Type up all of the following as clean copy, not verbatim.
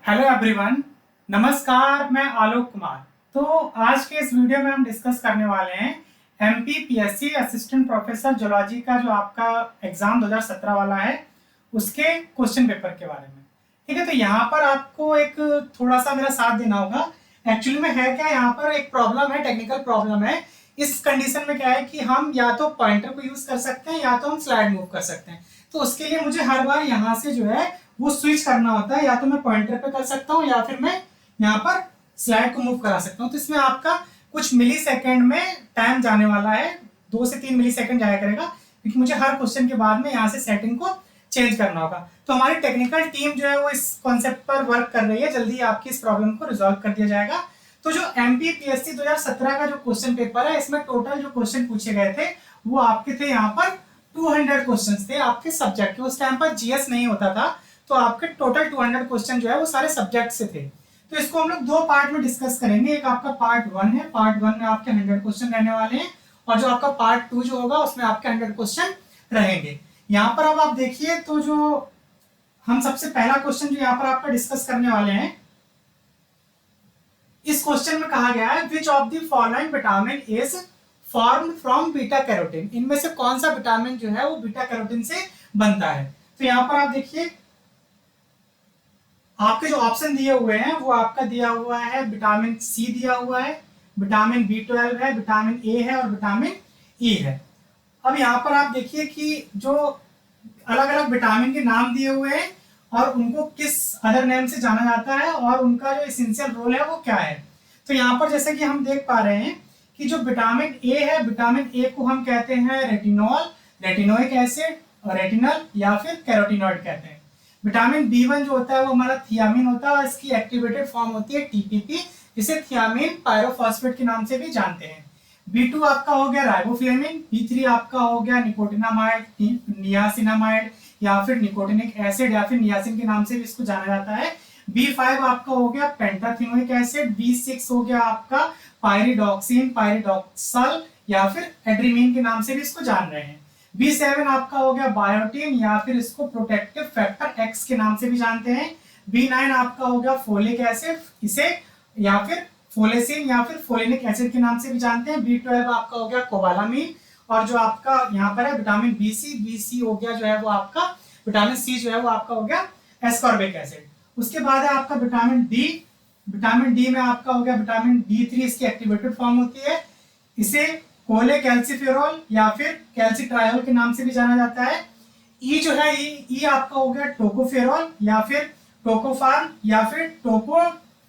Hello everyone, नमस्कार। मैं आलोक कुमार। तो आज के इस वीडियो में हम डिस्कस करने वाले हैं एमपीपीएससी असिस्टेंट प्रोफेसर जूलॉजी का जो आपका एग्जाम 2017 वाला है उसके क्वेश्चन पेपर के बारे में। ठीक है, तो यहाँ पर आपको एक थोड़ा सा मेरा साथ देना होगा। एक्चुअली में है क्या, यहाँ पर एक प्रॉब्लम है, टेक्निकल प्रॉब्लम है। इस कंडीशन में क्या है कि हम या तो पॉइंटर को यूज कर सकते हैं या तो हम स्लाइड मूव कर सकते हैं। तो उसके लिए मुझे हर बार यहाँ से जो है वो स्विच करना होता है, या तो मैं पॉइंटर पे कर सकता हूँ या फिर मैं यहाँ पर स्लाइड को मूव करा सकता हूँ। तो इसमें आपका कुछ मिली सेकेंड में टाइम जाने वाला है, 2 से 3 मिली सेकेंड जाया करेगा, क्योंकि मुझे हर क्वेश्चन के बाद में यहाँ से सेटिंग को चेंज करना होगा। तो हमारी टेक्निकल टीम जो है वो इस कॉन्सेप्ट पर वर्क कर रही है, जल्दी आपकी इस प्रॉब्लम को रिजॉल्व कर दिया जाएगा। तो जो एमपीपीएससी 2017 का जो क्वेश्चन पेपर है, इसमें टोटल जो क्वेश्चन पूछे गए थे वो आपके थे यहाँ पर 200 क्वेश्चन थे आपके सब्जेक्ट के। उस टाइम पर जीएस नहीं होता था, तो आपके टोटल 200 क्वेश्चन जो है वो सारे सब्जेक्ट से थे। तो इसको हम लोग 2 पार्ट में डिस्कस करेंगे। एक आपका पार्ट 1 है, पार्ट 1 में आपके 100 क्वेश्चन रहने वाले हैं, और जो आपका पार्ट 2 जो होगा उसमें आपके 100 क्वेश्चन रहेंगे। यहाँ पर अब आप देखिए, तो जो हम सबसे पहला क्वेश्चन जो यहाँ पर आपका डिस्कस करने वाले हैं, इस क्वेश्चन में कहा गया है which of the following vitamin is formed from beta carotene. इनमें से कौन सा विटामिन जो है वो बीटा कैरोटीन से बनता है। तो यहाँ पर आप देखिए, आपके जो ऑप्शन दिए हुए हैं वो आपका दिया हुआ है विटामिन सी दिया हुआ है, विटामिन B12 है, विटामिन ए है और विटामिन ई है। अब यहाँ पर आप देखिए कि जो अलग अलग विटामिन के नाम दिए हुए हैं और उनको किस अदर नेम से जाना जाता है और उनका जो एसेंशियल रोल है वो क्या है। तो यहाँ पर जैसे कि हम देख पा रहे हैं कि जो विटामिन ए है, विटामिन ए को हम कहते हैं रेटिनॉल, रेटिनोइक एसिड, और रेटिनल या फिर कैरोटिनॉइड कहते हैं। विटामिन B1 जो होता है वो हमारा थियामिन होता है और इसकी एक्टिवेटेड फॉर्म होती है टीपीपी, जिसे थियामिन पायरोफॉस्फेट के नाम से भी जानते हैं। B2 आपका हो गया राइबोफ्लेविन, B3 आपका हो गया निकोटिनामाइड, नियासिनामाइड या फिर निकोटिनिक एसिड या फिर नियासिन के नाम से भी इसको जाना जाता है। B5 आपका हो गया पेंटाथिनोइक एसिड, B6 हो गया आपका पायरिडॉक्सिन, पायरिडॉक्सल या फिर एड्रीमीन के नाम से भी इसको जान रहे हैं। B7 आपका हो गया बायोटिन या फिर इसको प्रोटेक्टिव फैक्टर एक्स के नाम से भी जानते हैं। B9 आपका हो गया फोलिक एसिड, इसे या फिर फोलेसिन या फिर फोलिनिक एसिड के नाम से भी जानते हैं। B12 आपका हो गया कोबालामीन, और जो आपका यहाँ पर है विटामिन BC हो गया जो है वो आपका विटामिन सी जो है वो आपका हो गया एस्कॉर्बिक एसिड। उसके बाद है आपका विटामिन डी, विटामिन डी में आपका हो गया विटामिन D3, इसकी एक्टिवेटेड फॉर्म होती है, इसे कोले कैल्सीफेरॉल या फिर कैल्सीट्रायोल के नाम से भी जाना जाता है। ई जो है ई आपका हो गया टोकोफेरॉल या फिर टोकोफार्म या फिर टोको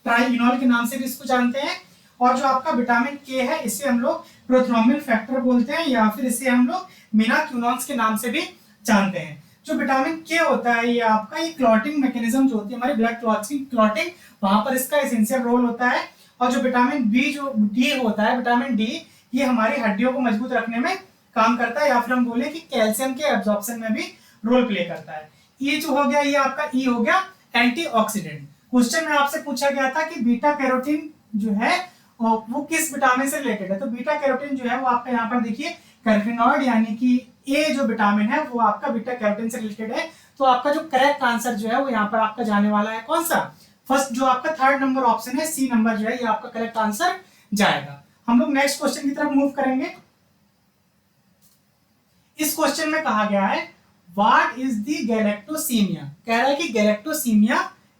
ट्राइइनॉल के नाम से भी इसको जानते हैं। और जो आपका विटामिन के है, इसे हम लोग प्रोथ्रोम्बिन फैक्टर बोलते हैं या फिर इसे हम लोग मीनाक्यूनॉन्स के नाम से भी जानते हैं। जो विटामिन के होता है ये आपका ये क्लॉटिंग मैकेनिज्म जो होती है हमारी ब्लड क्लॉटिंग, वहां पर इसका एसेंशियल रोल होता है। और जो विटामिन बी जो डी होता है, विटामिन डी, ये हमारी हड्डियों को मजबूत रखने में काम करता है, या फिर हम बोले कि कैल्शियम के एब्जॉर्प्शन में भी रोल प्ले करता है। ये जो हो गया ये आपका ई हो गया एंटीऑक्सीडेंट। क्वेश्चन में आपसे पूछा गया था कि बीटा कैरोटीन जो है वो किस विटामिन से रिलेटेड है। तो बीटा कैरोटीन जो है वो आपका यहाँ पर देखिए कैरोटिनॉइड, यानी कि ए जो विटामिन है वो आपका बीटा कैरोटीन से रिलेटेड है। तो आपका जो करेक्ट आंसर जो है वो यहाँ पर आपका जाने वाला है कौन सा, फर्स्ट जो आपका 3rd नंबर ऑप्शन है, सी नंबर जो है ये आपका करेक्ट आंसर जाएगा। हम लोग नेक्स्ट क्वेश्चन की तरफ मूव करेंगे। इस क्वेश्चन में कहा गया है व्हाट इज द गैलेक्टोसीमिया। कह रहा है कि गैलेक्टोसीमिया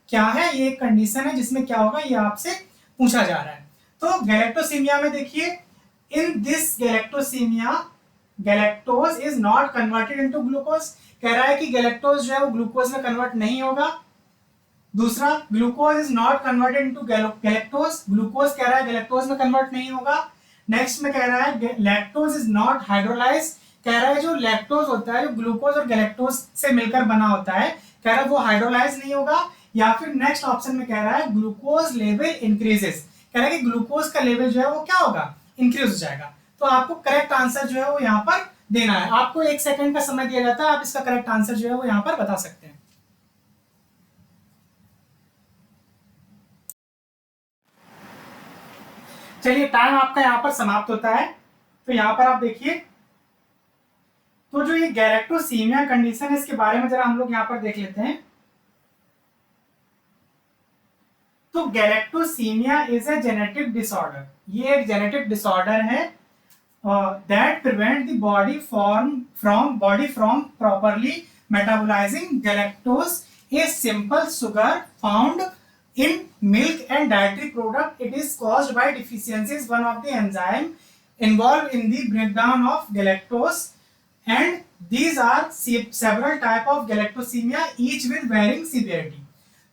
क्या है, ये एक कंडीशन है जिसमें क्या होगा ये आपसे पूछा जा रहा है। तो गैलेक्टोसीमिया में देखिए, in this galactosaemia galactose is not converted into glucose. कह रहा है कि गैलेक्टोज जो है वो ग्लूकोज में कन्वर्ट नहीं होगा। दूसरा, glucose is not converted into galactose, glucose कह रहा है गैलेक्टोज में कन्वर्ट नहीं होगा। नेक्स्ट में कह रहा है लैक्टोज इज नॉट हाइड्रोलाइज। कह रहा है जो लैक्टोज होता है, जो ग्लूकोज और गैलेक्टोज से मिलकर बना होता है, कह रहा है वो हाइड्रोलाइज नहीं होगा। या फिर नेक्स्ट ऑप्शन में कह रहा है ग्लूकोज लेवल इंक्रीजेस, कह रहा है कि ग्लूकोज का लेवल जो है वो क्या होगा, इंक्रीज हो जाएगा। तो आपको करेक्ट आंसर जो है वो यहाँ पर देना है। आपको 1 सेकंड का समय दिया जाता है, आप इसका करेक्ट आंसर जो है वो यहाँ पर बता सकते हैं। चलिए, टाइम आपका यहाँ पर समाप्त होता है। तो यहाँ पर आप देखिए, तो जो ये गैलेक्टोसीमिया कंडीशन है इसके बारे में जरा हम लोग यहाँ पर देख लेते हैं। तो galactosaemia is a genetic disorder, ये एक जेनेटिक डिसऑर्डर है that prevent the body from properly metabolizing galactose, a simple sugar found in milk and dairy product. It is caused by deficiencies one of the enzyme involved in the breakdown of galactose, and these are several type of galactosemia, each with varying severity.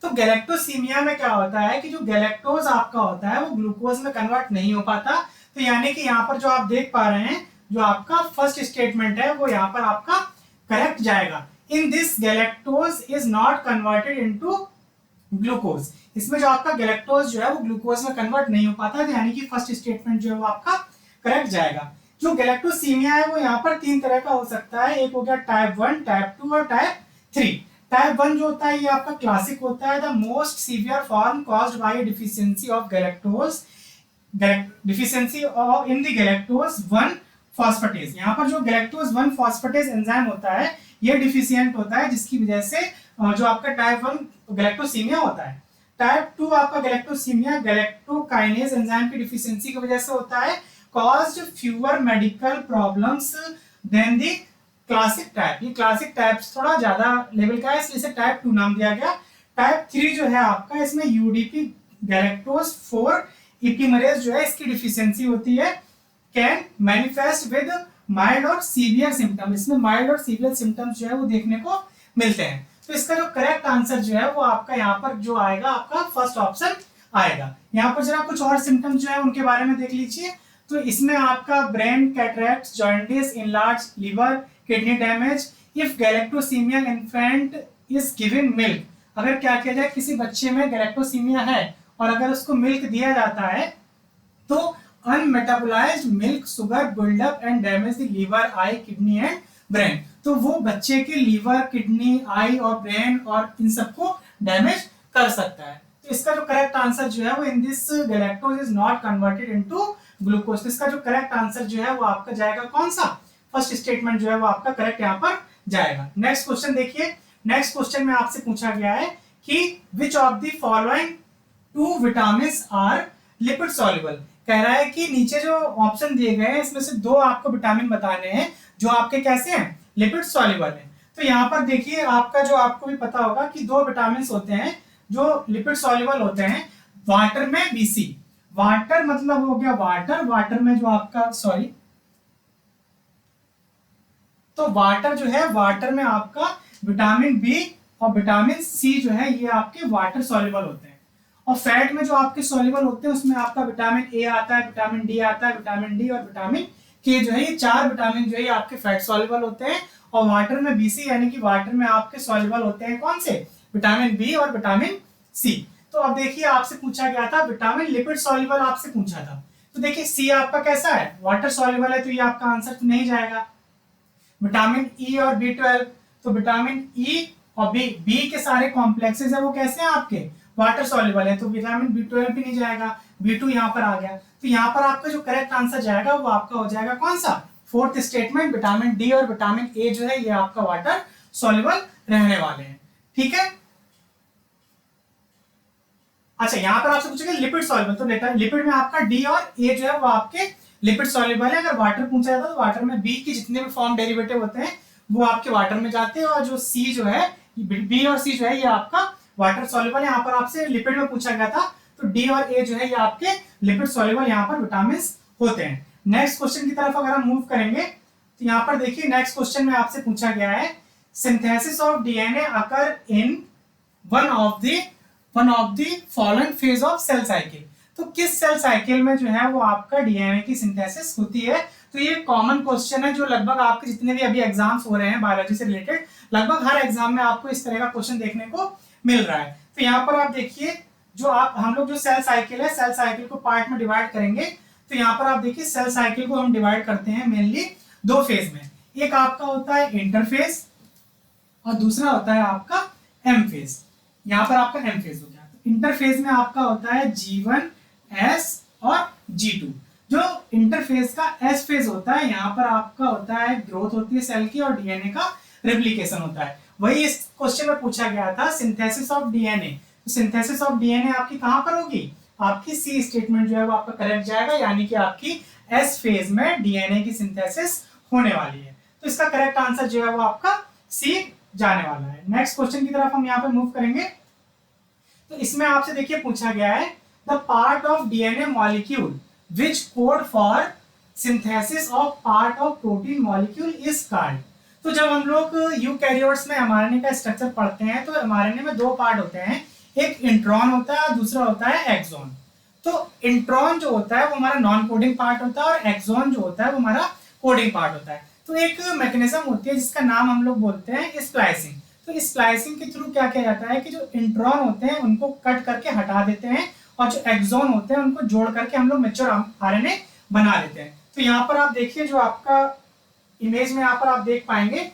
तो galactosaemia में क्या होता है कि जो galactose आपका होता है वो ग्लूकोज में कन्वर्ट नहीं हो पाता। तो यानी कि यहाँ पर जो आप देख पा रहे हैं, जो आपका फर्स्ट स्टेटमेंट है वो यहाँ पर आपका करेक्ट जाएगा। In this galactose is not converted into glucose, इसमें जो आपका गैलेक्टोज जो है वो ग्लूकोज में कन्वर्ट नहीं हो पाता, तो यानी कि फर्स्ट स्टेटमेंट जो है वो आपका करेक्ट जाएगा। जो गैलेक्टोसीमिया है वो यहाँ पर 3 तरह का हो सकता है, एक हो गया टाइप 1, टाइप 2 और टाइप 3। टाइप 1 जो होता है ये आपका क्लासिक होता है, the most severe form caused by deficiency of galactose, deficiency of in the galactose 1 phosphatase. यहाँ पर जो गैलेक्टोज 1 फॉस्फेटेज एंजाइम होता है ये डिफिशियंट होता है, जिसकी वजह से जो आपका टाइप 1 गैलेक्टोसीमिया होता है। टाइप 2 आपका गैलेक्टोसीमिया गैलेक्टोकाइनेज एंजाइम की डिफिशियंसी की वजह से होता है, caused fewer medical problems than the classic type. ये क्लासिक टाइप थोड़ा ज्यादा लेवल का है, इसलिए इसे टाइप 2 नाम दिया गया। टाइप 3 जो है आपका, इसमें यूडीपी गैलेक्टोज 4 इपीमरेज जो है इसकी डिफिशियंसी होती है, कैन मैनिफेस्ट विद माइल्ड और सीवियर सिम्टम। इसमें माइल्ड और सीवियर सिम्टम्स जो है वो देखने को मिलते हैं। तो इसका जो करेक्ट आंसर जो है वो आपका यहाँ पर जो आएगा, आपका फर्स्ट ऑप्शन आएगा। यहाँ पर जरा कुछ और सिम्टम्स जो है उनके बारे में देख लीजिए। तो इसमें आपका brain cataract, jaundice, enlarge liver, kidney damage. If galactosaemia infant is given milk, अगर क्या किया जाए किसी बच्चे में गैलेक्टोसीमिया है और अगर उसको मिल्क दिया जाता है तो unmetabolized milk sugar buildup and damage the liver, eye, kidney and brain. तो वो बच्चे के लीवर, किडनी, आई और ब्रेन और इन सबको डैमेज कर सकता है। तो इसका जो करेक्ट आंसर जो है वो in this galactose is not converted into glucose. इसका जो करेक्ट आंसर जो है वो आपका जाएगा कौन सा, फर्स्ट स्टेटमेंट जो है वो आपका करेक्ट यहाँ पर जाएगा। नेक्स्ट क्वेश्चन देखिए। नेक्स्ट क्वेश्चन में आपसे पूछा गया है कि which of the following 2 vitamins are lipid soluble. कह रहा है कि नीचे जो ऑप्शन दिए गए हैं इसमें से 2 आपको विटामिन बताने हैं जो आपके कैसे हैं, लिपिड सॉल्युबल है। तो यहाँ पर देखिए आपका जो आपको भी पता होगा कि 2 विटामिन होते हैं जो लिपिड सॉल्युबल होते हैं, वाटर में बीसी। वाटर मतलब हो गया वाटर, वाटर में जो आपका तो वाटर जो है, वाटर में आपका विटामिन बी और विटामिन सी जो है ये आपके वाटर सॉल्युबल होते हैं। और फैट में जो आपके सॉल्युबल होते हैं उसमें आपका विटामिन ए आता है, विटामिन डी आता है, विटामिन डी और विटामिन के जो है ये 4 विटामिन जो है आपके फैट सॉल्युबल होते हैं। और वाटर में बीसी यानी कि वाटर में आपके सॉल्युबल होते हैं कौन से, विटामिन बी और विटामिन सी। तो अब देखिए आपसे पूछा गया था विटामिन लिपिड सॉल्युबल आपसे पूछा था, तो देखिए सी आपका कैसा है, वाटर सॉल्युबल है, तो ये आपका आंसर तो नहीं जाएगा। विटामिन ई और B12, तो विटामिन ई और बी के सारे कॉम्प्लेक्सेस है वो कैसे हैं आपके, वाटर सॉल्युबल है, तो विटामिन B12 भी नहीं जाएगा, B2 यहाँ पर आ गया। तो यहाँ पर आपका जो करेक्ट आंसर जाएगा वो आपका हो जाएगा कौन सा, फोर्थ स्टेटमेंट, विटामिन डी और विटामिन ए जो है ये आपका वाटर सॉल्युबल रहने वाले हैं। ठीक है, अच्छा यहाँ पर आपसे पूछेगा लिपिड सॉल्युबल, तो लिपिड में आपका डी और ए जो है वो आपके लिपिड सॉल्युबल है। अगर वाटर पूछा जाता है तो वाटर में बी के जितने भी फॉर्म डेरिवेटिव होते हैं वो आपके वाटर में जाते हैं, और जो सी जो है, बी और सी जो है ये आपका वाटर सॉल्युबल है। यहाँ पर आपसे लिपिड में पूछा गया था, तो डी और ए जो है ये आपके लिपिड सॉल्युबल यहाँ पर विटामिन होते हैं। नेक्स्ट क्वेश्चन की तरफ अगर हम मूव करेंगे तो यहाँ पर देखिए नेक्स्ट क्वेश्चन में आपसे पूछा गया है synthesis of DNA occur in one of the following phase of cell cycle. तो किस सेल साइकिल में जो है वो आपका डीएनए की सिंथेसिस होती है। तो ये कॉमन क्वेश्चन है जो लगभग आपके जितने भी अभी एग्जाम्स हो रहे हैं बायोलॉजी से रिलेटेड, लगभग हर एग्जाम में आपको इस तरह का क्वेश्चन देखने को मिल रहा है। तो यहाँ पर आप देखिए जो हम लोग जो सेल साइकिल है, सेल साइकिल को पार्ट में डिवाइड करेंगे। तो यहाँ पर आप देखिए सेल साइकिल को हम डिवाइड करते हैं मेनली 2 फेज में, एक आपका होता है इंटरफेज और दूसरा होता है आपका एम फेज। यहाँ पर आपका एम फेज हो गया, तो इंटरफेज में आपका होता है G1, S और G2। जो इंटरफेज का S फेज होता है यहाँ पर आपका होता है ग्रोथ होती है सेल की और डीएनए का रेप्लिकेशन होता है। वही इस क्वेश्चन में पूछा गया था सिंथेसिस ऑफ डीएनए तो सिंथेसिस ऑफ डीएनए आपकी कहां पर होगी, आपकी सी स्टेटमेंट जो है वो आपका करेक्ट जाएगा, यानी कि आपकी एस फेज में डीएनए की सिंथेसिस होने वाली है। तो इसका करेक्ट आंसर जो है वो आपका सी जाने वाला है। नेक्स्ट क्वेश्चन की तरफ हम यहाँ पे मूव करेंगे। तो इसमें आपसे देखिए पूछा गया है the part of DNA molecule which code for synthesis of part of protein molecule is called. तो जब हम लोग यूकैरियोट्स में एमआरएनए का स्ट्रक्चर पढ़ते हैं तो एमआरएनए में दो पार्ट होते हैं, एक इंट्रॉन होता है और दूसरा होता है एक्सॉन। तो इंट्रॉन जो होता है वो हमारा नॉन कोडिंग पार्ट होता है और एक्सॉन जो होता है वो हमारा कोडिंग पार्ट होता है। तो एक मैकेनिज्म होती है जिसका नाम हम लोग बोलते हैं स्प्लाइसिंग। तो स्प्लाइसिंग के थ्रू क्या किया जाता है कि जो इंट्रॉन होते हैं उनको कट करके हटा देते हैं और जो एक्सॉन होते हैं उनको जोड़ करके हम लोग मैच्योर आरएनए बना लेते हैं। तो यहाँ पर आप देखिए जो आपका इमेज में यहाँ पर आप देख पाएंगे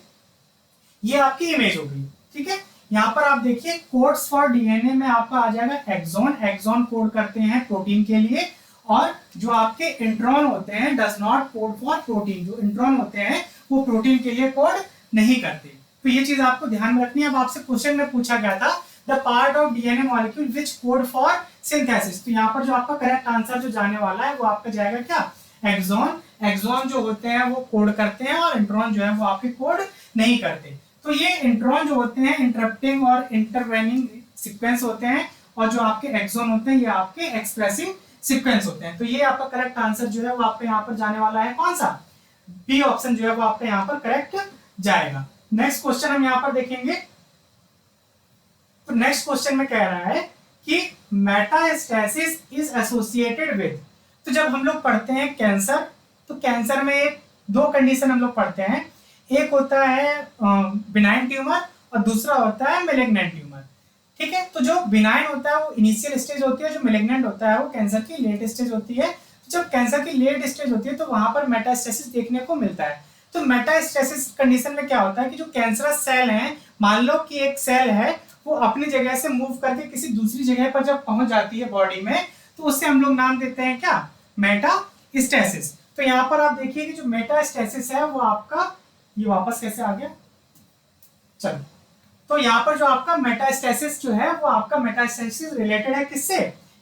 ये आपकी इमेज हो गई, ठीक है। यहाँ पर आप देखिए कोड्स फॉर डीएनए में आपका आ जाएगा एक्सॉन, एक्सॉन कोड करते हैं प्रोटीन के लिए, और जो आपके इंट्रॉन होते हैं does not code for protein, जो इंट्रॉन होते हैं वो प्रोटीन के लिए कोड नहीं करते। तो ये चीज आपको ध्यान में रखनी है। अब आपसे क्वेश्चन में पूछा गया था the part of DNA molecule which code for synthesis, तो यहाँ पर जो आपका करेक्ट आंसर जो जाने वाला है वो आपका जाएगा क्या, एक्सॉन। एक्सॉन जो होते हैं वो कोड करते हैं और इंट्रॉन जो है वो आपके कोड नहीं करते। तो ये इंट्रॉन जो होते हैं इंटरप्टिंग और इंटरवेनिंग सीक्वेंस होते हैं, और जो आपके एक्सॉन होते हैं ये आपके एक्सप्रेसिंग सीक्वेंस होते हैं। तो ये आपका करेक्ट आंसर जो है वो आपका यहाँ पर जाने वाला है कौन सा, बी ऑप्शन जो है वो आपका यहाँ पर करेक्ट जाएगा। नेक्स्ट क्वेश्चन हम यहाँ पर देखेंगे। तो नेक्स्ट क्वेश्चन में कह रहा है कि मेटास्टेसिस इज एसोसिएटेड विद। तो जब हम लोग पढ़ते हैं कैंसर, तो कैंसर में एक दो कंडीशन हम लोग पढ़ते हैं, एक होता है बिनाइन ट्यूमर और दूसरा होता है मेलिग्नेंट ट्यूमर, ठीक है। तो जो बिनाइन होता है वो इनिशियल स्टेज होती है, जो मेलिग्नेंट होता है वो कैंसर की लेट स्टेज होती है। जब कैंसर की लेट स्टेज होती है तो वहां पर मेटास्टेसिस देखने को मिलता है। तो मेटास्टेसिस कंडीशन में क्या होता है कि जो कैंसरस सेल है, मान लो कि एक सेल है वो अपनी जगह से मूव करके किसी दूसरी जगह पर जब पहुंच जाती है बॉडी में, तो उससे हम लोग नाम देते हैं क्या, मेटास्टेसिस। तो यहाँ पर आप देखिए कि जो मेटास्टेसिस है वो आपका, ये वापस कैसे आ गया, चलो। तो यहाँ पर जो आपका मेटास्टेसिस जो है वो आपका मेटास्टेसिस रिलेटेड है किससे,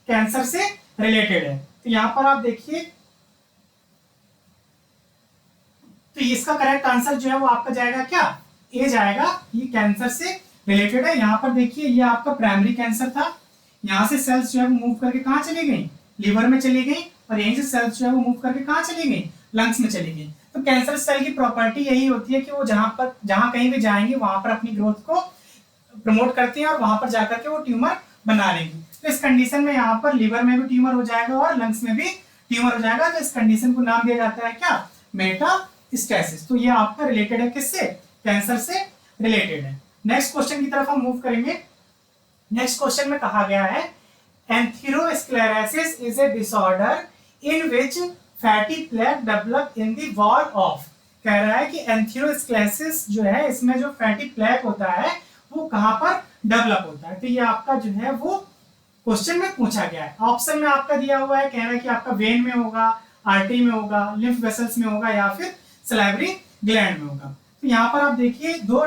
कैंसर से रिलेटेड है। तो यहाँ पर आप देखिए, तो इसका करेक्ट आंसर जो है वो आपका जाएगा क्या, ए जाएगा, ये कैंसर से रिलेटेड है। यहाँ पर देखिए ये आपका प्राइमरी कैंसर था, यहाँ से सेल्स जो है वो मूव करके कहाँ चली गई, लिवर में चली गई, और यहीं से सेल्स जो है वो मूव करके कहाँ चली गई, लंग्स में चली गई। तो कैंसर सेल की प्रॉपर्टी यही होती है कि वो जहां कहीं भी जाएंगे वहां पर अपनी ग्रोथ को प्रमोट करती हैं और वहां पर जाकर के वो ट्यूमर बना लेंगी। तो इस कंडीशन में यहाँ पर लिवर में भी ट्यूमर हो जाएगा और लंग्स में भी ट्यूमर हो जाएगा। तो इस कंडीशन को नाम दिया जाता है क्या, मेटास्टेसिस। तो ये आपका रिलेटेड है किससे, कैंसर से रिलेटेड है। नेक्स्ट क्वेश्चन की तरफ हम मूव करेंगे। नेक्स्ट क्वेश्चन में कहा गया है atherosclerosis is a disorder in which fatty plaque develop in the wall of. कह रहा है कि एंथेरोस्क्लेरोसिस जो है इसमें जो फैटी प्लेक होता है वो कहां पर डेवलप होता है। तो ये आपका जो है वो क्वेश्चन में पूछा गया है। ऑप्शन में आपका दिया हुआ है, कह रहा है कि आपका वेन में होगा, आर्टरी में होगा, लिम्फ वेसल्स में होगा, या फिर सलाइवरी ग्लैंड में होगा। तो यहाँ पर आप देखिए दो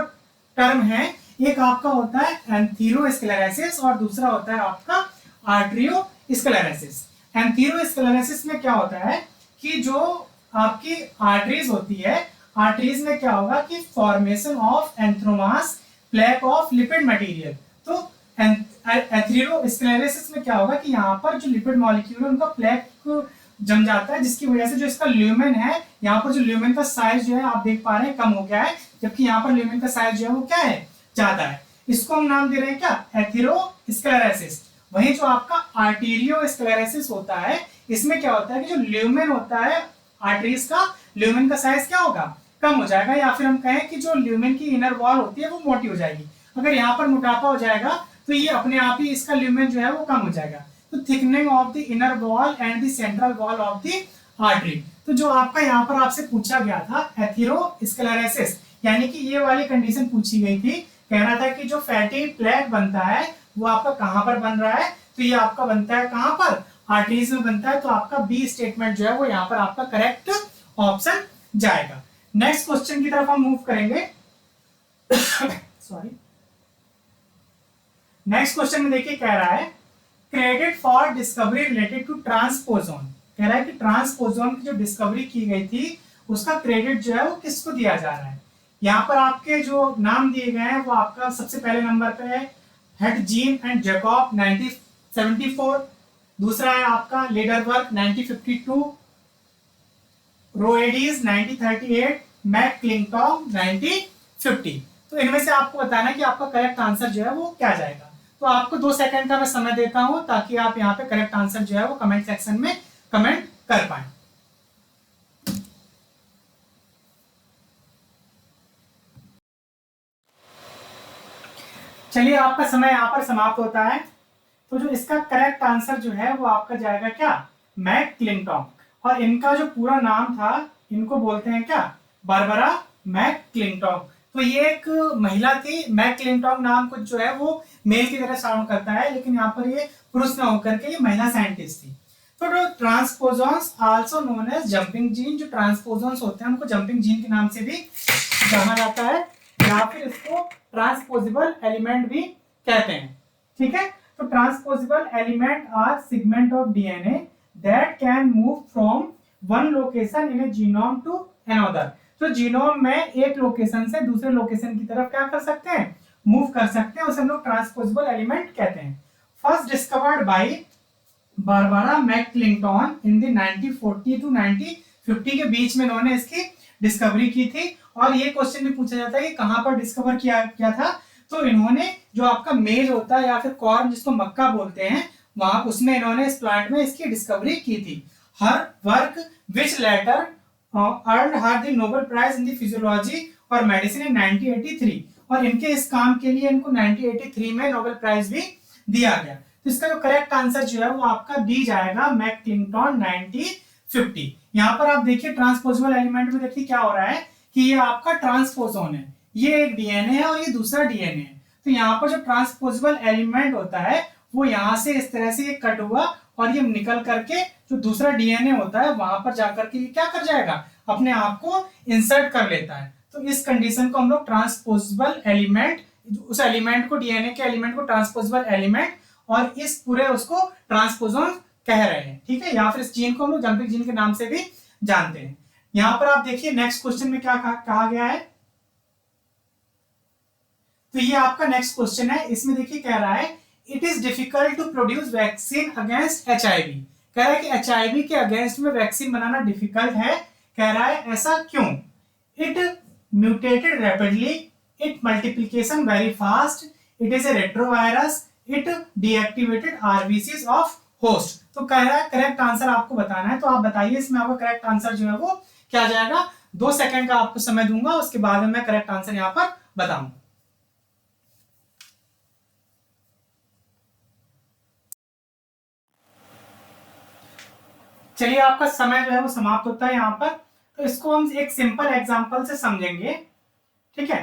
टर्म है, एक आपका होता है एंथेरोस्क्लेरोसिस और दूसरा होता है आपका आर्टरियोस्क्लेरोसिस। एंथेरोस्क्लेरोसिस में क्या होता है कि जो आपकी आर्टरीज होती है, आर्टरीज में क्या होगा कि formation of atheromas plaque of lipid material. तो एंथेरोस्क्लेरोसिस में क्या होगा कि यहाँ पर जो लिपिड मॉलिक्यूल है उनका प्लेक जम जाता है, जिसकी वजह से जो इसका ल्यूमेन है, यहाँ पर जो ल्यूमेन का साइज जो है आप देख पा रहे हैं कम हो गया है, जबकि यहाँ पर ल्यूमेन का साइज जो है वो क्या है, ज्यादा है। इसको हम नाम दे रहे हैं क्या, एथेरोस्क्लेरोसिस। वहीं जो आपका आर्टेरियोस्क्लेरोसिस होता है, इसमें क्या होता है कि जो ल्यूमेन होता है आर्टरीज का, ल्यूमेन का साइज क्या होगा, कम हो जाएगा, या फिर हम कहें कि जो ल्यूमेन की इनर वॉल होती है वो मोटी हो जाएगी। अगर यहाँ पर मोटापा हो जाएगा तो ये अपने आप ही इसका ल्यूमेन जो है वो कम हो जाएगा। तो thickening of the inner wall and the central wall of the artery. तो जो आपका यहाँ पर आपसे पूछा गया था एथेरोस्क्लेरोसिस, यानी कि ये वाली कंडीशन पूछी गई थी, कह रहा था कि जो फैटी प्लेक बनता है वो आपका कहां पर बन रहा है, तो ये आपका बनता है कहां पर, आर्टरीज में बनता है। तो आपका बी स्टेटमेंट जो है वो यहाँ पर आपका करेक्ट ऑप्शन जाएगा। नेक्स्ट क्वेश्चन की तरफ हम मूव करेंगे। सॉरी। नेक्स्ट क्वेश्चन में देखिए कह रहा है credit for discovery related to transposon. कह रहा है कि ट्रांसपोजोन की जो डिस्कवरी की गई थी उसका क्रेडिट जो है वो किसको दिया जा रहा है। यहाँ पर आपके जो नाम दिए गए हैं वो आपका सबसे पहले नंबर पे है हेडजीन एंड जैकब 1974, दूसरा है आपका लीडरबर्ग 1952, रोएडीज 1938, मैकक्लिंटॉक 1950। तो इनमें से आपको बताना है कि आपका करेक्ट आंसर जो है वो क्या जाएगा। तो आपको 2 सेकंड का मैं समय देता हूं ताकि आप यहाँ पे करेक्ट आंसर जो है वो कमेंट सेक्शन में कमेंट कर पाए। चलिए आपका समय यहाँ पर समाप्त होता है। तो जो इसका करेक्ट आंसर जो है वो आपका जाएगा क्या, मैकक्लिंटॉक। और इनका जो पूरा नाम था इनको बोलते हैं क्या, बारबरा मैकक्लिंटॉक। तो ये एक महिला थी। मैकक्लिंटॉक नाम कुछ जो है वो मेल की तरह साउंड करता है, लेकिन यहाँ पर ये पुरुष ना होकर के ये महिला साइंटिस्ट थी। तो जो transposons also known as jumping gene, जो ट्रांसपोजॉन्स होते हैं उनको जंपिंग जीन के नाम से भी जाना जाता है, या फिर इसको ट्रांसपोजिबल एलिमेंट भी कहते हैं। ठीक है, तो transposable element are segment of DNA that can move from one location in a genome to another. तो जीनोम में एक लोकेशन से दूसरे लोकेशन की तरफ क्या कर सकते हैं, मूव कर सकते हैं, उसे हम लोग ट्रांसपोजिबल एलिमेंट कहते हैं। First discovered by Barbara McClintock in the 1940 to 1950 के बीच में इन्होंने इसकी डिस्कवरी की थी। और ये क्वेश्चन भी पूछा जाता है कि कहां पर डिस्कवर किया था। तो इन्होंने जो आपका मेज होता है या फिर कॉर्न जिसको मक्का बोलते हैं, वहां उसमें इन्होंने इस प्लांट में इसकी डिस्कवरी की थी। Her work which later earned her the Nobel prize in the physiology और मेडिसिन इन 1983। और इनके इस काम के लिए इनको 1983 में नोबेल प्राइज भी दिया गया। तो इसका जो करेक्ट आंसर जो है वो आपका डी जाएगा, मैकक्लिंटॉन 1950। यहाँ पर आप देखिए ट्रांसपोजिबल एलिमेंट में देखिए क्या हो रहा है कि ये आपका ट्रांसपोजोन है, ये एक डीएनए है और ये दूसरा डीएनए है। तो यहाँ पर जो ट्रांसपोजिबल एलिमेंट होता है वो यहाँ से इस तरह से ये कट हुआ और ये निकल करके जो दूसरा डीएनए होता है वहां पर जाकर के ये क्या कर जाएगा, अपने आप को इंसर्ट कर लेता है। तो इस कंडीशन को हम लोग ट्रांसपोजिबल एलिमेंट, उस एलिमेंट को, डीएनए के एलिमेंट को ट्रांसपोजिबल एलिमेंट और इस पूरे उसको ट्रांसपोजोन कह रहे हैं। ठीक है, या फिर इस जीन को हम लोग जंपिंग जीन के नाम से भी जानते हैं। यहां पर आप देखिए नेक्स्ट क्वेश्चन में क्या कहा गया है। तो ये आपका नेक्स्ट क्वेश्चन है, इसमें देखिए कह रहा है it is difficult to produce vaccine against HIV. कह रहा है कि एचआईवी के अगेंस्ट में वैक्सीन बनाना डिफिकल्ट है। कह रहा है ऐसा क्यों, it mutated rapidly, it multiplication very fast, it is A retrovirus, it deactivated RBCs of host. तो कह रहा है करेक्ट आंसर आपको बताना है। तो आप बताइए इसमें आपका करेक्ट आंसर जो है वो क्या जाएगा। 2 सेकंड का आपको समय दूंगा, उसके बाद में मैं करेक्ट आंसर यहां पर बताऊंगा। चलिए आपका समय जो है वो समाप्त होता है यहां पर। तो इसको हम एक सिंपल एग्जांपल से समझेंगे। ठीक है,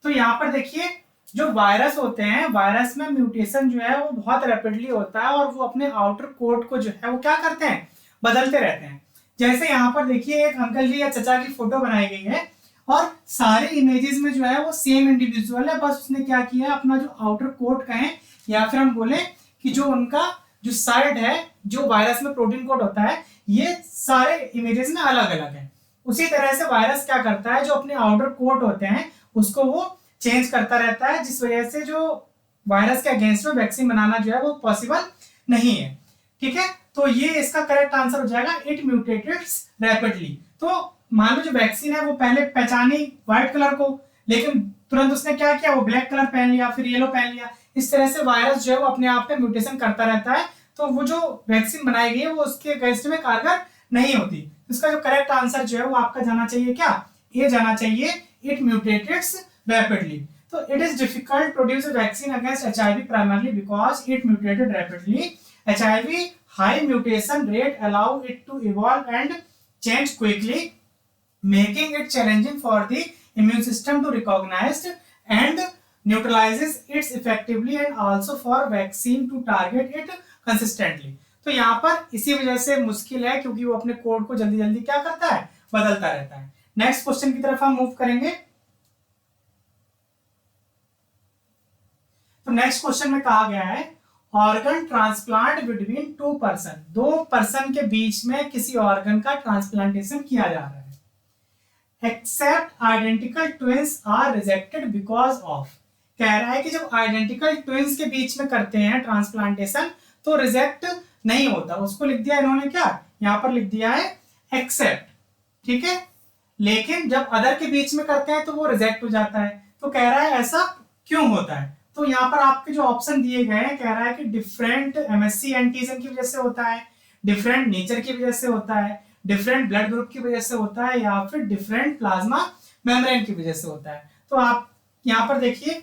तो यहां पर देखिए जो वायरस होते हैं, वायरस में म्यूटेशन जो है वो बहुत रैपिडली होता है और वो अपने आउटर कोट को जो है वो क्या करते हैं, बदलते रहते हैं। जैसे यहाँ पर देखिए एक अंकल जी या चचा की फोटो बनाई गई है और सारे इमेजेस में जो है वो सेम इंडिविजुअल है, बस उसने क्या किया, अपना जो आउटर कोट कहें या फिर हम बोले कि जो उनका जो साइड है, जो वायरस में प्रोटीन कोड होता है, ये सारे इमेजेस में अलग अलग है। उसी तरह से वायरस क्या करता है, जो अपने आउटर कोट होते हैं उसको वो चेंज करता रहता है, जिस वजह से जो वायरस के अगेंस्ट में वैक्सीन बनाना जो है वो पॉसिबल नहीं है। ठीक है, तो ये इसका करेक्ट आंसर हो जाएगा, इट म्यूटेटेड्स रैपिडली। तो मान लो जो वैक्सीन है वो पहले पहचानी व्हाइट कलर को, लेकिन तुरंत उसने क्या किया, वो ब्लैक कलर पहन लिया, फिर येलो पहन लिया। इस तरह से वायरस जो है वो अपने आप में म्यूटेशन करता रहता है। तो वो जो वैक्सीन बनाई गई है वो उसके अगेंस्ट में कारगर नहीं होती। इसका जो करेक्ट आंसर जो है वो आपका जाना चाहिए क्या, ये जाना चाहिए, it म्यूटेटेड्स rapidly. So it is difficult to produce a vaccine against HIV primarily because it mutated rapidly. HIV high mutation rate allow it to evolve and change quickly, making it challenging for the immune system to recognize and neutralizes it effectively and also for vaccine to target it consistently. तो यहाँ पर इसी वजह से मुश्किल है क्योंकि वो अपने कोड को जल्दी जल्दी क्या करता है, बदलता रहता है। नेक्स्ट क्वेश्चन की तरफ हम मूव करेंगे। नेक्स्ट क्वेश्चन में कहा गया है organ transplant between two person, दो पर्सन के बीच में किसी ऑर्गन का ट्रांसप्लांटेशन किया जा रहा है। Except identical twins are rejected because of, कह रहा है कि जब आइडेंटिकल ट्विंस के बीच में करते हैं ट्रांसप्लांटेशन तो रिजेक्ट नहीं होता। उसको लिख दिया इन्होंने क्या, यहां पर लिख दिया है एक्सेप्ट, ठीक है। लेकिन जब अदर के बीच में करते हैं तो वो रिजेक्ट हो जाता है। तो कह रहा है ऐसा क्यों होता है। तो यहाँ पर आपके जो ऑप्शन दिए गए हैं, कह रहा है कि डिफरेंट एमएससी एंटीजन की वजह से होता है, डिफरेंट नेचर की वजह से होता है, डिफरेंट ब्लड ग्रुप की वजह से होता है, या फिर डिफरेंट प्लाज्मा मेम्ब्रेन की वजह से होता है। तो आप यहाँ पर देखिए,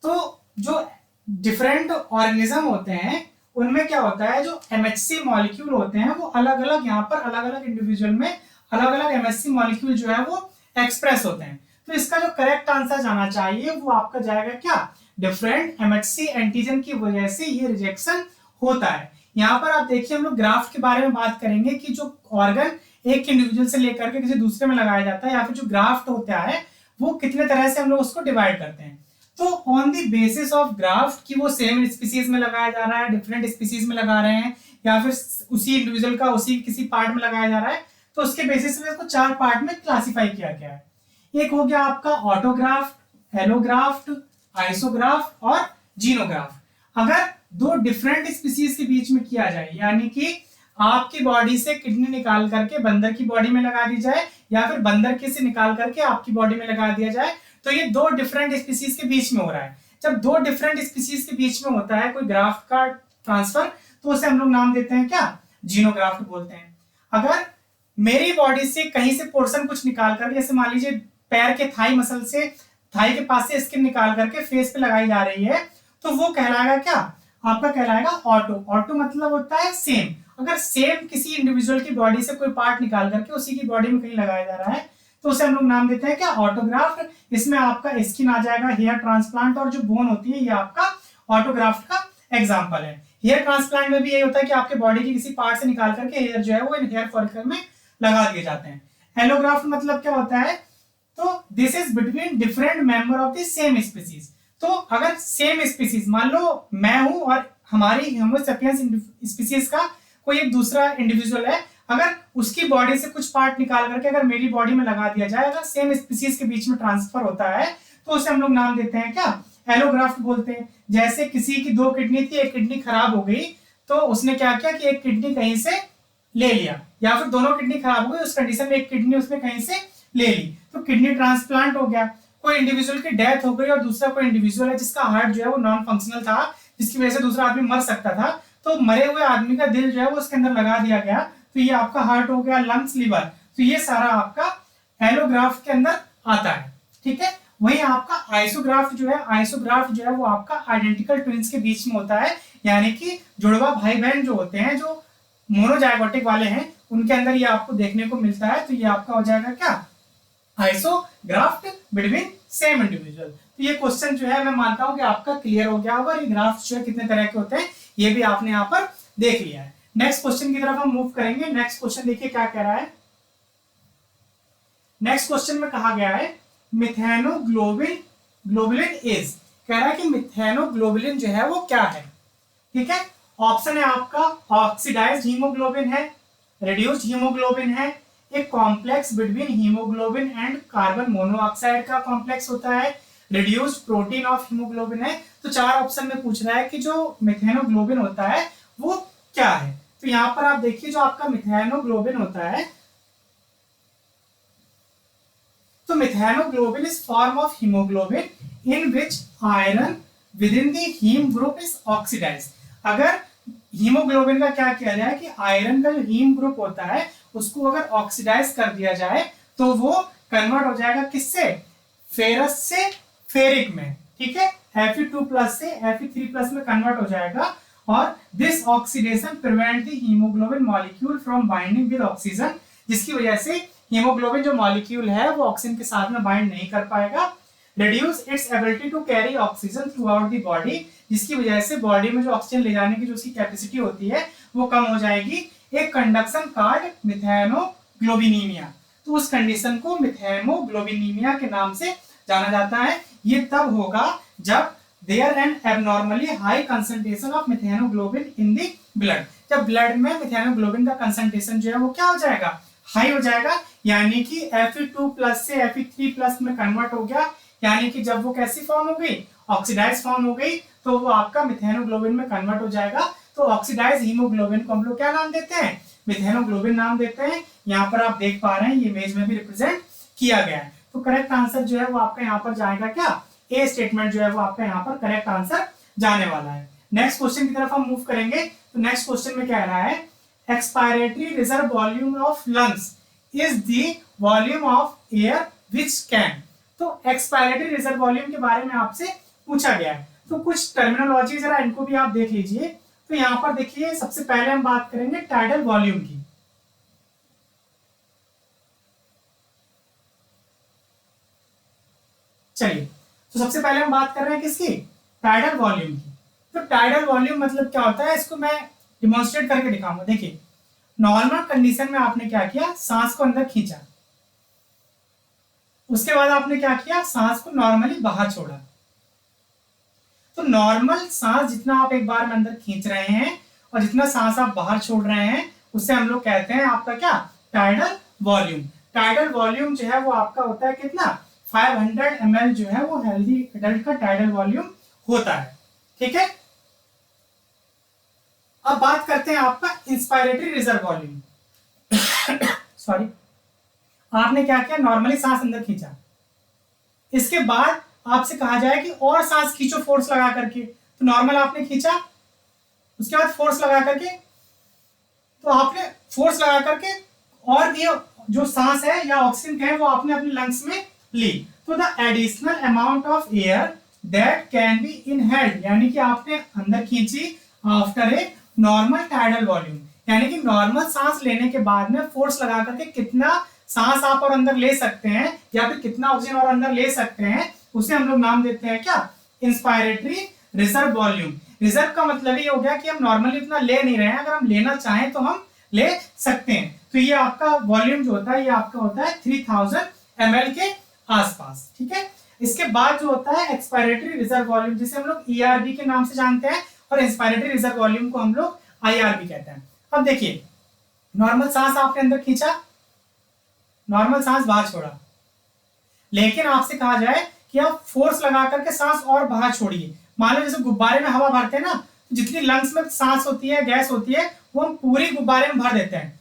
तो जो डिफरेंट ऑर्गेनिज्म होते हैं उनमें क्या होता है, जो एमएचसी मॉलिक्यूल होते हैं वो अलग अलग, यहाँ पर अलग अलग इंडिविजुअल में अलग अलग एमएचसी मॉलिक्यूल जो है वो एक्सप्रेस होते हैं। तो इसका जो करेक्ट आंसर जाना चाहिए वो आपका जाएगा क्या, डिफरेंट एमएचसी एंटीजन की वजह से ये रिजेक्शन होता है। यहाँ पर आप देखिए, हम लोग ग्राफ्ट के बारे में बात करेंगे कि जो ऑर्गन एक इंडिविजुअल से लेकर के किसी दूसरे में लगाया जाता है, या फिर जो ग्राफ्ट होता है वो कितने तरह से हम लोग उसको डिवाइड करते हैं। तो on the basis of graft कि वो सेम स्पीसीज में लगाया जा रहा है, डिफरेंट स्पीसीज में लगा रहे हैं, या फिर उसी इंडिविजुअल का उसी किसी पार्ट में लगाया जा रहा है, तो उसके बेसिस पे इसको 4 पार्ट में क्लासिफाई किया गया है। एक हो गया आपका ऑटोग्राफ्ट, एलोग्राफ्ट, आइसोग्राफ्ट और जीनोग्राफ्ट। अगर दो डिफरेंट स्पीसीज के बीच में किया जाए, यानी कि आपकी बॉडी से किडनी निकाल करके बंदर की बॉडी में लगा दी जाए, या फिर बंदर की से निकाल करके आपकी बॉडी में लगा दिया जाए, तो ये दो डिफरेंट स्पीसीज के बीच में हो रहा है। जब दो डिफरेंट स्पीसीज के बीच में होता है कोई ग्राफ्ट का ट्रांसफर, तो उसे हम लोग नाम देते हैं क्या, जीनोग्राफ्ट बोलते हैं। अगर मेरी बॉडी से कहीं से पोर्शन कुछ निकाल कर, जैसे मान लीजिए पैर के थाई मसल से, थाई के पास से स्किन निकाल करके फेस पे लगाई जा रही है, तो वो कहलाएगा क्या, आपका कहलाएगा ऑटो। ऑटो मतलब होता है सेम। अगर सेम किसी इंडिविजुअल की बॉडी से कोई पार्ट निकाल करके उसी की बॉडी में कहीं लगाया जा रहा है, तो उसे हम लोग नाम देते हैं क्या, ऑटोग्राफ्ट। इसमें आपका स्किन आ जाएगा, हेयर ट्रांसप्लांट और जो बोन होती है ये आपका ऑटोग्राफ्ट का एग्जांपल है। हेयर ट्रांसप्लांट में भी यही होता है कि आपके बॉडी के किसी पार्ट से निकाल करके हेयर जो है वो हेयर फॉलिकल में लगा दिए जाते हैं। एलोग्राफ्ट मतलब क्या होता है, तो this is between different member of the same species. तो अगर सेम स्पीसीज, मान लो मैं हूं और हमारी होमो सेपियंस स्पीसीज का कोई एक दूसरा इंडिविजुअल है, अगर उसकी बॉडी से कुछ पार्ट निकाल करके अगर मेरी बॉडी में लगा दिया जाए, अगर सेम स्पीसीज के बीच में ट्रांसफर होता है, तो उसे हम लोग नाम देते हैं क्या, एलोग्राफ्ट बोलते हैं। जैसे किसी की 2 किडनी थी, एक किडनी खराब हो गई, तो उसने क्या किया कि एक किडनी कहीं से ले लिया, या फिर दोनों किडनी खराब हो गई, उस कंडीशन में एक किडनी उसने कहीं से ले ली, तो किडनी ट्रांसप्लांट हो गया। कोई इंडिविजुअल की डेथ हो गई और दूसरा कोई इंडिविजुअल है जिसका हार्ट जो है वो नॉन फंक्शनल था, जिसकी वजह से दूसरा आदमी मर सकता था, तो मरे हुए आदमी का दिल जो है वो उसके अंदर लगा दिया गया, तो ये आपका हार्ट हो गया, लंग्स, लिवर, तो ये सारा आपका एलोग्राफ्ट के अंदर आता है, ठीक है। वही आपका आइसोग्राफ्ट जो है, आइसोग्राफ्ट जो है वो आपका आइडेंटिकल ट्विंस के बीच में होता है, यानी कि जुड़वा भाई बहन जो होते हैं, जो मोनोजाइगोटिक वाले हैं, उनके अंदर ये आपको देखने को मिलता है। तो ये आपका हो जाएगा क्या, आइसोग्राफ्ट बिटवीन सेम इंडिविजुअल। तो ये क्वेश्चन जो है मैं मानता हूं कि आपका क्लियर हो गया होगा। ये ग्राफ्ट जो है कितने तरह के होते हैं ये भी आपने यहाँ पर देख लिया है। नेक्स्ट क्वेश्चन की तरफ हम मूव करेंगे। नेक्स्ट क्वेश्चन देखिए क्या कह रहा है। नेक्स्ट क्वेश्चन में कहा गया है मिथेनोग्लोबिन ग्लोबुलिन इज, कह रहा है कि मिथेनोग्लोबुलिन जो है वो क्या है, ठीक है। ऑप्शन है आपका ऑक्सीडाइज्ड हीमोग्लोबिन है, रिड्यूस्ड हीमोग्लोबिन है, एक complex between haemoglobin and carbon monoxide का कॉम्प्लेक्स होता है, रिड्यूस्ड प्रोटीन ऑफ हीमोग्लोबिन है। तो 4 ऑप्शन में पूछ रहा है कि जो मिथेनोग्लोबिन होता है वो क्या है। तो यहां पर आप देखिए जो आपका मिथेनोग्लोबिन होता है, तो methaemoglobin is form of haemoglobin in which iron within the haem group is oxidised. अगर हीमोग्लोबिन का क्या किया जाए कि आयरन का जो हीम ग्रुप होता है उसको अगर ऑक्सीडाइज कर दिया जाए तो वो कन्वर्ट हो जाएगा किससे, फेरस से फेरिक में, ठीक है। Fe2+ से Fe3+ में कन्वर्ट हो जाएगा, और this oxidation prevent the haemoglobin molecule from binding with oxygen, जिसकी वजह से हीमोग्लोबिन जो मॉलिक्यूल है वो ऑक्सीजन के साथ में बाइंड नहीं कर पाएगा। Reduce its ability to carry oxygen throughout the body, जिसकी वजह से बॉडी में जो ऑक्सीजन ले जाने की जो उसकी कैपेसिटी होती है वो कम हो जाएगी। एक कंडक्शन कार्ड मिथेनोग्लोबिनीमिया, तो उस कंडीशन को मिथेनोग्लोबिनीमिया के नाम से जाना जाता है। ये तब होगा जब there an abnormally high concentration of methaemoglobin in the blood. जब ब्लड में मिथेनोग्लोबिन का कंसंट्रेशन जो है वो क्या हो जाएगा, हाई हो जाएगा, यानी कि Fe2+ से Fe3+ में कन्वर्ट हो गया, यानी कि जब वो कैसी फॉर्म हो गई, ऑक्सीडाइज फॉर्म हो गई, तो वो आपका मिथेनोग्लोबिन में कन्वर्ट हो जाएगा। तो ऑक्सीडाइज हीमोग्लोबिन को हम लोग क्या नाम देते हैं, मिथेनोग्लोबिन नाम देते हैं। यहाँ पर आप देख पा रहे हैं ये इमेज में भी रिप्रेजेंट किया गया है। तो करेक्ट आंसर जो है वो आपका यहाँ पर जाएगा क्या, ए स्टेटमेंट जो है वो आपका यहाँ पर करेक्ट आंसर जाने वाला है। नेक्स्ट क्वेश्चन की तरफ हम मूव करेंगे। तो नेक्स्ट क्वेश्चन में क्या रहा है, expiratory reserve volume of lungs is the volume of air which can. तो एक्सपायरेटरी रिजर्व वॉल्यूम के बारे में आपसे पूछा गया है। तो कुछ टर्मिनोलॉजी जरा इनको भी आप देख लीजिए। तो यहाँ पर देखिए सबसे पहले हम बात करेंगे टाइडल वॉल्यूम की। चलिए, तो सबसे पहले हम बात कर रहे हैं किसकी, टाइडल वॉल्यूम की। तो टाइडल वॉल्यूम मतलब क्या होता है, इसको मैं डिमॉन्स्ट्रेट करके दिखाऊंगा। देखिए, नॉर्मल कंडीशन में आपने क्या किया, सांस को अंदर खींचा, उसके बाद आपने क्या किया, सांस को नॉर्मली बाहर छोड़ा। तो नॉर्मल सांस जितना आप एक बार में अंदर खींच रहे हैं और जितना सांस आप बाहर छोड़ रहे हैं, उसे हम लोग कहते हैं आपका क्या, टाइडल वॉल्यूम। टाइडल वॉल्यूम जो है वो आपका होता है कितना, 500 ml जो है वो हेल्दी एडल्ट का टाइडल वॉल्यूम होता है। ठीक है, अब बात करते हैं आपका इंस्पायरेटरी रिजर्व वॉल्यूम। सॉरी, आपने क्या किया, नॉर्मली सांस अंदर खींचा, इसके बाद आपसे कहा जाए कि और सांस खींचो फोर्स लगा करके। तो नॉर्मल आपने खींचा, उसके बाद फोर्स लगा करके, तो आपने फोर्स लगा करके और भी जो सांस है या ऑक्सीजन है वो आपने अपने लंग्स में ली। तो the additional amount of air that can be inhaled, यानी कि आपने अंदर खींची after a normal tidal volume, यानी कि नॉर्मल सांस लेने के बाद में फोर्स लगा करके कितना सांस आप और अंदर ले सकते हैं या फिर कितना ऑक्सीजन और अंदर ले सकते हैं, उसे हम लोग नाम देते हैं क्या, इंस्पायरेटरी रिजर्व वॉल्यूम। रिजर्व का मतलब ये हो गया कि हम नॉर्मली इतना ले नहीं रहे हैं, अगर हम लेना चाहें तो हम ले सकते हैं। तो ये आपका वॉल्यूम जो होता है ये आपका होता है 3000 ml के आसपास। ठीक है, इसके बाद जो होता है एक्सपायरेटरी रिजर्व वॉल्यूम, जिसे हम लोग ERV के नाम से जानते हैं, और इंस्पायरेटरी रिजर्व वॉल्यूम को हम लोग IRV कहते हैं। अब देखिए, नॉर्मल सांस आपने अंदर खींचा, नॉर्मल सांस बाहर छोड़ा, लेकिन आपसे कहा जाए कि आप फोर्स लगा करके सांस और बाहर छोड़िए। मान लो जैसे गुब्बारे में हवा भरते हैं ना, तो जितनी लंग्स में सांस होती है, गैस होती है, वो हम पूरी गुब्बारे में भर देते हैं।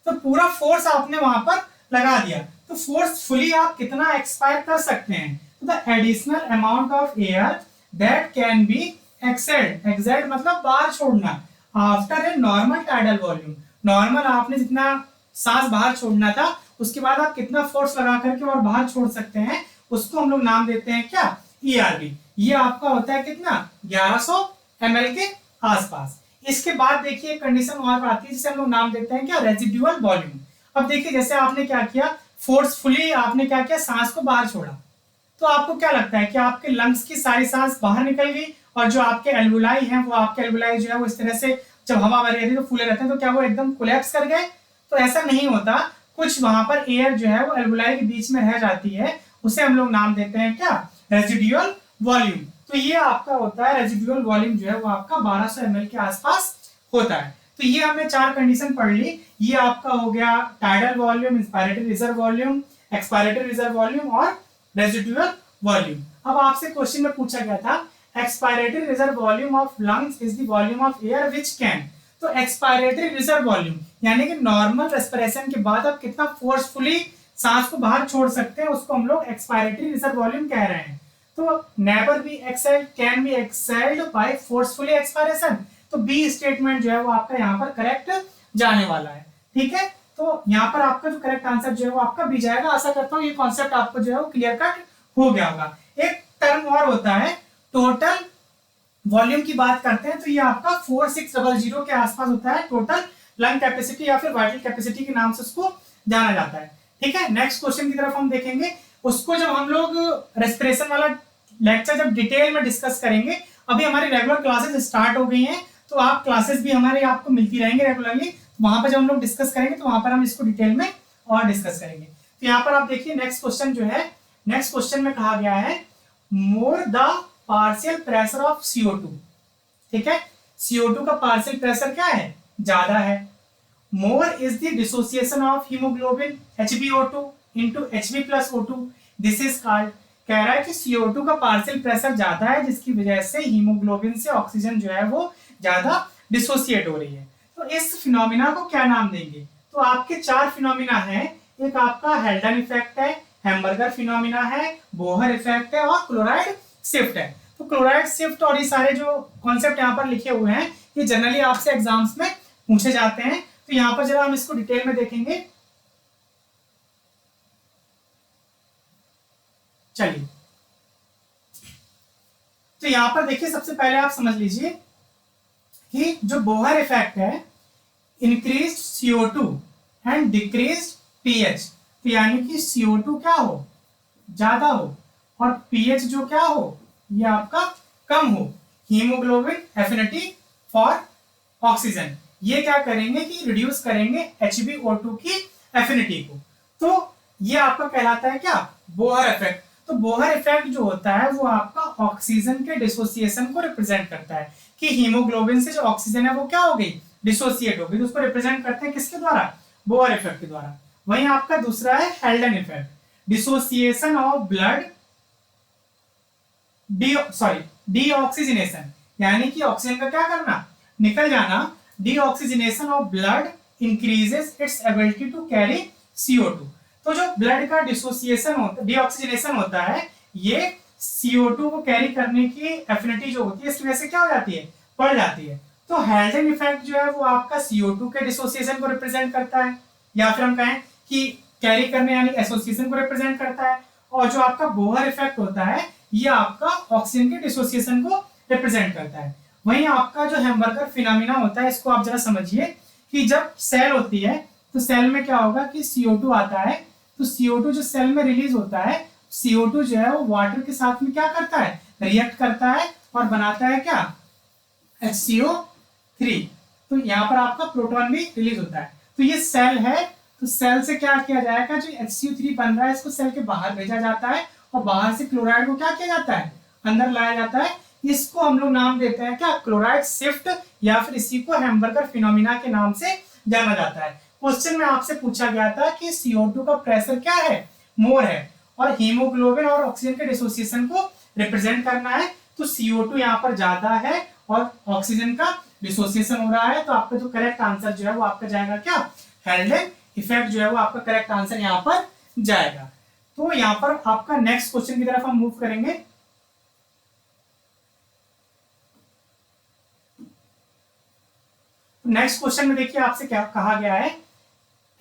तो पूरा फोर्स आपने वहां पर लगा दिया, तो फोर्सफुली आप कितना एक्सपायर कर सकते हैं, तो the additional amount of air that can be excelled, excelled मतलब बाहर छोड़ना, after a normal tidal volume. Normal आपने जितना सांस बाहर छोड़ना था, उसके बाद आप कितना फोर्स लगा करके और बाहर छोड़ सकते हैं, उसको हम लोग नाम देते हैं क्या, ERV। ये आपका होता है कितना, 1100 ml के आसपास। इसके बाद देखिए कंडीशन और आती है जिसे हम लोग नाम देते हैं क्या, रेजिडुअल वॉल्यूम। अब देखिए जैसे आपने क्या किया, फोर्सफुली आपने क्या किया, सांस को बाहर छोड़ा, तो आपको क्या लगता है कि आपके लंग्स की सारी सांस बाहर निकल गई, और जो आपके एल्वुलाई हैं, वो आपके एल्वुलाई जो है वो इस तरह से जब हवा भरी रहती है तो फूले रहते हैं, तो क्या वो एकदम कोलैप्स कर गए, तो ऐसा नहीं होता। कुछ वहां पर एयर जो है वो एल्वुलाई के बीच में रह जाती है, उसे हम लोग नाम देते हैं क्या, रेजिडुअल वॉल्यूम। तो ये आपका होता है रेजिडुअल वॉल्यूम जो है वो आपका 1200 ml के आसपास होता है। तो ये हमने 4 कंडीशन पढ़ ली। ये आपका हो गया tidal volume, inspiratory reserve volume, expiratory reserve volume और रेजिडुअल वॉल्यूम। अब आपसे क्वेश्चन में पूछा गया था, expiratory reserve volume of lungs is the volume of air which can. तो एक्सपायरेटरी रिजर्व वॉल्यूम यानी कि नॉर्मल रेस्पिरेशन के बाद आप कितना फोर्सफुली सांस को बाहर छोड़ सकते हैं, उसको हम लोग एक्सपायरेटरी रिजर्व वॉल्यूम कह रहे हैं। तो never be exhaled, can be exhaled by forcefully expiration. तो बी स्टेटमेंट जो है वो आपका यहाँ पर करेक्ट जाने वाला है। ठीक है, तो यहाँ पर आपका जो करेक्ट आंसर जो है वो आपका बी जाएगा। आशा करता हूँ ये कॉन्सेप्ट आपको जो है वो क्लियर कट हो गया होगा। एक टर्म और होता है टोटल वॉल्यूम की बात करते हैं, तो ये आपका 4600 के आसपास होता है। टोटल लंग कैपेसिटी या फिर वाइटल कैपेसिटी के नाम से उसको जाना जाता है। ठीक है, नेक्स्ट क्वेश्चन की तरफ हम देखेंगे। उसको जब हम लोग रेस्पिरेशन वाला लेक्चर जब डिटेल में डिस्कस करेंगे, अभी हमारी रेगुलर क्लासेस स्टार्ट हो गई हैं, तो आप क्लासेस भी हमारे आपको मिलती रहेंगे रेगुलरली। वहां पर जब हम लोग डिस्कस करेंगे तो वहां पर हम इसको डिटेल में और डिस्कस करेंगे। तो यहाँ पर आप देखिए नेक्स्ट क्वेश्चन जो है, नेक्स्ट क्वेश्चन में कहा गया है more the partial pressure of CO2, ठीक है, CO2 का पार्शियल प्रेशर क्या है, ज्यादा है। More is the dissociation of haemoglobin HbO2 into Hb plus O2, this is called, कह रहा है कि CO2 का पार्शियल प्रेशर ज्यादा है जिसकी वजह से हीमोग्लोबिन से ऑक्सीजन जो है वो ज्यादा डिसोसिएट हो रही है। तो इस फिनोमिना को क्या नाम देंगे, तो आपके चार फिनोमिना है, एक आपका हेल्डन इफेक्ट है, हैम्बर्गर फिनोमिना है, बोहर इफेक्ट है और क्लोराइड शिफ्ट है। तो क्लोराइड शिफ्ट और ये सारे जो कॉन्सेप्ट यहाँ पर लिखे हुए हैं ये जनरली आपसे एग्जाम्स में पूछे जाते हैं। तो यहाँ पर जरा हम इसको डिटेल में देखेंगे। चलिए, तो यहां पर देखिए, सबसे पहले आप समझ लीजिए कि जो बोहर इफेक्ट है, increase CO2 and decrease pH, तो यानी कि CO2 क्या हो, ज्यादा हो, और pH जो क्या हो, ये आपका कम हो, हीमोग्लोबिन एफिनिटी फॉर ऑक्सीजन, ये क्या करेंगे कि रिड्यूस करेंगे HbO2 की एफिनिटी को। तो ये आपका कहलाता है क्या, बोहर इफेक्ट। तो बोहर इफेक्ट जो होता है वो आपका ऑक्सीजन के डिसोसिएशन को रिप्रेजेंट करता है कि हीमोग्लोबिन से जो ऑक्सीजन है वो क्या हो गई, डिसोसिएट हो गई, तो उसको रिप्रेजेंट करते हैं किसके द्वारा, बोहर इफेक्ट के द्वारा। वहीं आपका दूसरा है Haldane effect, dissociation of blood deoxygenation, यानी कि ऑक्सीजन का क्या करना, निकल जाना, deoxygenation of blood increases its ability to carry CO2। तो जो ब्लड का डिसोसिएशन होता, डीऑक्सीजनेशन होता है, ये CO2 को कैरी करने की एफिनिटी जो होती है इसकी वजह से क्या हो जाती है, बढ़ जाती है। तो हेल्डन इफेक्ट जो है वो आपका CO2 के डिसोसिएशन को रिप्रेजेंट करता है, या फिर हम कहें कि कैरी करने यानी एसोसिएशन को रिप्रेजेंट करता है। और जो आपका बोहर इफेक्ट होता है ये आपका ऑक्सीजन के डिसोसिएशन को रिप्रेजेंट करता है। वहीं आपका जो हैम्बर्गर फिनोमिना होता है, इसको आप जरा समझिए कि जब सेल होती है तो सेल में क्या होगा कि CO2 आता है, तो CO2 जो सेल में रिलीज होता है, CO2 जो है वो वाटर के साथ में क्या करता है, रिएक्ट करता है और बनाता है क्या, HCO3। तो यहाँ पर आपका प्रोटॉन भी रिलीज होता है। तो ये सेल है, तो सेल से क्या किया जाएगा, जो HCO3 बन रहा है इसको सेल के बाहर भेजा जाता है और बाहर से क्लोराइड को क्या किया जाता है, अंदर लाया जाता है। इसको हम लोग नाम देते हैं क्या, क्लोराइड शिफ्ट, या फिर इसी को हैम्बर्गर फिनोमिना के नाम से जाना जाता है। क्वेश्चन में आपसे पूछा गया था कि CO2 का प्रेशर क्या है, मोर है, और हीमोग्लोबिन और ऑक्सीजन के डिसोसिएशन को रिप्रेजेंट करना है। तो CO2 यहाँ पर ज्यादा है और ऑक्सीजन का डिसोसिएशन हो रहा है, तो आपका जो करेक्ट आंसर जो है वो आपका जाएगा क्या, हेल्डन इफेक्ट जो है वो आपका करेक्ट आंसर यहाँ पर जाएगा। तो यहाँ पर आपका नेक्स्ट क्वेश्चन की तरफ हम मूव करेंगे। नेक्स्ट क्वेश्चन में देखिए आपसे क्या कहा गया है,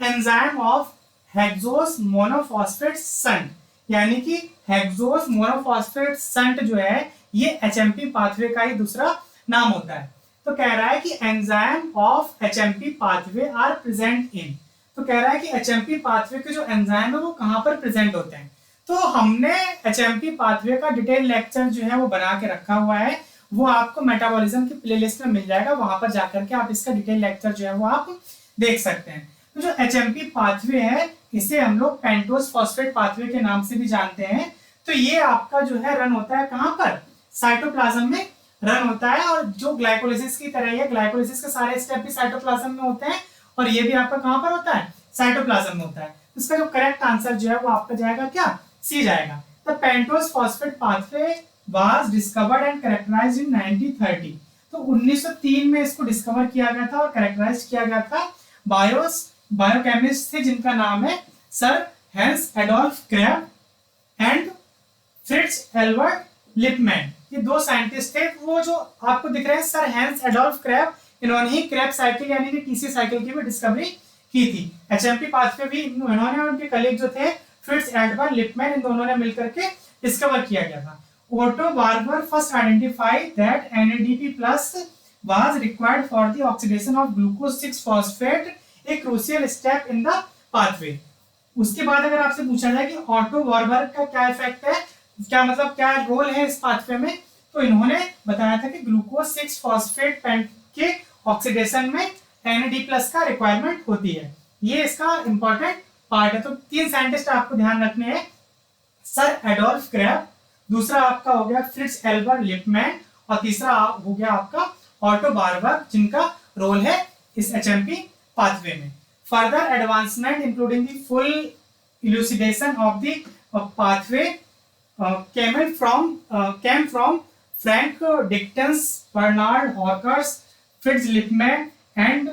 enzyme of hexose monophosphate shunt, यानी कि हेक्सोस मोनोफॉस्फेट शंट जो है ये HMP पाथवे का ही दूसरा नाम होता है। तो कह रहा है कि enzyme of HMP pathway are present in, तो कह रहा है कि HMP पाथवे के जो एंजाइम है वो कहां पर प्रेजेंट होते हैं। तो हमने HMP पाथवे का डिटेल लेक्चर जो है वो बना के रखा हुआ है, वो आपको मेटाबॉलिज्म की प्लेलिस्ट में मिल जाएगा, वहां पर जाकर के आप इसका डिटेल लेक्चर जो है वो आप देख सकते हैं। तो जो HMP पाथवे है इसे हम लोग पेंटोस फॉस्फेट पाथवे के नाम से भी जानते हैं। तो ये आपका जो है रन होता है कहां पर, साइटोप्लाज्म में रन होता है, और जो ग्लाइकोलिसिस की तरह है, ग्लाइकोलिसिस के सारे स्टेप भी साइटोप्लाज्म में होते हैं, और ये भी आपका कहां पर होता है, साइटोप्लाज्म में होता है। तो इसका जो करेक्ट आंसर जो है वो आपका जाएगा क्या, सी जाएगा। The pentose phosphate pathway was discovered and characterized in 1930। तो 1903 में इसको डिस्कवर किया गया था और कैरेक्टराइज किया गया था बायोकेमिस्ट थे जिनका नाम है sir hence Adolf crab and Fritz Albert Lipman. ये दो साइंटिस्ट थे। वो जो आपको दिख रहे हैं सर हेंस एडोल्फ क्रैब, इन्होंने ही क्रैब साइकिल यानी कि TC साइकिल की भी डिस्कवरी की थी। HMP पाथवे भी इन्होंने और उनके कलीग जो थे फ्रिट्ज एल्बर्ट लिपमैन, इन दोनों ने मिलकर के डिस्कवर किया गया था। Otto Warburg first identified that NADP+ was required for the oxidation of glucose 6-phosphate, a crucial step in the pathway। उसके बाद अगर आपसे पूछा जाए कि ऑटो वॉरबर्ग का क्या इफेक्ट है, क्या मतलब क्या रोल है इस पाथवे में, तो इन्होंने बताया था कि ग्लूकोज 6-फॉस्फेट के ऑक्सीडेशन में NAD+ का रिक्वायरमेंट होती है। ये इसका इंपॉर्टेंट पार्ट है। तो तीन साइंटिस्ट आपको ध्यान रखने हैं, सर एडोल्फ क्रैब, दूसरा आपका हो गया फ्रिट्ज एल्बर लिपमैन, और तीसरा हो गया आपका ऑटो बार्बर, जिनका रोल है इस एचएमपी पाथवे में। Further advancement including the full elucidation of the pathway came from Frank Dickens, Bernard Hawkers, Fritz Lippmann and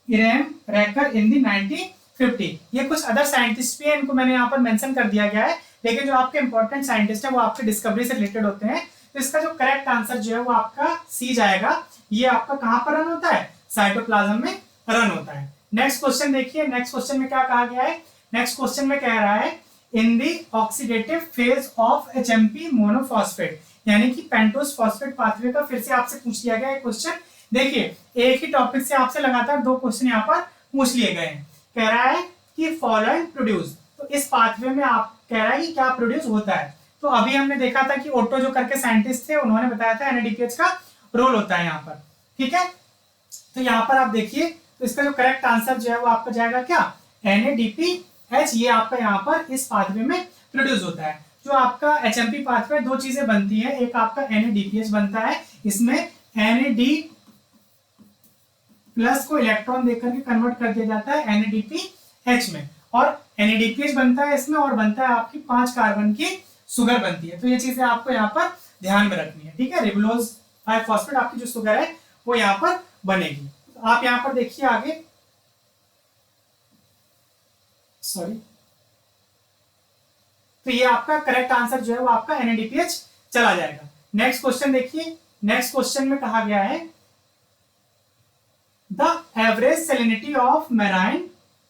Irem Recker in the 1950। ये कुछ अदर साइंटिस्ट भी हैं, इनको मैंने यहाँ पर मेंशन कर दिया गया है, लेकिन जो आपके इंपॉर्टेंट साइंटिस्ट है वो आपके डिस्कवरी से रिलेटेड होते हैं। तो इसका जो करेक्ट आंसर जो है वो आपका सी जाएगा। ये आपका कहां पर रन होता है? साइटोप्लाज्म में रन होता है। नेक्स्ट क्वेश्चन देखिए, नेक्स्ट क्वेश्चन में क्या कहा गया है? नेक्स्ट क्वेश्चन में कह रहा है in the oxidative phase of HMP monophosphate, यानी कि पेंटोस फॉस्फेट पाथवे का फिर से आपसे पूछ लिया गया है क्वेश्चन। देखिए एक ही टॉपिक से आपसे लगातार दो क्वेश्चन यहाँ पर पूछ लिए गए हैं। कह रहा है कि फॉलोइंग प्रोड्यूस, तो इस पाथवे में आप कह रहा है कि क्या प्रोड्यूस होता है। तो अभी हमने देखा था कि ओटो जो करके साइंटिस्ट थे उन्होंने बताया था एनएडीपीएच का रोल होता है यहाँ पर, ठीक है। तो यहाँ पर आप देखिए, तो इसका जो करेक्ट आंसर जो है वो आपका जाएगा क्या? एनएडीपीएच। ये आपका यहाँ पर इस पाथवे में प्रोड्यूस होता है। जो आपका एचएमपी पाथवे दो चीजें बनती है, एक आपका एनएडीपीएच बनता है, इसमें एनएडी प्लस को इलेक्ट्रॉन देकर के कन्वर्ट कर दिया जाता है एनएडीपीएच में, और एनएडीपीएच बनता है इसमें, और बनता है आपकी 5 कार्बन की शुगर बनती है। तो ये चीजें आपको यहाँ पर ध्यान में रखनी है, ठीक है। रिबुलोज 5 फॉस्फेट आपकी जो शुगर है वो यहाँ पर बनेगी। तो आप यहाँ पर देखिए आगे, सॉरी, तो ये आपका करेक्ट आंसर जो है वो आपका एनएडीपीएच चला जाएगा। नेक्स्ट क्वेश्चन देखिए, नेक्स्ट क्वेश्चन में कहा गया है the average salinity of marine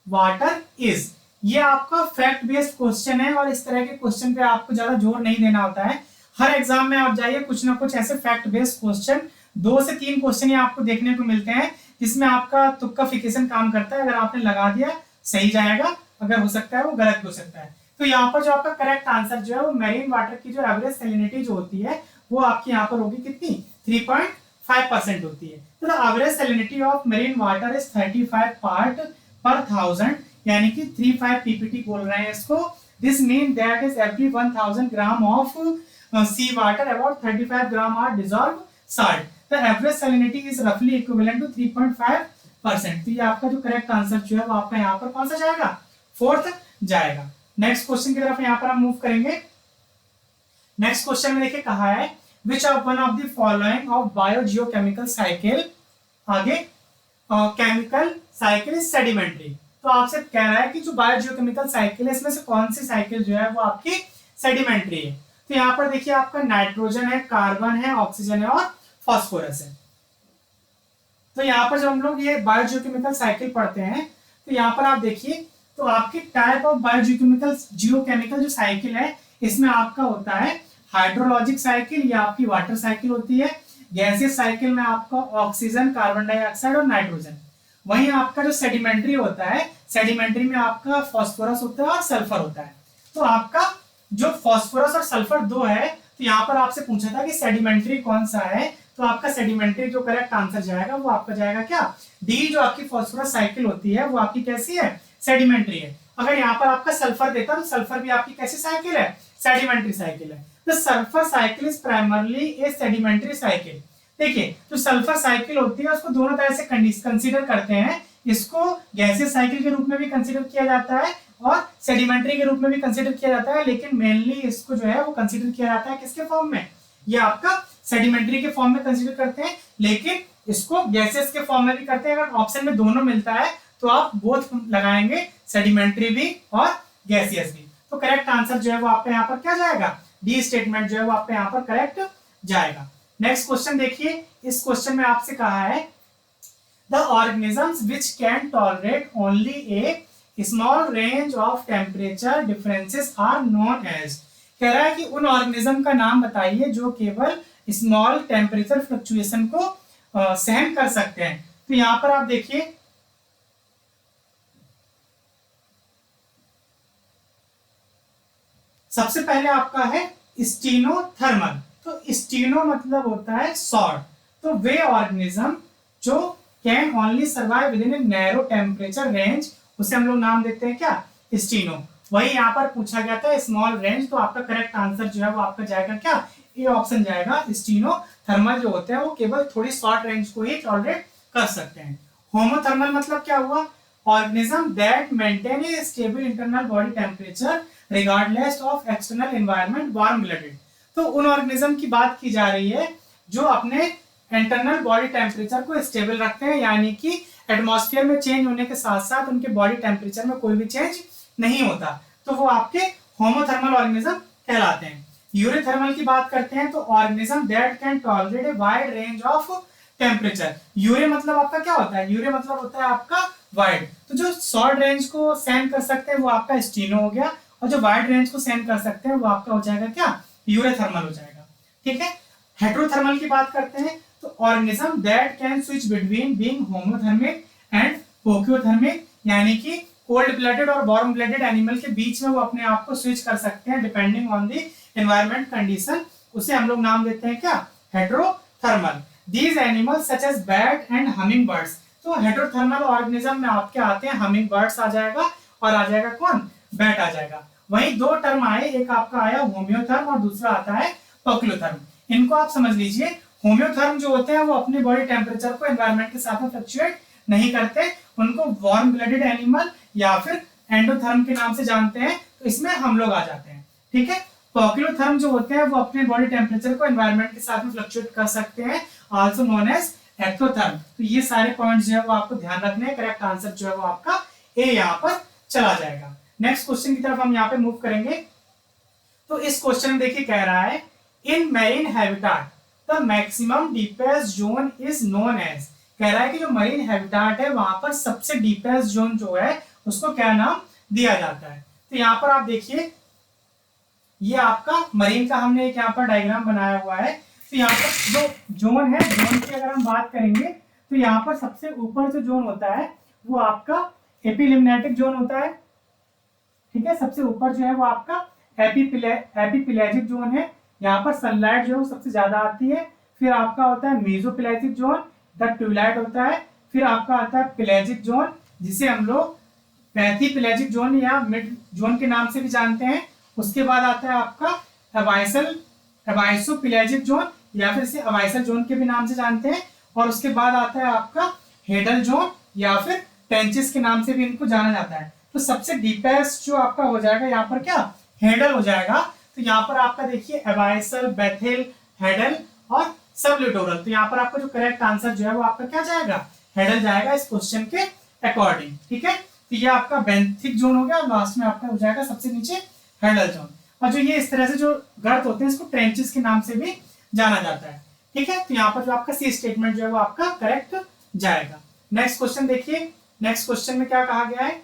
water is. ये आपका फैक्ट बेस्ड क्वेश्चन है, और इस तरह के क्वेश्चन पे आपको ज्यादा जोर नहीं देना होता है। हर एग्जाम में आप जाइए कुछ ना कुछ ऐसे फैक्ट बेस्ड क्वेश्चन, 2 से 3 क्वेश्चन ही आपको देखने को मिलते हैं जिसमें आपका तुक्काफिकेशन काम करता है। अगर आपने लगा दिया सही जाएगा, अगर हो सकता है वो गलत भी हो सकता है। तो यहाँ पर जो आपका करेक्ट आंसर जो है वो मैरीन वाटर की जो एवरेज सैलिनिटी जो होती है वो आपकी यहाँ पर होगी कितनी? 3.5% होती है। तो the average salinity of marine water is 35 part पर 1000, यानी कि 35 पीपीटी बोल रहे हैं इसको। This mean that is every 1000 gram of sea water about 35 gram are dissolve salt. The average salinity is रफली इक्विवेलेंट टू 3.5%। तो ये आपका जो करेक्ट आंसर जो है वो आपका यहाँ पर कौन सा जाएगा? 4th जाएगा। नेक्स्ट क्वेश्चन की तरफ यहाँ पर हम मूव करेंगे। नेक्स्ट क्वेश्चन में देखिए कहा है which of one of the following of biogeochemical cycle, आगे केमिकल साइकिल इज सेडिमेंट्री। तो आपसे कह रहा है कि जो बायोजियोकेमिकल साइकिल है इसमें से कौन सी साइकिल जो है वो आपकी सेडिमेंट्री है। तो यहाँ पर देखिए आपका नाइट्रोजन है, कार्बन है, ऑक्सीजन है और फॉस्फोरस है। तो यहाँ पर जब हम लोग ये बायोजियोकेमिकल साइकिल पढ़ते हैं तो यहाँ पर आप देखिए, तो आपकी टाइप ऑफ जियोकेमिकल जो साइकिल है इसमें आपका होता है हाइड्रोलॉजिक साइकिल, या आपकी वाटर साइकिल होती है। गैसियस साइकिल में आपका ऑक्सीजन, कार्बन डाइऑक्साइड और नाइट्रोजन। वहीं आपका जो सेडिमेंट्री होता है, सेडिमेंट्री में आपका फॉस्फोरस होता है और सल्फर होता है। तो आपका जो फॉस्फोरस और सल्फर दो है, तो यहाँ पर आपसे पूछा था कि सेडिमेंट्री कौन सा है, तो आपका सेडिमेंट्री जो करेक्ट आंसर जाएगा वो आपका जाएगा क्या? डी। जो आपकी फॉस्फोरस साइकिल होती है वो आपकी कैसी है? सेडिमेंट्री है। अगर यहाँ पर आपका सल्फर देता तो सल्फर भी आपकी कैसी साइकिल है? सेडिमेंट्री साइकिल है। तो sulphur cycle is primarily A sedimentary cycle. देखिए जो सल्फर साइकिल होती है उसको दोनों तरह से कंसीडर करते हैं। इसको गैसियस साइकिल के रूप में भी कंसीडर किया जाता है और सेडिमेंट्री के रूप में भी कंसीडर किया जाता है, लेकिन मेनली इसको जो है वो कंसीडर किया जाता है किसके फॉर्म में? ये आपका सेडिमेंट्री के फॉर्म में कंसीडर करते हैं, लेकिन इसको गैसेस के फॉर्म में भी करते हैं। अगर ऑप्शन में दोनों मिलता है तो आप बोथ लगाएंगे, सेडिमेंट्री भी और गैसियस भी। तो करेक्ट आंसर जो है वो आपका यहाँ पर क्या जाएगा? डी स्टेटमेंट जो है वो आपका यहाँ पर करेक्ट जाएगा। नेक्स्ट क्वेश्चन देखिए, इस क्वेश्चन में आपसे कहा है the organisms which can tolerate only a small range of temperature differences are known as. कह रहा है कि उन ऑर्गेनिज्म का नाम बताइए जो केवल स्मॉल टेम्परेचर फ्लक्चुएशन को सहन कर सकते हैं। तो यहां पर आप देखिए, सबसे पहले आपका है स्टीनोथर्मल। तो स्टीनो मतलब होता है शॉर्ट। तो वे ऑर्गेनिज्म जो can only survive with in a narrow temperature range, उसे हम लोग नाम देते हैं क्या? स्टीनो। वही यहाँ पर पूछा गया था स्मॉल रेंज, तो आपका करेक्ट आंसर जो है वो आपका जाएगा क्या, ए ऑप्शन जाएगा। स्टीनो थर्मल जो होते हैं वो केवल थोड़ी शॉर्ट रेंज को ही टॉलरेट कर सकते हैं। होमोथर्मल मतलब क्या हुआ, organism that maintain A stable internal body temperature regardless of external environment, warm blooded. तो उन ऑर्गेनिज्म की बात की जा रही है जो अपने इंटरनल बॉडी टेम्परेचर को स्टेबल रखते हैं, यानी कि एटमॉस्फेयर में चेंज होने के साथ साथ उनके बॉडी टेम्परेचर में कोई भी चेंज नहीं होता, तो वो आपके होमोथर्मल ऑर्गेनिज्म कहलाते हैं। यूरोथर्मल की बात करते हैं तो organism that can tolerate a wide range of temperature. यूरे मतलब आपका क्या होता है, यूरे मतलब होता है आपका वाइड, तो जो शॉर्ट रेंज को सहन कर सकते हैं वो आपका स्टीनो हो गया, और जो वाइड रेंज को सहन कर सकते हैं वो आपका हो जाएगा क्या, यूरोथर्मल हो जाएगा। ठीक है। हेट्रोथर्मल की बात करते हैं तो organism that can switch between being homeothermic and poikilothermic, यानी कि कोल्ड ब्लडेड और वार्म ब्लडेड एनिमल के बीच में वो अपने आप को स्विच कर सकते हैं depending on the environment condition, उसे हम लोग नाम देते हैं क्या, heterothermal. These animals such as bat and hummingbirds, तो हेट्रोथर्मल ऑर्गेनिज्म में आपके आते हैं हमिंग बर्ड्स आ जाएगा, और आ जाएगा कौन, बैट आ जाएगा। वहीं दो टर्म आए, एक आपका आया होम्योथर्म और दूसरा आता है पोकियोथर्म। इनको आप समझ लीजिए। होम्योथर्म जो होते हैं वो अपने बॉडी टेम्परेचर को एनवायरमेंट के साथ में फ्लक्चुएट नहीं करते, उनको वार्म ब्लडेड एनिमल या फिर एंडोथर्म के नाम से जानते हैं, तो इसमें हम लोग आ जाते हैं। ठीक है। पोकियोथर्म जो होते हैं वो अपने बॉडी टेम्परेचर को एनवायरमेंट के साथ में फ्लक्चुएट कर सकते हैं, आल्सो नोन एज एक्टोथर्म। तो ये सारे पॉइंट्स जो है वो आपको ध्यान रखने हैं। करेक्ट आंसर जो है वो आपका ए यहाँ पर चला जाएगा। नेक्स्ट क्वेश्चन की तरफ हम यहाँ पे मूव करेंगे। तो इस क्वेश्चन में देखिए कह रहा है in marine habitat the maximum deepest zone is known as, कह रहा है कि जो मरीन हैबिटाट है वहां पर सबसे डीपेस्ट जोन जो है उसको क्या नाम दिया जाता है। तो यहाँ पर आप देखिए ये आपका मरीन का हमने एक यहाँ पर डायग्राम बनाया हुआ है। तो यहाँ पर जो जोन है, जोन की अगर हम बात करेंगे तो यहाँ पर सबसे ऊपर जो जोन होता है वो आपका एपिलिम्नेटिक जोन होता है। ठीक है। सबसे ऊपर जो है वो आपका एपीपेलाजिक जोन है, यहाँ पर सनलाइट जो है सबसे ज्यादा आती है। फिर आपका होता है मेसोपेलाजिक जोन, द ट्विलाइट होता है। फिर आपका आता है पेलाजिक जोन, जिसे हम लोग पैथीपेलाजिक जोन या मिड जोन के नाम से भी जानते हैं। उसके बाद आता है आपका अवाइसोपेलाजिक जोन, या फिर इसे अवाइसल जोन के भी नाम से जानते हैं। और उसके बाद आता है आपका हेडल जोन, या फिर टेंचिस के नाम से भी इनको जाना जाता है। तो सबसे डीपेस्ट जो आपका हो जाएगा यहाँ पर क्या, हेडल हो जाएगा। तो यहाँ पर आपका देखिए एवाइसल, बेथिल, हेडल और सबलिटोरल, तो यहाँ पर आपका जो करेक्ट आंसर जो है वो आपका क्या जाएगा, हेडल जाएगा इस क्वेश्चन के अकॉर्डिंग। ठीक है। तो ये आपका बेंथिक जोन हो गया, और लास्ट में आपका हो जाएगा सबसे नीचे हेडल जोन। और जो ये इस तरह से जो गर्त होते हैं इसको ट्रेंचेस के नाम से भी जाना जाता है। ठीक है। तो यहाँ पर जो आपका सी स्टेटमेंट जो है वो आपका करेक्ट जाएगा। नेक्स्ट क्वेश्चन देखिए। नेक्स्ट क्वेश्चन में क्या कहा गया है,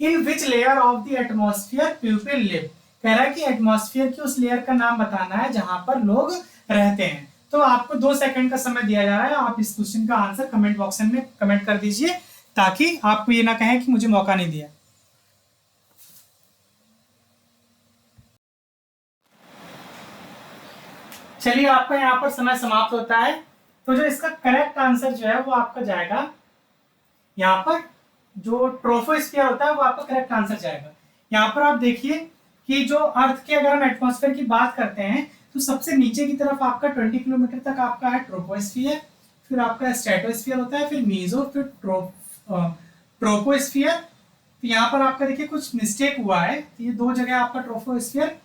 in which layer of the atmosphere people live, कह रहा है कि एटमॉस्फेयर की उस लेयर का नाम बताना है जहां पर लोग रहते हैं। तो आपको 2 सेकंड का समय दिया जा रहा है, आप इस क्वेश्चन का आंसर कमेंट बॉक्स में कमेंट कर दीजिए, ताकि आपको ये ना कहें कि मुझे मौका नहीं दिया। चलिए आपका यहाँ पर समय समाप्त होता है। तो जो इसका करेक्ट आंसर जो है वो आपका जाएगा यहाँ पर, जो ट्रोपोस्फियर होता है वो आपका करेक्ट आंसर जाएगा। यहाँ पर आप देखिए कि जो अर्थ के अगर हम एटमॉस्फेयर की बात करते हैं तो सबसे नीचे की तरफ आपका 20 किलोमीटर तक आपका है ट्रोपोस्फियर, फिर आपका स्ट्रेटोस्फियर होता है, फिर मीजो, फिर ट्रोपोस्फियर। तो यहाँ पर आपका देखिए कुछ मिस्टेक हुआ है, तो ये 2 जगह आपका ट्रोपोस्फियर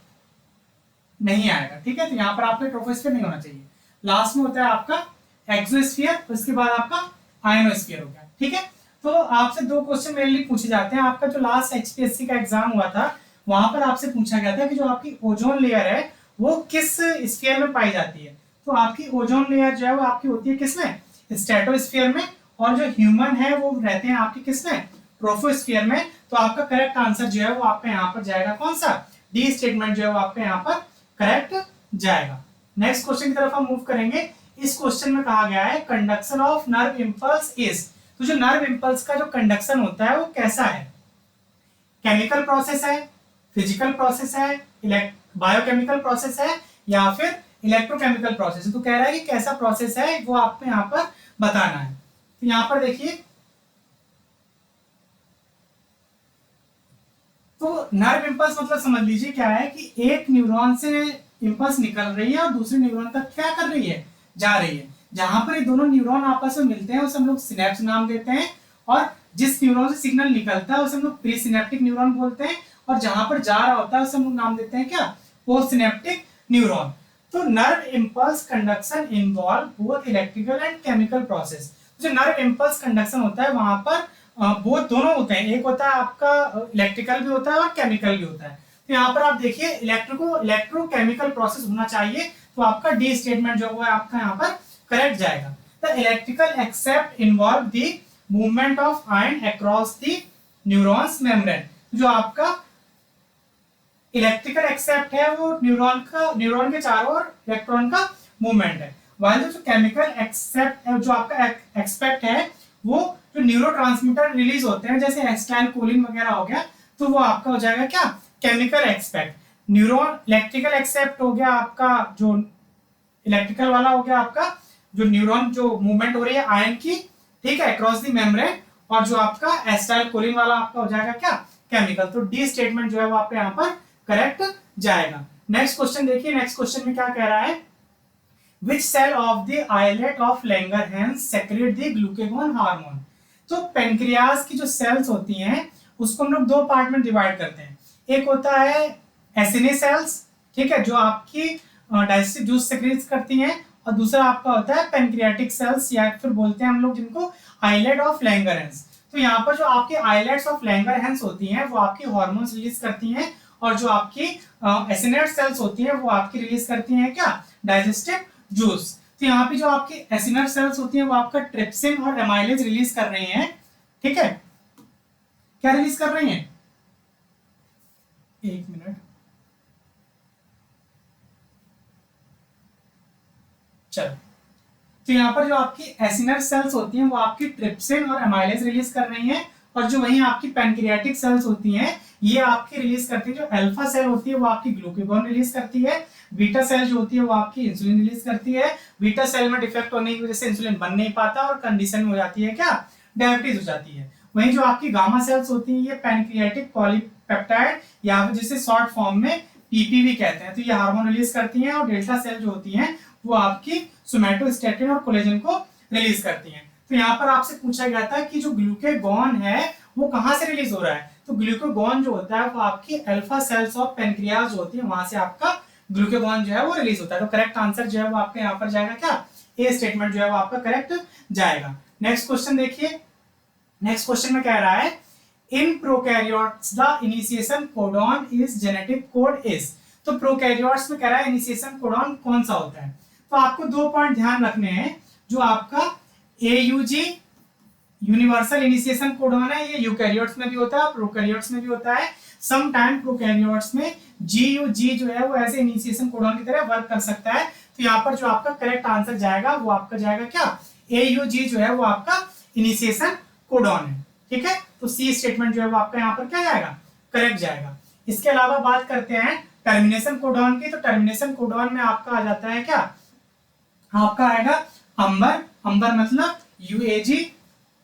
नहीं आएगा। ठीक है। तो यहाँ पर आपका ट्रोपोस्फियर नहीं होना चाहिए। लास्ट में होता है आपका एक्सोस्फियर, उसके बाद आपका आयनोस्फियर हो गया। ठीक है। तो आपसे 2 क्वेश्चन मेरे लिए पूछे जाते हैं। आपका जो लास्ट एचपीएससी का एग्जाम हुआ था वहां पर आपसे पूछा गया था कि जो आपकी ओजोन लेयर है वो किस स्फीयर में पाई जाती है। तो आपकी ओजोन लेयर जो है वो आपकी होती है किसमें, स्ट्रेटोस्फीयर में, और जो ह्यूमन है वो रहते हैं आपके किसमें, ट्रोपोस्फियर में। तो आपका करेक्ट आंसर जो है वो आपका यहाँ पर जाएगा कौन सा, डी स्टेटमेंट जो है वो आपका यहाँ पर करेक्ट जाएगा। नेक्स्ट क्वेश्चन की तरफ हम मूव करेंगे। इस क्वेश्चन में कहा गया है conduction of nerve impulse is, तो जो नर्व इंपल्स का जो कंडक्शन होता है वो कैसा है, केमिकल प्रोसेस है, फिजिकल प्रोसेस है, बायोकेमिकल प्रोसेस है, या फिर इलेक्ट्रोकेमिकल प्रोसेस है। तो कह रहा है कि कैसा प्रोसेस है वो आपको यहाँ पर बताना है। तो यहाँ पर देखिए तो नर्व इम्पल्स मतलब समझ लीजिए क्या है कि एक न्यूरॉन से इम्पल्स निकल रही है और दूसरे न्यूरॉन तक क्या कर रही है, जा रही है। जहां पर ये दोनों न्यूरॉन आपस में मिलते हैं उसे हम लोग सिनेप्स नाम देते हैं, और जिस न्यूरॉन से सिग्नल निकलता है उसे हम लोग प्री सिनेप्टिक न्यूरॉन बोलते हैं, और जहां पर जा रहा होता है उसे हम लोग नाम देते हैं क्या, पोस्ट सिनेप्टिक न्यूरॉन। तो nerve impulse conduction involve both electrical and chemical process. जो नर्व इम्पल्स कंडक्शन होता है वहां पर वो दोनों होते हैं, एक होता है आपका इलेक्ट्रिकल भी होता है और केमिकल भी होता है। तो यहाँ पर आप देखिए इलेक्ट्रोकेमिकल प्रोसेस होना चाहिए, तो आपका डी स्टेटमेंट जो है आपका यहाँ पर करेक्ट जाएगा। The electrical except involve the movement of ion across the neurons membrane. जो आपका इलेक्ट्रिकल एक्सेप्ट है वो न्यूरॉन के चारों ओर इलेक्ट्रॉन का मूवमेंट है, वाइल जो केमिकल एक्सेप्ट जो आपका एक्सपेक्ट है वो जो न्यूरोट्रांसमीटर रिलीज होते हैं जैसे एसिटाइलकोलिन वगैरह हो गया, तो वो आपका हो जाएगा क्या, chemical expect. Neuron electrical except हो गया आपका, जो इलेक्ट्रिकल वाला हो गया आपका जो न्यूरॉन जो मूवमेंट हो रही है आयन की, ठीक है, अक्रॉस द मेम्ब्रेन, और जो आपका एसिटाइलकोलिन वाला आपका हो जाएगा क्या, केमिकल। तो डी स्टेटमेंट जो है वो आपके यहाँ पर करेक्ट जाएगा। नेक्स्ट क्वेश्चन देखिए, नेक्स्ट क्वेश्चन में क्या कह रहा है, which cell of the islet of Langerhans secrete the glucagon hormone। तो पेनक्रियास की जो सेल्स होती हैं उसको हम लोग दो पार्ट में डिवाइड करते हैं, एक होता है एसिनी सेल्स, ठीक है, जो आपकी डाइजेस्टिव जूस सेक्रेट करती हैं, और दूसरा आपका होता है पेनक्रियाटिक सेल्स, या फिर बोलते हैं हम लोग जिनको आइलेट ऑफ लैंगरहैंस। तो यहाँ पर जो आपकी आइलेट्स ऑफ लैंगरहैंस होती हैं वो आपकी हार्मोन्स रिलीज करती हैं, और जो आपकी एसिनेट सेल्स होती हैं वो आपकी रिलीज करती हैं क्या, डाइजेस्टिव जूस। तो यहाँ पे जो आपकी एसिनर सेल्स होती हैं वो आपका ट्रिप्सिन और एमाइलेज रिलीज कर रही हैं, ठीक है, क्या रिलीज कर रही हैं, एक मिनट, चलो। तो यहाँ पर जो आपकी एसिनर सेल्स होती हैं वो आपकी ट्रिप्सिन और एमाइलेज रिलीज कर रही हैं, और जो वहीं आपकी पैनक्रियाटिक सेल्स होती हैं ये आपकी रिलीज करती है, जो अल्फा सेल होती है वो आपकी ग्लूकागॉन रिलीज करती है, बीटा सेल जो होती है वो आपकी इंसुलिन रिलीज करती है। बीटा सेल में डिफेक्ट होने की वजह से इंसुलिन बन नहीं पाता और कंडीशन में हो जाती है क्या, डायबिटीज हो जाती है। वहीं जो आपकी गामा सेल्स होती है ये पैनक्रियाटिक पॉलीपेप्टाइड या जिसे शॉर्ट फॉर्म में पीपीवी कहते हैं, तो ये हार्मोन रिलीज करती हैं, और डेल्टा सेल जो होती हैं वो आपकी सोमैटोस्टैटिन और कोलेजन को रिलीज करती हैं। तो यहाँ पर आपसे पूछा गया था कि जो ग्लूकागॉन है वो कहाँ से रिलीज हो रहा है, तो ग्लूकागॉन जो होता है वो आपकी अल्फा सेल्स ऑफ पेनक्रियाज होती है, वहां से आपका ग्लूकागॉन जो है वो रिलीज होता है। तो करेक्ट आंसर जो है वो आपका यहाँ पर जाएगा क्या, ए स्टेटमेंट जो है वो आपका करेक्ट जाएगा। नेक्स्ट क्वेश्चन देखिए, नेक्स्ट क्वेश्चन में कह रहा है in prokaryotes the initiation codon is genetic code is. तो प्रोकैरियोट्स में कह रहा है इनिशिएशन कोडॉन कौन सा होता है, तो आपको दो पॉइंट ध्यान रखने हैं, जो आपका एयूजी यूनिवर्सल इनिशिएशन कोडॉन है ये यूकैरियोट्स में भी होता है, प्रोकैरियोट्स में भी होता है। सम टाइम प्रोकैरियोट्स में जीयूजी जो है वो ऐसे इनिशिएशन कोडॉन की तरह वर्क कर सकता है। तो यहाँ पर जो आपका करेक्ट आंसर जाएगा वो आपका जाएगा क्या, एयूजी जो है वो आपका इनिशिएशन कोडॉन है, ठीक है। तो सी स्टेटमेंट जो है वो आपका यहाँ पर क्या जाएगा, करेक्ट जाएगा। इसके अलावा बात करते हैं टर्मिनेशन कोडॉन की, तो टर्मिनेशन कोडॉन में आपका आ जाता है क्या, आपका आएगा अंबर, अंबर मतलब यूएजी,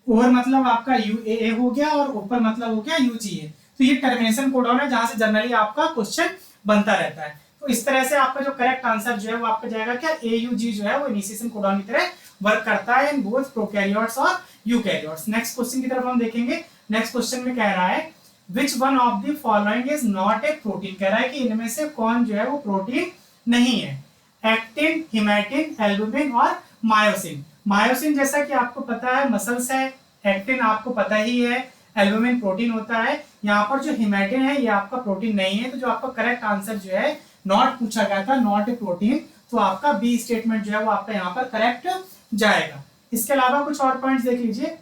ओवर मतलब आपका यूएए हो गया, और ऊपर मतलब हो गया यूजीए। तो ये टर्मिनेशन कोडॉन है जहां से जनरली आपका क्वेश्चन बनता रहता है। तो इस तरह से आपका जो करेक्ट आंसर जो है वो आपका जाएगा क्या, एयूजी जो है वो इनिशिएशन कोडॉन की तरह वर्क करता है इन बोथ प्रोकैरियोट्स और यूकैरियोट्स। नेक्स्ट क्वेश्चन की तरफ हम देखेंगे। नेक्स्ट क्वेश्चन में कह रहा है which one of the following is not a protein, कह रहा है कि इनमें से कौन जो है वो प्रोटीन नहीं है, एक्टिन, हिमैटिन, एल्बुमिन और मायोसिन। मायोसिन जैसा कि आपको पता है मसल्स है, एक्टिन आपको पता ही है, एल्बुमिन प्रोटीन होता है, यहाँ पर जो हिमैटिन है ये आपका प्रोटीन नहीं है। तो जो आपका करेक्ट आंसर जो है नॉट पूछा गया था, नॉट ए प्रोटीन, तो आपका बी स्टेटमेंट जो है वो आपका यहाँ पर करेक्ट जाएगा। इसके अलावा कुछ और पॉइंट्स देख लीजिए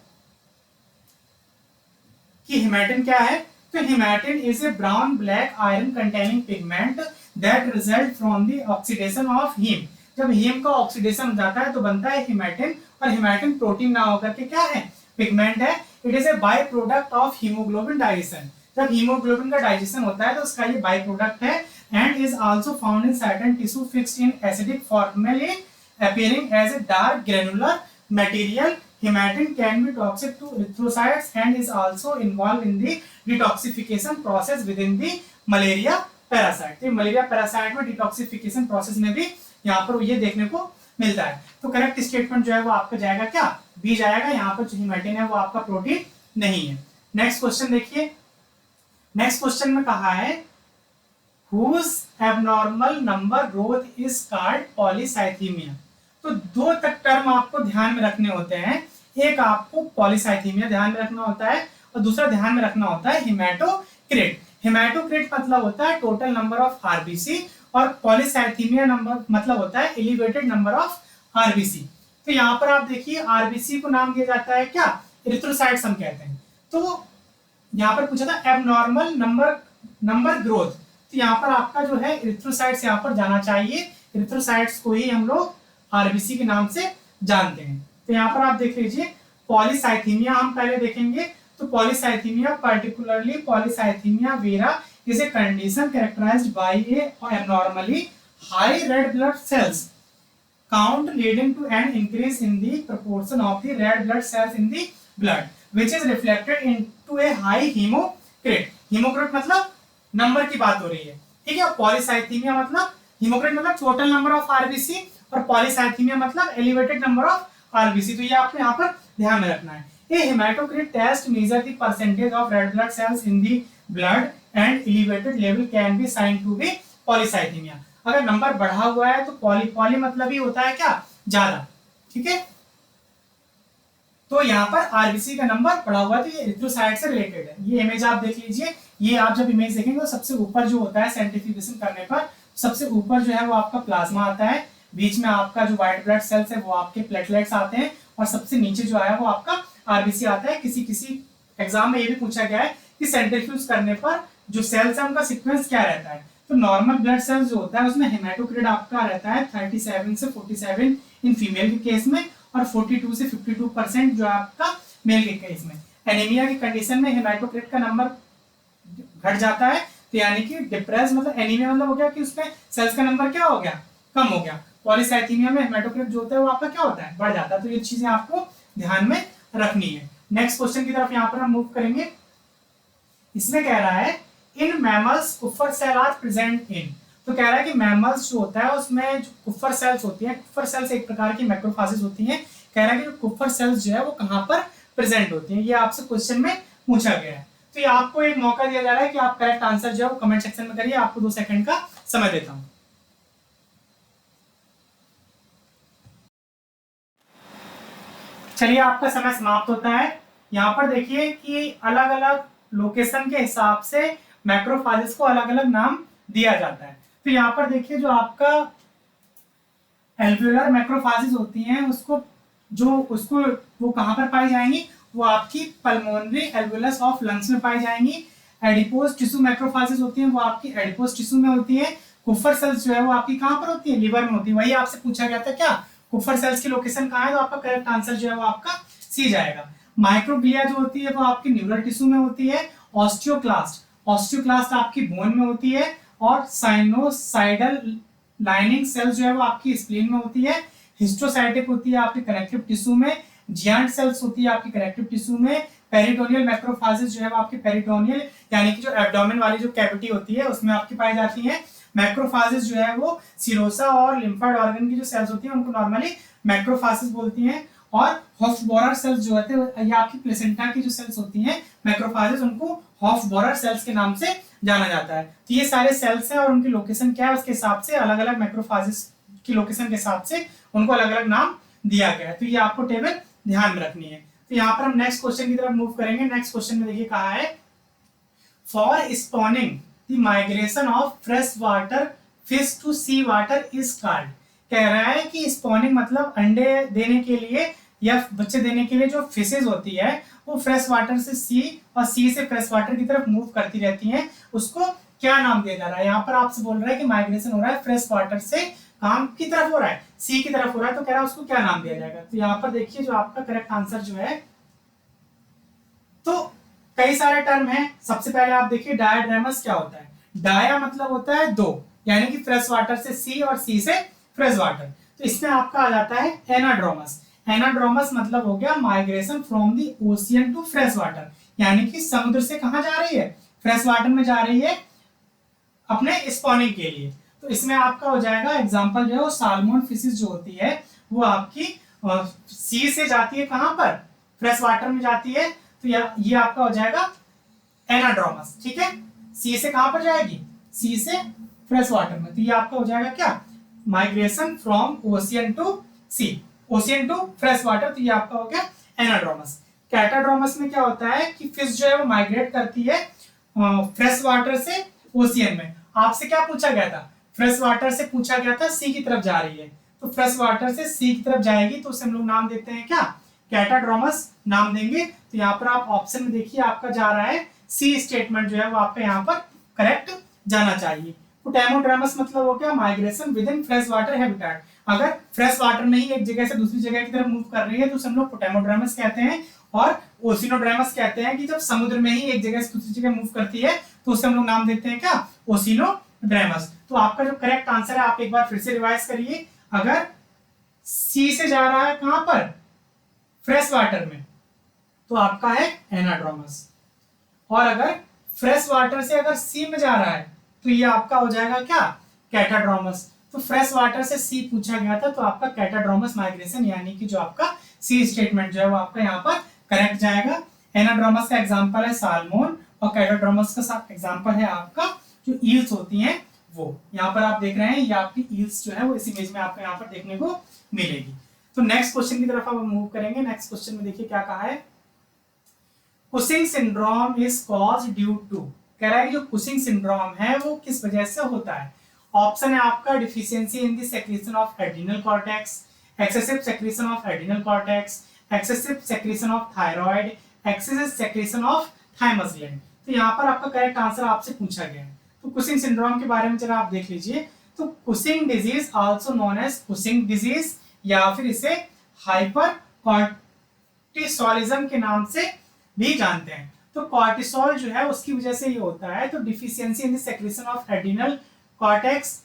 कि हिमैटिन क्या है, तो hematin is a brown black iron containing pigment that result from the oxidation of heme. जब हीम का ऑक्सीडेशन हो जाता है तो बनता है हिमैटिन, और हिमैटिन प्रोटीन ना होकर के क्या है, पिगमेंट है। It is a by product of hemoglobin digestion. जब हीमोग्लोबिन का डाइजेशन होता है तो उसका ये बाय प्रोडक्ट है, and is also found in certain tissue fixed in acidic formalin appearing as a dark granular material hematin can be toxic to erythrocytes and is also involve in the detoxification process within the malaria parasite. तो malaria parasite में detoxification process में भी यहाँ पर ये देखने को मिलता है। तो करेक्ट स्टेटमेंट जो है वो आपका जाएगा क्या, बी जाएगा। यहाँ पर जो हेमेटिन है वो आपका प्रोटीन नहीं है। नेक्स्ट क्वेश्चन देखिए, नेक्स्ट क्वेश्चन में कहा है whose abnormal number growth is called polycythemia। तो दो तक टर्म आपको ध्यान में रखने होते हैं, एक आपको पॉलीसाइथीमिया ध्यान में रखना होता है और दूसरा ध्यान में रखना होता है हेमाटोक्रिट। हेमाटोक्रिट मतलब होता है टोटल नंबर ऑफ आरबीसी और पॉलीसाइथीमिया नंबर मतलब होता है एलिवेटेड नंबर ऑफ आरबीसी। तो यहाँ पर आप देखिए आरबीसी को नाम दिया जाता है क्या, एरिथ्रोसाइट्स हम कहते हैं। तो यहाँ पर पूछा था एबनॉर्मल नंबर ग्रोथ, तो यहाँ पर आपका जो है एरिथ्रोसाइट्स यहाँ पर जाना चाहिए। एरिथ्रोसाइट्स को ही हम लोग आरबीसी के नाम से जानते हैं। तो यहाँ पर आप देख लीजिए पॉलीसाइथीमिया हम पहले देखेंगे। तो polycythemia particularly polycythemia vera is a condition characterized by a abnormally high red blood cells count leading to an increase in the proportion of the red blood cells in the blood which is reflected into a high hematocrit। hematocrit मतलब number की बात हो रही है, ठीक है। Polycythaemia मतलब हेमोक्रिट मतलब टोटल नंबर ऑफ आरबीसी और पॉलीसाइथीमिया मतलब एलिवेटेड नंबर ऑफ आरबीसी। तो ये आपको यहाँ पर ध्यान में रखना है। ये hematocrit test measure the percentage of red blood cells in the blood and elevated level can be sign to be polycythemia. अगर नंबर बढ़ा हुआ है तो पॉली मतलब ही होता है क्या, ज्यादा, ठीक है। तो यहाँ पर आरबीसी का नंबर बढ़ा हुआ है तो ये एरिथ्रोसाइट से रिलेटेड है। ये इमेज आप देख लीजिए, ये आप जब इमेज देखेंगे तो सबसे ऊपर जो होता है सेंट्रीफ्यूगेशन करने पर सबसे ऊपर जो है वो आपका प्लाज्मा आता है, बीच में आपका जो व्हाइट ब्लड सेल्स है वो आपके प्लेटलेट्स आते हैं और सबसे नीचे जो है वो आपका आरबीसी आता है। किसी किसी एग्जाम में ये भी पूछा गया है कि सेंट्रीफ्यूज करने पर जो सेल्स है उनका सीक्वेंस क्या रहता है। तो नॉर्मल ब्लड सेल्स जो होता है उसमें हेमाटोक्रिट आपका रहता है 37 से 47 इन फीमेल के केस में और 42 से 52% जो है आपका मेल के केस में। एनीमिया की कंडीशन में हेमाटोक्रिट का नंबर घट जाता है, तो यानी कि डिप्रेस मतलब एनीमिया मतलब हो गया कि उसमें सेल्स का नंबर क्या हो गया, कम हो गया। पॉलीसाइथीमिया में हेमाटोक्रिट जो होता है वो आपका क्या होता है, बढ़ जाता है। तो ये चीजें आपको ध्यान में रखनी है। नेक्स्ट क्वेश्चन की तरफ यहाँ पर हम मूव करेंगे। इसमें कह रहा है in mammals Kufar cell are present in. तो कह रहा है कि मैमल्स जो होता है उसमें जो कुफर सेल्स होती हैं, कुफर सेल्स एक प्रकार की मैक्रोफाजेस होती हैं। कह रहा है कि जो कुफर सेल्स जो है वो कहाँ पर प्रेजेंट होती हैं, ये आपसे क्वेश्चन में पूछा गया है। तो ये आपको एक मौका दिया जा रहा है कि आप करेक्ट आंसर जो है वो कमेंट सेक्शन में करिए। आपको 2 सेकंड का समय देता हूं। चलिए आपका समय समाप्त होता है। यहाँ पर देखिए कि अलग अलग लोकेशन के हिसाब से मैक्रोफाजेस को अलग अलग नाम दिया जाता है। तो यहाँ पर देखिए जो आपका एल्वियोलर मैक्रोफाजेस होती हैं उसको वो कहाँ पर पाई जाएंगी, वो आपकी पल्मोनरी एल्वियोलस ऑफ लंग्स में पाई जाएंगी। एडिपोज टिश्यू मैक्रोफाजेस होती हैं वो आपकी एडिपोज टिश्यू में होती है। कुफर सेल्स जो है वो आपकी कहाँ पर होती है, लिवर में होती है। वही आपसे पूछा गया था क्या, कुफर सेल्स की लोकेशन कहाँ है, तो आपका करेक्ट आंसर जो है वो आपका सी जाएगा। माइक्रोग्लिया जो होती है वो आपकी न्यूरल टिश्यू में होती है। ऑस्टियोक्लास्ट आपकी बोन में होती है और साइनोसाइडल लाइनिंग सेल्स जो है वो आपकी स्प्लीन में होती है। हिस्टोसाइटिक होती है आपकी कनेक्टिव टिश्यू में। जियांट सेल्स होती है आपकी कनेक्टिव टिश्यू में। पेरिटोनियल मैक्रोफाजेस जो है वो आपकी पेरिटोनियल यानी कि जो एब्डोमेन वाली जो कैविटी होती है उसमें आपकी पाई जाती है। मैक्रोफाजेस जो है वो सिरोसा और लिम्फोइड ऑर्गन की जो सेल्स होती है उनको नॉर्मली मैक्रोफाजेस बोलती हैं। और हॉफ-बोरर सेल्स जो होते हैं ये आपकी प्लेसेंटा की जो सेल्स होती हैं मैक्रोफाजेस, उनको हॉफ-बोरर सेल्स के नाम से जाना जाता है। तो ये सारे सेल्स हैं और उनकी लोकेशन क्या है उसके हिसाब से अलग अलग मैक्रोफाजेस की लोकेशन के हिसाब से उनको अलग अलग नाम दिया गया है। तो ये आपको टेबल ध्यान में रखनी है। तो यहाँ पर हम नेक्स्ट क्वेश्चन की तरफ मूव करेंगे। नेक्स्ट क्वेश्चन में देखिए कहा है for spawning the migration of fresh water fish to sea water is called. कह रहा है कि स्पॉनिंग मतलब अंडे देने के लिए या बच्चे देने के लिए जो फिशेज होती है वो फ्रेश वाटर से सी और सी से फ्रेश वाटर की तरफ मूव करती रहती हैं, उसको क्या नाम दिया जा रहा है। यहाँ पर आपसे बोल रहा है कि माइग्रेशन हो रहा है फ्रेश वाटर से काम की तरफ हो रहा है, सी की तरफ हो रहा है, तो कह रहा है उसको क्या नाम दिया जाएगा। तो यहाँ पर देखिए जो आपका करेक्ट आंसर जो है, तो कई सारे टर्म है। सबसे पहले आप देखिए डायाड्रामस क्या होता है। डाया मतलब होता है दो, यानी कि फ्रेश वाटर से सी और सी से फ्रेश वाटर। तो इसमें आपका आ जाता है एनाड्रोमस। एनाड्रोमस मतलब हो गया migration from the ocean to fresh water, यानी कि समुद्र से कहाँ जा रही है, फ्रेश वाटर में जा रही है अपने स्पॉनिंग के लिए। तो इसमें आपका हो जाएगा एग्जांपल जो है वो साल्मोन फिशेस जो होती है वो आपकी सी से जाती है कहां पर, फ्रेश वाटर में जाती है। तो ये आपका हो जाएगा एनाड्रोमस, ठीक है। सी से कहां पर जाएगी, सी से फ्रेश वाटर में, तो ये आपका हो जाएगा क्या, migration from ocean to sea, ocean to fresh water, तो ये आपका हो गया एनाड्रोमस। कैटाड्रोमस में क्या होता है कि फिश जो है वो माइग्रेट करती है फ्रेश वाटर से ओशियन में। आपसे क्या पूछा गया था, फ्रेश वाटर से पूछा गया था सी की तरफ जा रही है, तो फ्रेश वाटर से सी की तरफ जाएगी तो उसे हम लोग नाम देते हैं क्या, कैटाड्रोमस नाम देंगे। तो यहाँ पर आप ऑप्शन में देखिए आपका जा रहा है सी स्टेटमेंट जो है वो आपका यहाँ पर करेक्ट जाना चाहिए। पोटेमोड्रामस मतलब हो गया migration with in fresh water habitat, अगर फ्रेश वाटर में ही एक जगह से दूसरी जगह की तरफ मूव कर रही है तो उसे हम लोग पोटेमोड्रामस कहते हैं। और ओसिनोड्रामस कहते हैं कि जब समुद्र में ही एक जगह से दूसरी जगह मूव करती है तो उसे हम लोग नाम देते हैं क्या, ओसिनोड्रामस। तो आपका जो करेक्ट आंसर है आप एक बार फिर से रिवाइज करिए, अगर सी से जा रहा है कहां पर, फ्रेश वाटर में, तो आपका है एनाड्रोमस। और अगर फ्रेश वाटर से अगर सी में जा रहा है तो ये आपका हो जाएगा क्या, कैटाड्रोमस। तो फ्रेश वाटर से सी पूछा गया था तो आपका कैटाड्रोमस माइग्रेशन यानी कि जो आपका सी स्टेटमेंट जो है वो आपका यहाँ पर करेक्ट जाएगा। एनाड्रोमस का एग्जांपल है साल्मोन और कैटाड्रोमस का एग्जांपल है आपका जो ईल्स होती हैं वो। यहाँ पर आप देख रहे हैं ये आपकी ईल्स जो है वो इस इमेज में आपको यहाँ पर देखने को मिलेगी। तो नेक्स्ट क्वेश्चन की तरफ आप मूव करेंगे। नेक्स्ट क्वेश्चन में देखिए क्या कहा है, Cushing syndrome is caused due to, कह रहा है कि जो कुशिंग सिंड्रोम है वो किस वजह से होता है। ऑप्शन है आपका deficiency in the secretion of adrenal cortex, excessive secretion of adrenal cortex, excessive secretion of thyroid, excessive secretion of thymus gland. तो यहाँ पर आपका करेक्ट आंसर आपसे पूछा गया है। तो कुशिंग सिंड्रोम के बारे में जरा आप देख लीजिए। तो Cushing disease also known as Cushing disease या फिर इसे हाइपर कॉर्टिसोलिज्म के नाम से भी जानते हैं। तो कॉर्टिसोल जो है उसकी वजह से ये होता है। तो deficiency in the secretion of adrenal cortex,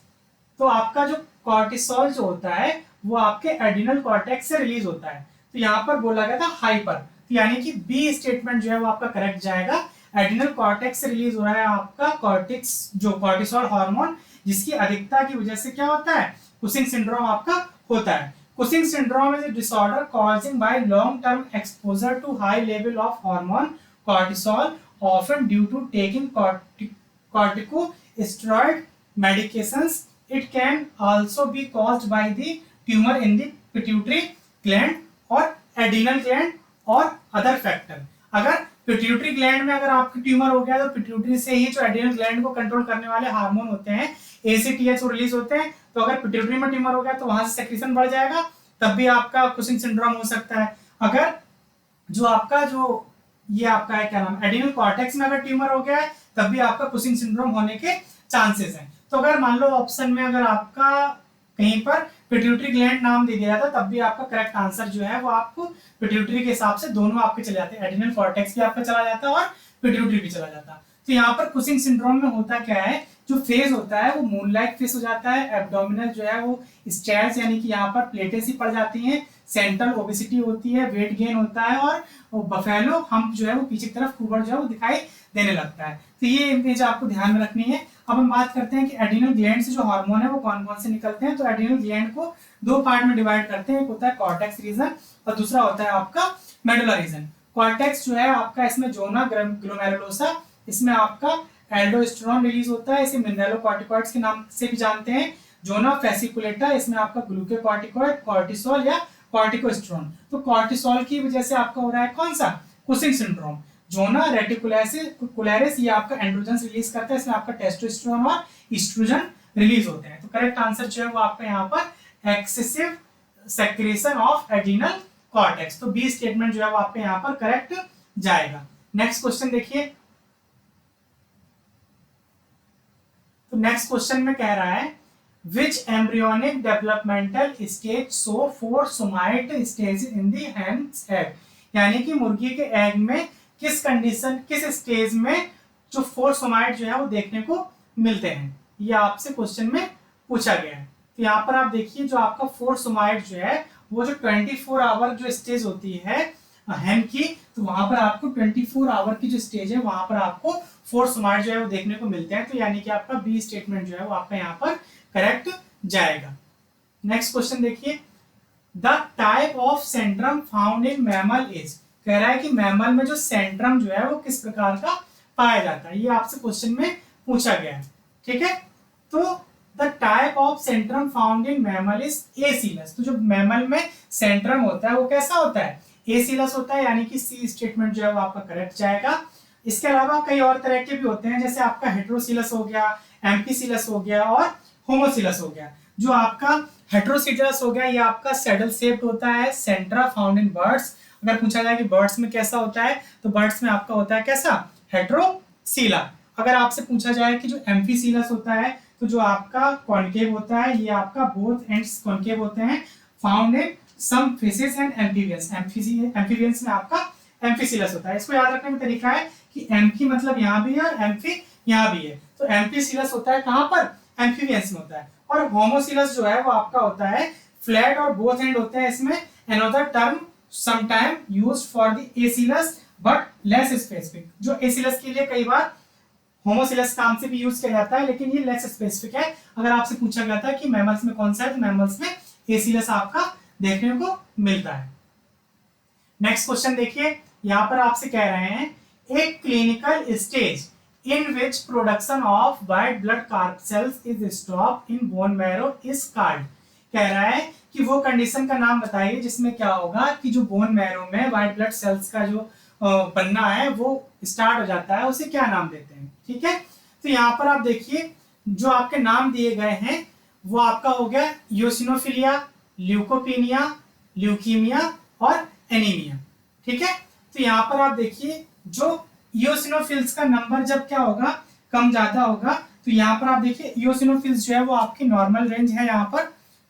तो आपका जो कॉर्टिसोल जो होता है वो आपके एड्रिनल कॉर्टेक्स से रिलीज होता है। तो यहाँ पर बोला गया था हाइपर, तो यानी कि बी स्टेटमेंट जो है वो आपका करेक्ट जाएगा। एड्रिनल कॉर्टेक्स से रिलीज हो रहा है आपका कॉर्टिक्स जो कॉर्टिसोल हार्मोन, जिसकी अधिकता की वजह से क्या होता है, कुशिंग सिंड्रोम आपका होता है। Cushing syndrome is a disorder causing by long term exposure to high level of hormone cortisol, often due to taking corticosteroid medications. It can also be caused by the tumor in the pituitary gland or adrenal gland or other factor. अगर pituitary gland में अगर आपकी tumour हो गया तो pituitary से ही जो adrenal gland को कंट्रोल करने वाले हार्मोन होते हैं ACTH रिलीज होते हैं। तो अगर पिट्यूटरी में ट्यूमर हो गया तो वहां से सेक्रेशन बढ़ जाएगा, तब भी आपका कुशिंग सिंड्रोम हो सकता है। अगर जो आपका जो ये आपका है क्या नाम, एड्रिनल कॉर्टेक्स में अगर ट्यूमर हो गया है तब भी आपका कुशिंग सिंड्रोम होने के चांसेस हैं। तो अगर मान लो ऑप्शन में अगर आपका कहीं पर पिट्यूटरी ग्लैंड नाम दे दिया था तब भी आपका करेक्ट आंसर जो है वो आपको पिट्यूटरी के हिसाब से दोनों आपके चले जाते हैं, एड्रिनल कॉर्टेक्स भी आपका चला जाता है और पिट्यूटरी भी चला जाता है। तो यहाँ पर कुशिंग सिंड्रोम में होता क्या है, जो फेज होता है वो मून लाइक फेज हो जाता है। एब्डोमिनल जो है वो स्टेल्स यानी कि यहाँ पर प्लेटें सी पड़ जाती हैं, सेंट्रल ओबेसिटी होती है, वेट गेन होता है और बफेलो हम्प जो है वो पीछे की तरफ कुबर जो है वो दिखाई देने लगता है। तो ये इमेज आपको ध्यान में रखनी है। अब हम बात करते हैं कि एड्रिनल ग्लैंड से जो हार्मोन है वो कौन कौन से निकलते हैं। तो एड्रिनल ग्लैंड को दो पार्ट में डिवाइड करते हैं, एक होता है कॉर्टेक्स रीजन और दूसरा होता है आपका मेडुला रीजन। कॉर्टेक्स जो है आपका इसमें जोना ग्लोमेरुलोसा, इसमें आपका एल्डोस्टेरोन रिलीज होता है, इसे मिनरलोकॉर्टिकॉइड्स के नाम से भी जानते हैं। जोना फेसिकुलेटा, इसमें आपका ग्लूकोकॉर्टिकॉइड, कॉर्टिसोल या कॉर्टिकोस्टेरोन। तो कॉर्टिसोल की वजह से आपका हो रहा है कौन सा, कुशिंग सिंड्रोम। जोना रेटिकुलरिस ये आपका एंड्रोजन रिलीज करता है, इसमें आपका टेस्टोस्टेरोन और एस्ट्रोजन रिलीज होते हैं। तो करेक्ट आंसर जो है वो आपका यहाँ पर excessive secretion of adrenal cortex. तो बी स्टेटमेंट जो है वो आपके यहाँ पर करेक्ट जाएगा। नेक्स्ट क्वेश्चन देखिए। तो नेक्स्ट क्वेश्चन में कह रहा है which embryonic developmental stage show four somatid stages in the hen's egg, यानी कि मुर्गी के एग में किस कंडीशन किस स्टेज में जो फोर सोमाइड जो है वो देखने को मिलते हैं, ये आपसे क्वेश्चन में पूछा गया है। तो यहाँ पर आप देखिए जो आपका फोर सोमाइड जो है वो जो 24 आवर जो स्टेज होती है हेम की, तो वहां पर आपको 24 आवर की जो स्टेज है वहां पर आपको 4 स्मार्ट जो है वो देखने को मिलते हैं। तो यानी कि आपका बी स्टेटमेंट जो है वो आपका यहाँ पर करेक्ट जाएगा। नेक्स्ट क्वेश्चन देखिए, the type of centrum found in mammal is, कह रहा है कि मैमल में जो सेंट्रम जो है वो किस प्रकार का पाया जाता है, ये आपसे क्वेश्चन में पूछा गया है। ठीक है, तो the type of centrum found in mammal is acoelous, तो जो मैमल में सेंट्रम होता है वो कैसा होता है, एसीलस होता है, यानी कि सी स्टेटमेंट जो है वो आपका करेक्ट जाएगा। इसके अलावा कई और तरह के भी होते हैं, जैसे आपका हेट्रोसिलस हो गया, एम्फीसिलस हो गया और होमोसिलस हो गया। जो आपका हेट्रोसिलस हो गया ये आपका सैडल शेप्ड होता है, सेंट्रा फाउंड इन बर्ड्स। अगर पूछा जाए कि बर्ड्स में कैसा होता है, तो बर्ड्स में आपका होता है कैसा, हेट्रोसीला। अगर आपसे पूछा जाए कि जो एम्फीसिलस होता है, तो जो आपका कॉनकेव होता है, ये आपका बोथ एंड्स कॉनकेव होते हैं, found in some fishes and amphibians. Amphibians में आपका एम्फीसिलस होता है। इसको याद रखने में तरीका है कि एम्फी मतलब यहाँ भी है और एम्फी यहाँ भी है, तो एम्फीसिलस होता है कहाँ पर, एम्फीबियंस में होता है। और होमोसिलस जो है वो आपका होता है फ्लैट और बोथ एंड होते हैं इसमें। Another term sometimes used for the acoelous but less specific, जो एसिलस के लिए कई बार होमोसिलस नाम से भी यूज किया जाता है, लेकिन ये लेस स्पेसिफिक है। अगर आपसे पूछा गया था कि मैमल्स में कौन सा है, तो मैमल्स में एसिलस आपका देखने को मिलता है। नेक्स्ट क्वेश्चन देखिए, यहां पर आपसे कह रहे हैं एक clinical stage in which production of white blood carpels is stop in bone marrow is called, कह रहा है कि वो कंडीशन का नाम बताइए जिसमें क्या होगा कि जो बोन मैरो में व्हाइट ब्लड सेल्स का जो बनना है वो स्टार्ट हो जाता है, उसे क्या नाम देते हैं। ठीक है, तो यहाँ पर आप देखिए जो आपके नाम दिए गए हैं वो आपका हो गया यूसिनोफिलिया, ल्यूकोपीनिया, ल्यूकीमिया और एनीमिया। ठीक है, तो यहाँ पर आप देखिए जो ईओसिनोफिल्स का नंबर जब क्या होगा, कम ज्यादा होगा, तो यहाँ पर आप देखिए ईओसिनोफिल्स जो है वो आपकी नॉर्मल रेंज है यहाँ पर,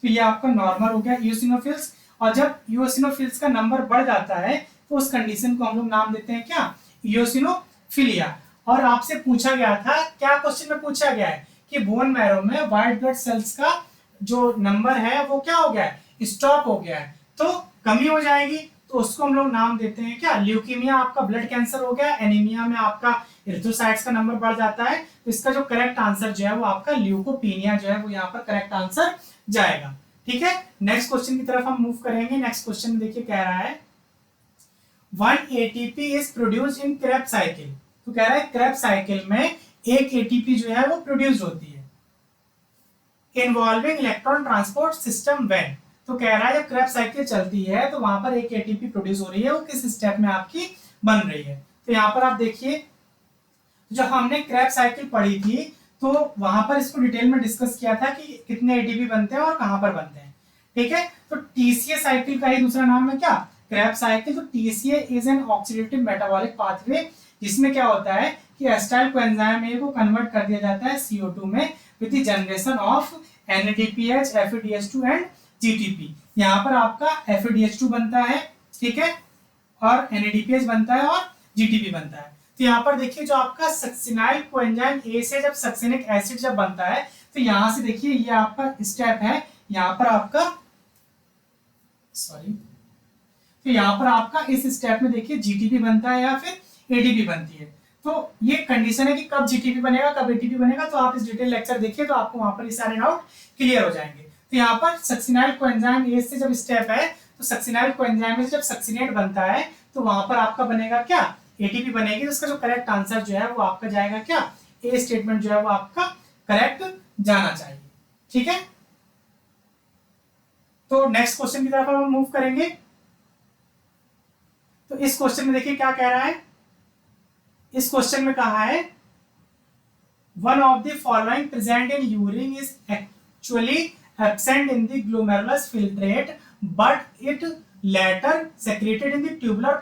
तो ये आपका नॉर्मल हो गया ईओसिनोफिल्स। और जब ईओसिनोफिल्स का नंबर बढ़ जाता है तो उस कंडीशन को हम लोग नाम देते हैं क्या, ईओसिनोफिलिया। और आपसे पूछा गया था, क्या क्वेश्चन में पूछा गया है कि बोन मैरो में व्हाइट ब्लड सेल्स का जो नंबर है वो क्या हो गया है, स्टॉप हो गया है, तो कमी हो जाएगी, तो उसको हम लोग नाम देते हैं क्या, ल्यूकीमिया आपका ब्लड कैंसर हो गया। एनीमिया में आपका इरिथ्रोसाइट्स का नंबर बढ़ जाता है, तो इसका जो करेक्ट आंसर जो है वो आपका ल्यूकोपीनिया जो है वो यहाँ पर करेक्ट आंसर जाएगा। ठीक है, नेक्स्ट क्वेश्चन की तरफ हम मूव करेंगे। नेक्स्ट क्वेश्चन देखिए कह रहा है 1 ATP is produced in Krebs cycle, तो कह रहा है क्रेब साइकिल में एक एटीपी जो है वो प्रोड्यूस होती है involving electron transport system when, तो कह रहा है जब क्रेब साइकिल चलती है तो वहां पर एक एटीपी प्रोड्यूस हो रही है, वो किस स्टेप में आपकी बन रही है। तो यहाँ पर आप देखिए जब हमने क्रेब साइकिल पढ़ी थी तो वहां पर इसको डिटेल में डिस्कस किया था कि कितने एटीपी बनते हैं और कहां पर बनते हैं। ठीक है, तो टीसीए साइकिल का ही दूसरा नाम है क्या, क्रेब साइकिल। तो TCA is an oxidative metabolic pathway, जिसमें क्या होता है कि एसिटाइल कोएंजाइम ए को कन्वर्ट कर दिया जाता है CO2 में with the generation of NADPH, FADH2 and GTP। यहाँ पर आपका FADH2 बनता है, ठीक है, और NADPH बनता है और GTP बनता है। तो यहाँ पर देखिए जो आपका सक्सिनाइल कोएंजाइम ए से जब सक्सिनिक एसिड जब बनता है, तो यहाँ से देखिए ये आपका स्टेप है, यहाँ पर आपका सॉरी, तो यहाँ पर आपका इस स्टेप में देखिए GTP बनता है या फिर ATP बनती है। तो ये कंडीशन है कि कब GTP बनेगा कब ATP बनेगा, तो आप इस डिटेल लेक्चर देखिए तो आपको वहां पर ये सारे डाउट क्लियर हो जाएंगे। तो यहाँ पर सक्सिनाइल कोएंजाइम ए से जब स्टेप है, तो सक्सिनाइल कोएंजाइम से जब सक्सिनेट बनता है तो वहां पर आपका बनेगा क्या, ATP बनेगी। तो इसका जो करेक्ट आंसर जो है वो आपका जाएगा क्या, ए स्टेटमेंट जो है वो आपका करेक्ट जाना चाहिए। ठीक है, तो नेक्स्ट क्वेश्चन की तरफ हम मूव करेंगे। तो इस क्वेश्चन में देखिए क्या कह रहा है, इस क्वेश्चन में कहा है one of the following present in urine is actually absent in the glomerulus filtrate but it later secreted in the tubular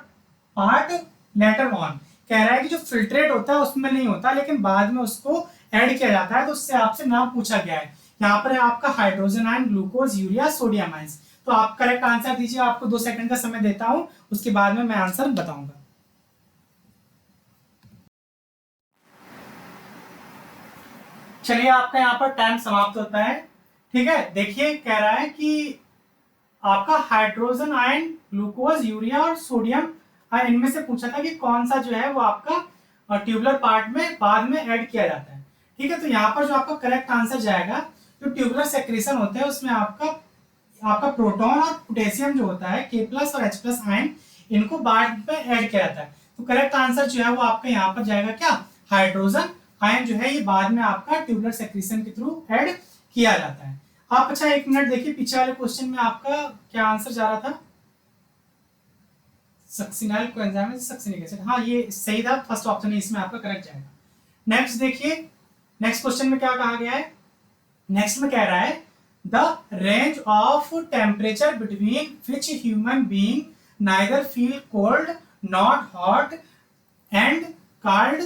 part later on. कह रहा है कि जो फिल्ट्रेट होता है उसमें नहीं होता, लेकिन बाद में उसको ऐड किया जाता है, तो उससे आपसे नाम पूछा गया है। यहाँ पर है आपका hydrogen ion, glucose, urea, sodium ions. तो आप करेक्ट आंसर दीजिए, आपको 2 सेकंड का समय देता हूं, उसके बाद में मैं आंसर बताऊंगा। चलिए आपका यहाँ पर टाइम समाप्त होता है। ठीक है, देखिए कह रहा है कि आपका हाइड्रोजन आयन, ग्लूकोज, यूरिया और सोडियम, इनमें से पूछा था कि कौन सा जो है वो आपका ट्यूबुलर पार्ट में बाद में ऐड किया जाता है। ठीक है, तो यहाँ पर जो आपका करेक्ट आंसर जाएगा, जो ट्यूबुलर सेक्रेशन होते हैं उसमें आपका आपका प्रोटॉन और पोटेशियम जो होता है K+ और H+ आयन, इनको बाद में ऐड किया जाता है। तो करेक्ट आंसर जो है वो आपका यहाँ पर जाएगा क्या, हाइड्रोजन आयन जो है ये बाद में आपका ट्यूबुलर सेक्रेशन के थ्रू ऐड किया जाता है। आप अच्छा एक मिनट देखिए, पीछे वाले क्वेश्चन में आपका क्या आंसर जा रहा था, सक्सिनाइल कोएंजाइम सक्सिनिक एसिड, हाँ ये सही था, फर्स्ट ऑप्शन है, इसमें आपका करेक्ट जाएगा। नेक्स्ट देखिए, नेक्स्ट क्वेश्चन में क्या कहा गया है, नेक्स्ट में कह रहा है the range of temperature between which human being neither feel cold not hot and called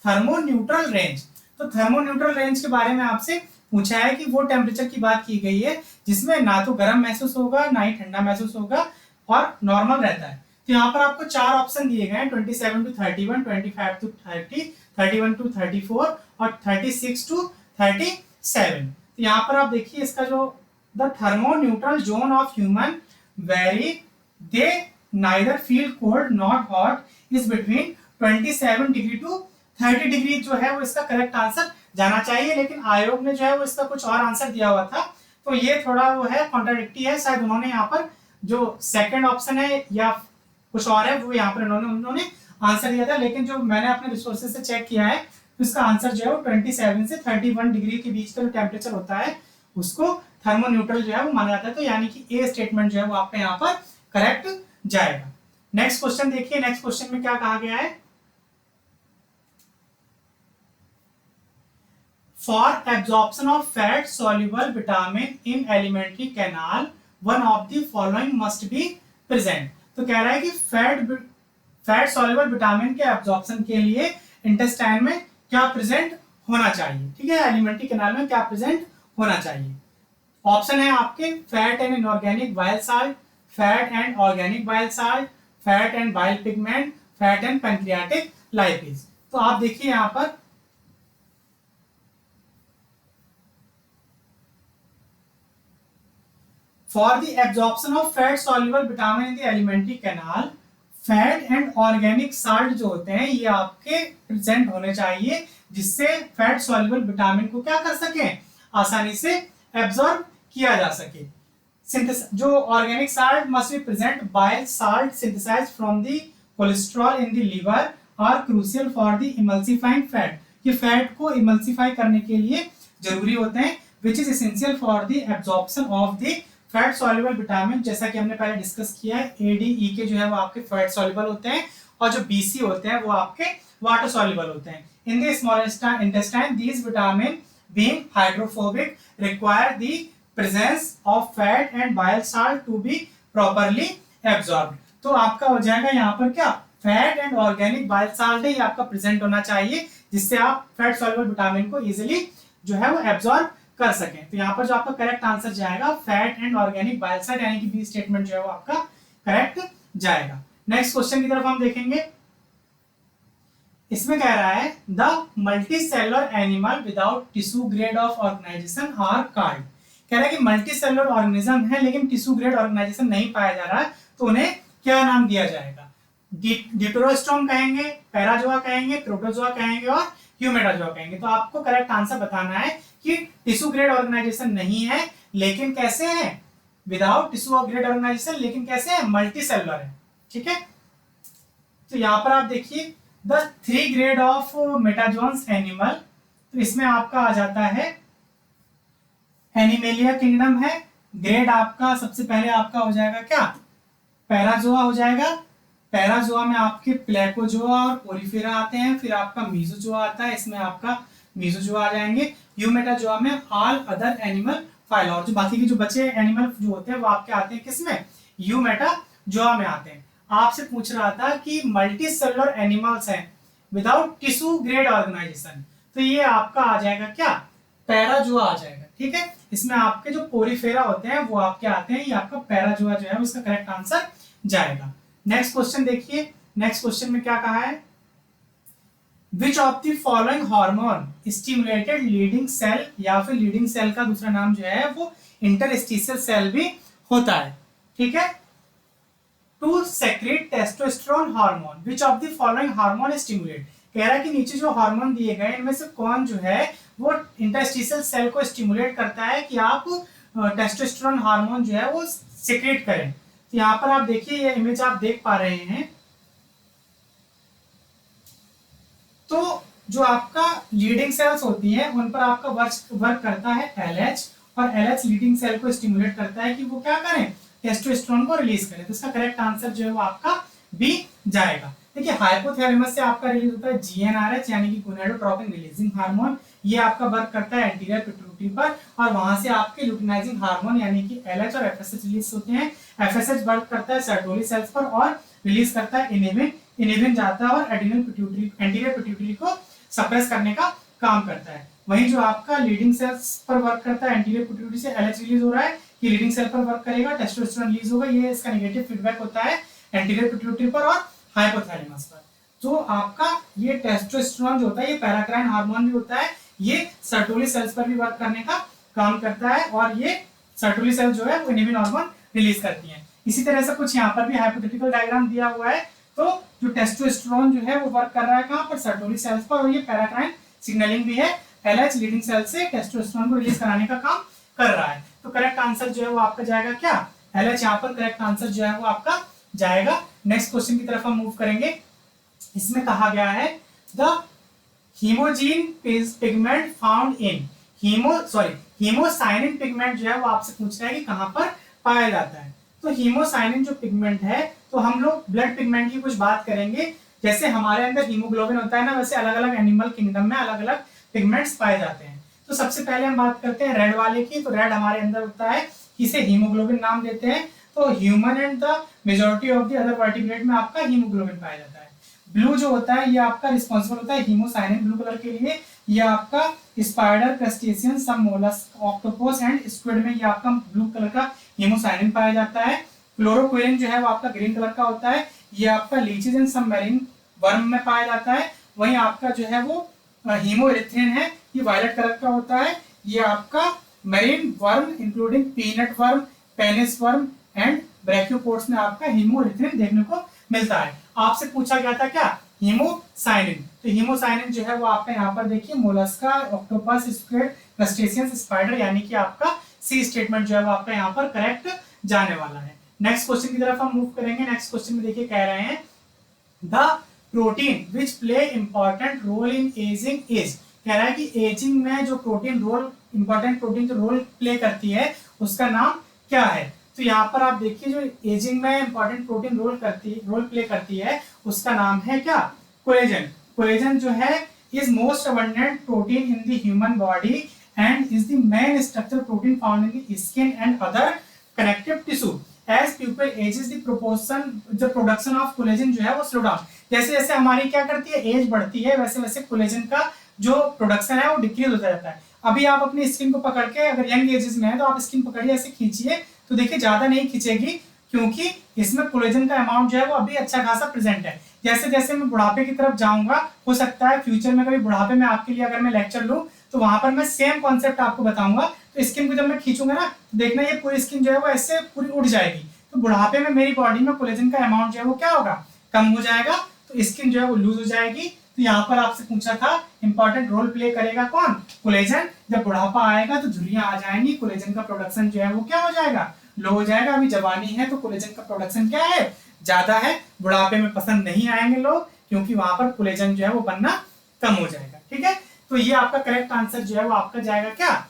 thermoneutral range. तो थर्मोन्यूट्रल रेंज के बारे में आपसे पूछा है कि वो टेम्परेचर की बात की गई है जिसमें ना तो गर्म महसूस होगा ना ही ठंडा महसूस होगा और नॉर्मल रहता है। तो यहाँ पर आपको 4 ऑप्शन दिए गए हैं, 27 to 31, 25 to 30, 31 to 34 और 36 to 37। तो यहाँ पर आप देखिए इसका जो the thermoneutral zone of human very they neither feel cold not hot is between 27 degree to 30 degree जो है वो इसका करेक्ट आंसर जाना चाहिए, लेकिन आयोग ने जो है वो इसका कुछ और आंसर दिया हुआ था, तो ये थोड़ा वो है कॉन्ट्राडिक्टी है, शायद उन्होंने यहाँ पर जो सेकंड ऑप्शन है या कुछ और है वो यहाँ पर उन्होंने आंसर दिया था, लेकिन जो मैंने अपने रिसोर्सेज से चेक किया है तो इसका आंसर जो है वो 27 से 31 डिग्री के बीच का जो टेम्परेचर होता है उसको थर्मोन्यूट्रल जो है वो माना जाता है। तो यानी कि ए स्टेटमेंट जो है वो आपका यहाँ पर करेक्ट जाएगा। नेक्स्ट क्वेश्चन देखिए, नेक्स्ट क्वेश्चन में क्या कहा गया है, For absorption of fat soluble vitamin in alimentary canal, one of the following must be present। तो कह रहा है कि फैट सॉल्युबल विटामिन के एब्जॉर्प्शन के लिए इंटेस्टाइन में क्या प्रेजेंट होना चाहिए। ठीक है, एलिमेंट्री कैनाल में क्या प्रेजेंट होना चाहिए। ऑप्शन है आपके fat and inorganic bile salt, fat and organic bile salt, fat and bile pigment, fat and pancreatic lipase. तो आप देखिए यहाँ पर For the absorption of fat soluble vitamin in the alimentary canal, fat and organic salt जो होते हैं ये आपके प्रेजेंट होने चाहिए, जिससे फैट सॉल्युबल विटामिन को क्या कर सके, आसानी से एब्जॉर्ब किया जा सके। जो organic salt must be present, bile salt synthesized from the cholesterol in the liver are crucial for the emulsifying fat. ये फैट को इमल्सिफाई करने के लिए जरूरी होते हैं, which is essential for the absorption of the fat soluble vitamin. जैसा कि हमने पहले डिस्कस किया है, ए डी ई के जो है वो आपके फैट सॉल्युबल होते हैं और जो बी सी होते हैं वो आपके वाटर सॉल्युबल होते हैं। In the small intestine these vitamin being hydrophobic require the presence of fat and bile salt to be properly absorbed. तो आपका हो जाएगा यहाँ पर क्या, fat and organic bile salt है ये आपका प्रेजेंट होना चाहिए, जिससे आप फैट सॉल्युबल विटामिन को इजिली जो है वो एब्जॉर्ब कर सकें। तो यहाँ पर जो आपका करेक्ट आंसर जाएगा fat and organic bile salt, यानी कि बी स्टेटमेंट जो है वो आपका करेक्ट जाएगा। नेक्स्ट क्वेश्चन की तरफ हम देखेंगे, इसमें कह रहा है the multicellular animal without tissue grade of organization are called. कह रहा है कि मल्टी सेलुलर ऑर्गेनिज्म है लेकिन टिश्यू ग्रेड ऑर्गेनाइजेशन नहीं पाया जा रहा है, तो उन्हें क्या नाम दिया जाएगा। डिप्टेरोस्टोम कहेंगे, पैराजोआ कहेंगे, प्रोटोजोआ कहेंगे और ह्यूमेटाजोआ कहेंगे। तो आपको करेक्ट आंसर बताना है कि टिश्यू ग्रेड ऑर्गेनाइजेशन नहीं है, लेकिन कैसे है, विदाउट टिश्यू ग्रेड ऑर्गेनाइजेशन, लेकिन कैसे है, मल्टी सेलुलर है। ठीक है, तो यहाँ पर आप देखिए द 3 ग्रेड ऑफ मेटाजोन्स एनिमल, तो इसमें आपका आ जाता है एनिमेलिया किंगडम है। ग्रेड आपका सबसे पहले आपका हो जाएगा क्या, पैराजोआ हो जाएगा। पैराजोआ में आपके प्लेकोजोआ और पोलिफेरा आते हैं, फिर आपका मीजोजोआ आता है, इसमें आपका मीजोजोआ आ जाएंगे। ह्यूमेटाजोआ में ऑल अदर एनिमल फाइल, और जो बाकी के जो बचे एनिमल जो होते हैं वो आपके आते हैं किसमें, ह्यूमेटाजोआ में आते हैं। आपसे पूछ रहा था कि मल्टी सेलुलर एनिमल्स हैं विदाउट टिश्यू ग्रेड ऑर्गेनाइजेशन, तो ये आपका आ जाएगा क्या, पैराजोआ आ जाएगा। ठीक है, इसमें आपके जो पोलिफेरा होते हैं वो आपके आते हैं, ये आपका पैराजोआ जो है उसका करेक्ट आंसर जाएगा। नेक्स्ट क्वेश्चन देखिए, नेक्स्ट क्वेश्चन में क्या कहा है, which of the following hormone stimulated Leydig cell, या फिर लीडिंग सेल का दूसरा नाम जो है वो इंटरस्टिशियल सेल भी होता है, ठीक है। To secrete testosterone hormone, which of the following hormone stimulate, कह रहा है कि नीचे जो हार्मोन दिए गए इनमें से कौन जो है वो इंटरस्टिशियल सेल को स्टिमुलेट करता है कि आप टेस्टोस्टेरोन हार्मोन जो है वो सेक्रेट करें। तो यहाँ पर आप देखिए, ये इमेज आप देख पा रहे हैं, तो जो आपका लीडिंग सेल्स होती हैं उन पर आपका वर्क करता है LH, और LH लीडिंग सेल को स्टिमुलेट करता है कि वो क्या करें, टेस्टोस्टेरोन को रिलीज करें। तो इसका करेक्ट आंसर जो है वो आपका बी जाएगा। देखिए हाइपोथैलेमस से आपका रिलीज होता है GnRH यानी कि गोनाडोट्रोपिन रिलीजिंग हार्मोन, ये आपका वर्क करता है एंटीरियर पिट्यूटरी पर, और वहां से आपके लुटिनाइजिंग हार्मोन यानी कि LH और FSH रिलीज होते हैं। FSH वर्क करता है सर्टोली सेल्स पर और रिलीज करता है इनिबिन, इनिबिन जाता है और एड्रिनल पिट्यूटरी, एंटीरियर पिट्यूटरी को सप्रेस करने का काम करता है। वहीं जो आपका लीडिंग सेल्स पर वर्क करता है, एंटीरियर पिट्यूटरी से LH रिलीज हो रहा है, कि लीडिंग सेल पर वर्क करेगा, टेस्टोस्टेरोन रिलीज होगा, ये इसका नेगेटिव फीडबैक होता है एंटीरियर पिट्यूटरी पर और हाइपोथैलेमस पर। जो आपका ये टेस्टोस्टेरोन जो होता है ये पैराक्राइन हार्मोन भी होता है, ये सर्टोली सेल्स पर भी वर्क करने का काम करता है, और ये सर्टोली सेल जो है वो इनिबिन हार्मोन रिलीज करती हैं। इसी तरह से कुछ यहाँ पर भी हाइपोथेटिकल डायग्राम दिया हुआ है। तो जो टेस्टोस्टेरोन जो है वो वर्क कर रहा है कहाँ पर, सर्टोली सेल्स पर, और ये पैराक्राइन सिग्नलिंग भी है, LH लीडिंग सेल से टेस्टोस्टेरोन को रिलीज कराने का काम कर रहा है। तो करेक्ट आंसर जो है वो आपका जाएगा क्या, LH, यहाँ पर करेक्ट आंसर जो है वो आपका जाएगा। नेक्स्ट क्वेश्चन की तरफ हम मूव करेंगे। इसमें कहा गया है the hemogene pigment found in hemocyanin pigment जो है वो आपसे पूछ रहा है कि कहां पर पाया जाता है। तो हीमोसाइनिन जो पिगमेंट है, तो हम लोग ब्लड पिगमेंट की कुछ बात करेंगे। जैसे हमारे अंदर हीमोग्लोबिन होता है ना, वैसे अलग अलग एनिमल किंगडम में अलग अलग पिगमेंट्स पाए जाते हैं। तो सबसे पहले हम बात करते हैं रेड वाले की। तो रेड हमारे अंदर होता है, इसे हीमोग्लोबिन नाम देते हैं। तो human and the majority of the other vertebrate में आपका हीमोग्लोबिन पाया जाता है। ब्लू जो होता है ये आपका रिस्पॉन्सिबल होता है हीमोसाइनिन ब्लू कलर के लिए, ये आपका spider, crustacean, some mollusc, octopus and squid में ये आपका ब्लू कलर का हीमोसाइनिन पाया जाता है। क्लोरोक्विलिन जो है वो आपका ग्रीन कलर का होता है, ये आपका लीचेस एंड सब मैरीन वर्म में पाया जाता है। वहीं आपका जो है वो हीमोइरिथ्रिन है, ये वायलेट कलर का होता है, ये आपका marine worm including peanut worm, penis worm and brachiopods में आपका हीमोइरिथ्रिन देखने को मिलता है। आपसे पूछा गया था क्या, हीमोसाइनिन। तो हीमोसाइनिन जो है वो आपका यहाँ पर देखिए Mollusca, octopus, squid, crustaceans, spider, यानी कि आपका सी स्टेटमेंट जो है वो आपका यहाँ पर करेक्ट जाने वाला है। नेक्स्ट क्वेश्चन की तरफ हम मूव करेंगे। नेक्स्ट क्वेश्चन में देखिए कह रहे हैं the protein which play important role in ageing is, कह रहा है कि एजिंग में जो प्रोटीन रोल, इंपॉर्टेंट प्रोटीन जो रोल प्ले करती है उसका नाम क्या है। तो यहाँ पर आप देखिए जो एजिंग में इंपॉर्टेंट प्रोटीन रोल प्ले करती है उसका नाम है क्या, कोलेजन। कोलेजन जो है is most abundant protein in the human body and is the main structure protein found in the skin and other connective tissue. As people ages the production of collagen जो है वो slow down. जैसे जैसे हमारी क्या करती है as बढ़ती है, वैसे वैसे कोलेजन का जो प्रोडक्शन है वो डिक्रीज होता जाता है। अभी आप अपनी स्किन को पकड़ के, अगर यंग एजेस में है तो आप स्किन पकड़िए, ऐसे खींचिए तो देखिए ज्यादा नहीं खींचेगी, क्योंकि इसमें कोलेजन का अमाउंट जो है वो अभी अच्छा खासा प्रेजेंट है। जैसे जैसे मैं बुढ़ापे की तरफ जाऊंगा, हो सकता है फ्यूचर में कभी बुढ़ापे में आपके लिए अगर मैं लेक्चर लूं तो वहां पर मैं सेम कॉन्सेप्ट आपको बताऊंगा। तो स्किन को जब मैं खींचूंगा ना, तो देखना ये पूरी स्किन जो है वो ऐसे पूरी उड़ जाएगी। तो बुढ़ापे में मेरी बॉडी में कोलेजन का अमाउंट जो है वो क्या होगा, कम हो जाएगा, तो स्किन जो है वो लूज हो जाएगी। तो यहाँ पर आपसे पूछा था इंपॉर्टेंट रोल प्ले करेगा कौन, कोलेजन। जब बुढ़ापा आएगा तो झुर्रियां आ जाएंगी, कोलेजन का प्रोडक्शन जो है वो क्या हो जाएगा, लो हो जाएगा। अभी जवानी है तो कोलेजन का प्रोडक्शन क्या है, ज्यादा है। बुढ़ापे में पसंद नहीं आएंगे लोग, क्योंकि वहां पर कोलेजन जो है वो बनना कम हो जाएगा। ठीक है, तो ये आपका करेक्ट आंसर जो है वो आपका जाएगा क्या,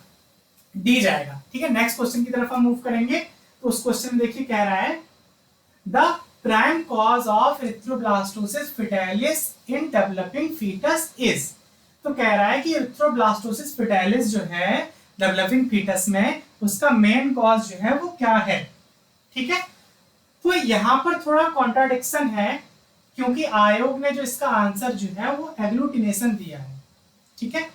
डी जाएगा। ठीक है, नेक्स्ट क्वेश्चन की तरफ हम मूव करेंगे। तो उस क्वेश्चन में देखिए कह रहा है the prime cause of erythroblastosis fetalis in developing fetus is. तो कह रहा है कि एरिथ्रोब्लास्टोसिस फेटालिस जो है डेवलपिंग फीटस में उसका मेन कॉज जो है वो क्या है। ठीक है, तो यहां पर थोड़ा कॉन्ट्राडिक्शन है, क्योंकि आयोग ने जो इसका आंसर जो है वो एग्लूटिनेशन दिया है। ठीक है,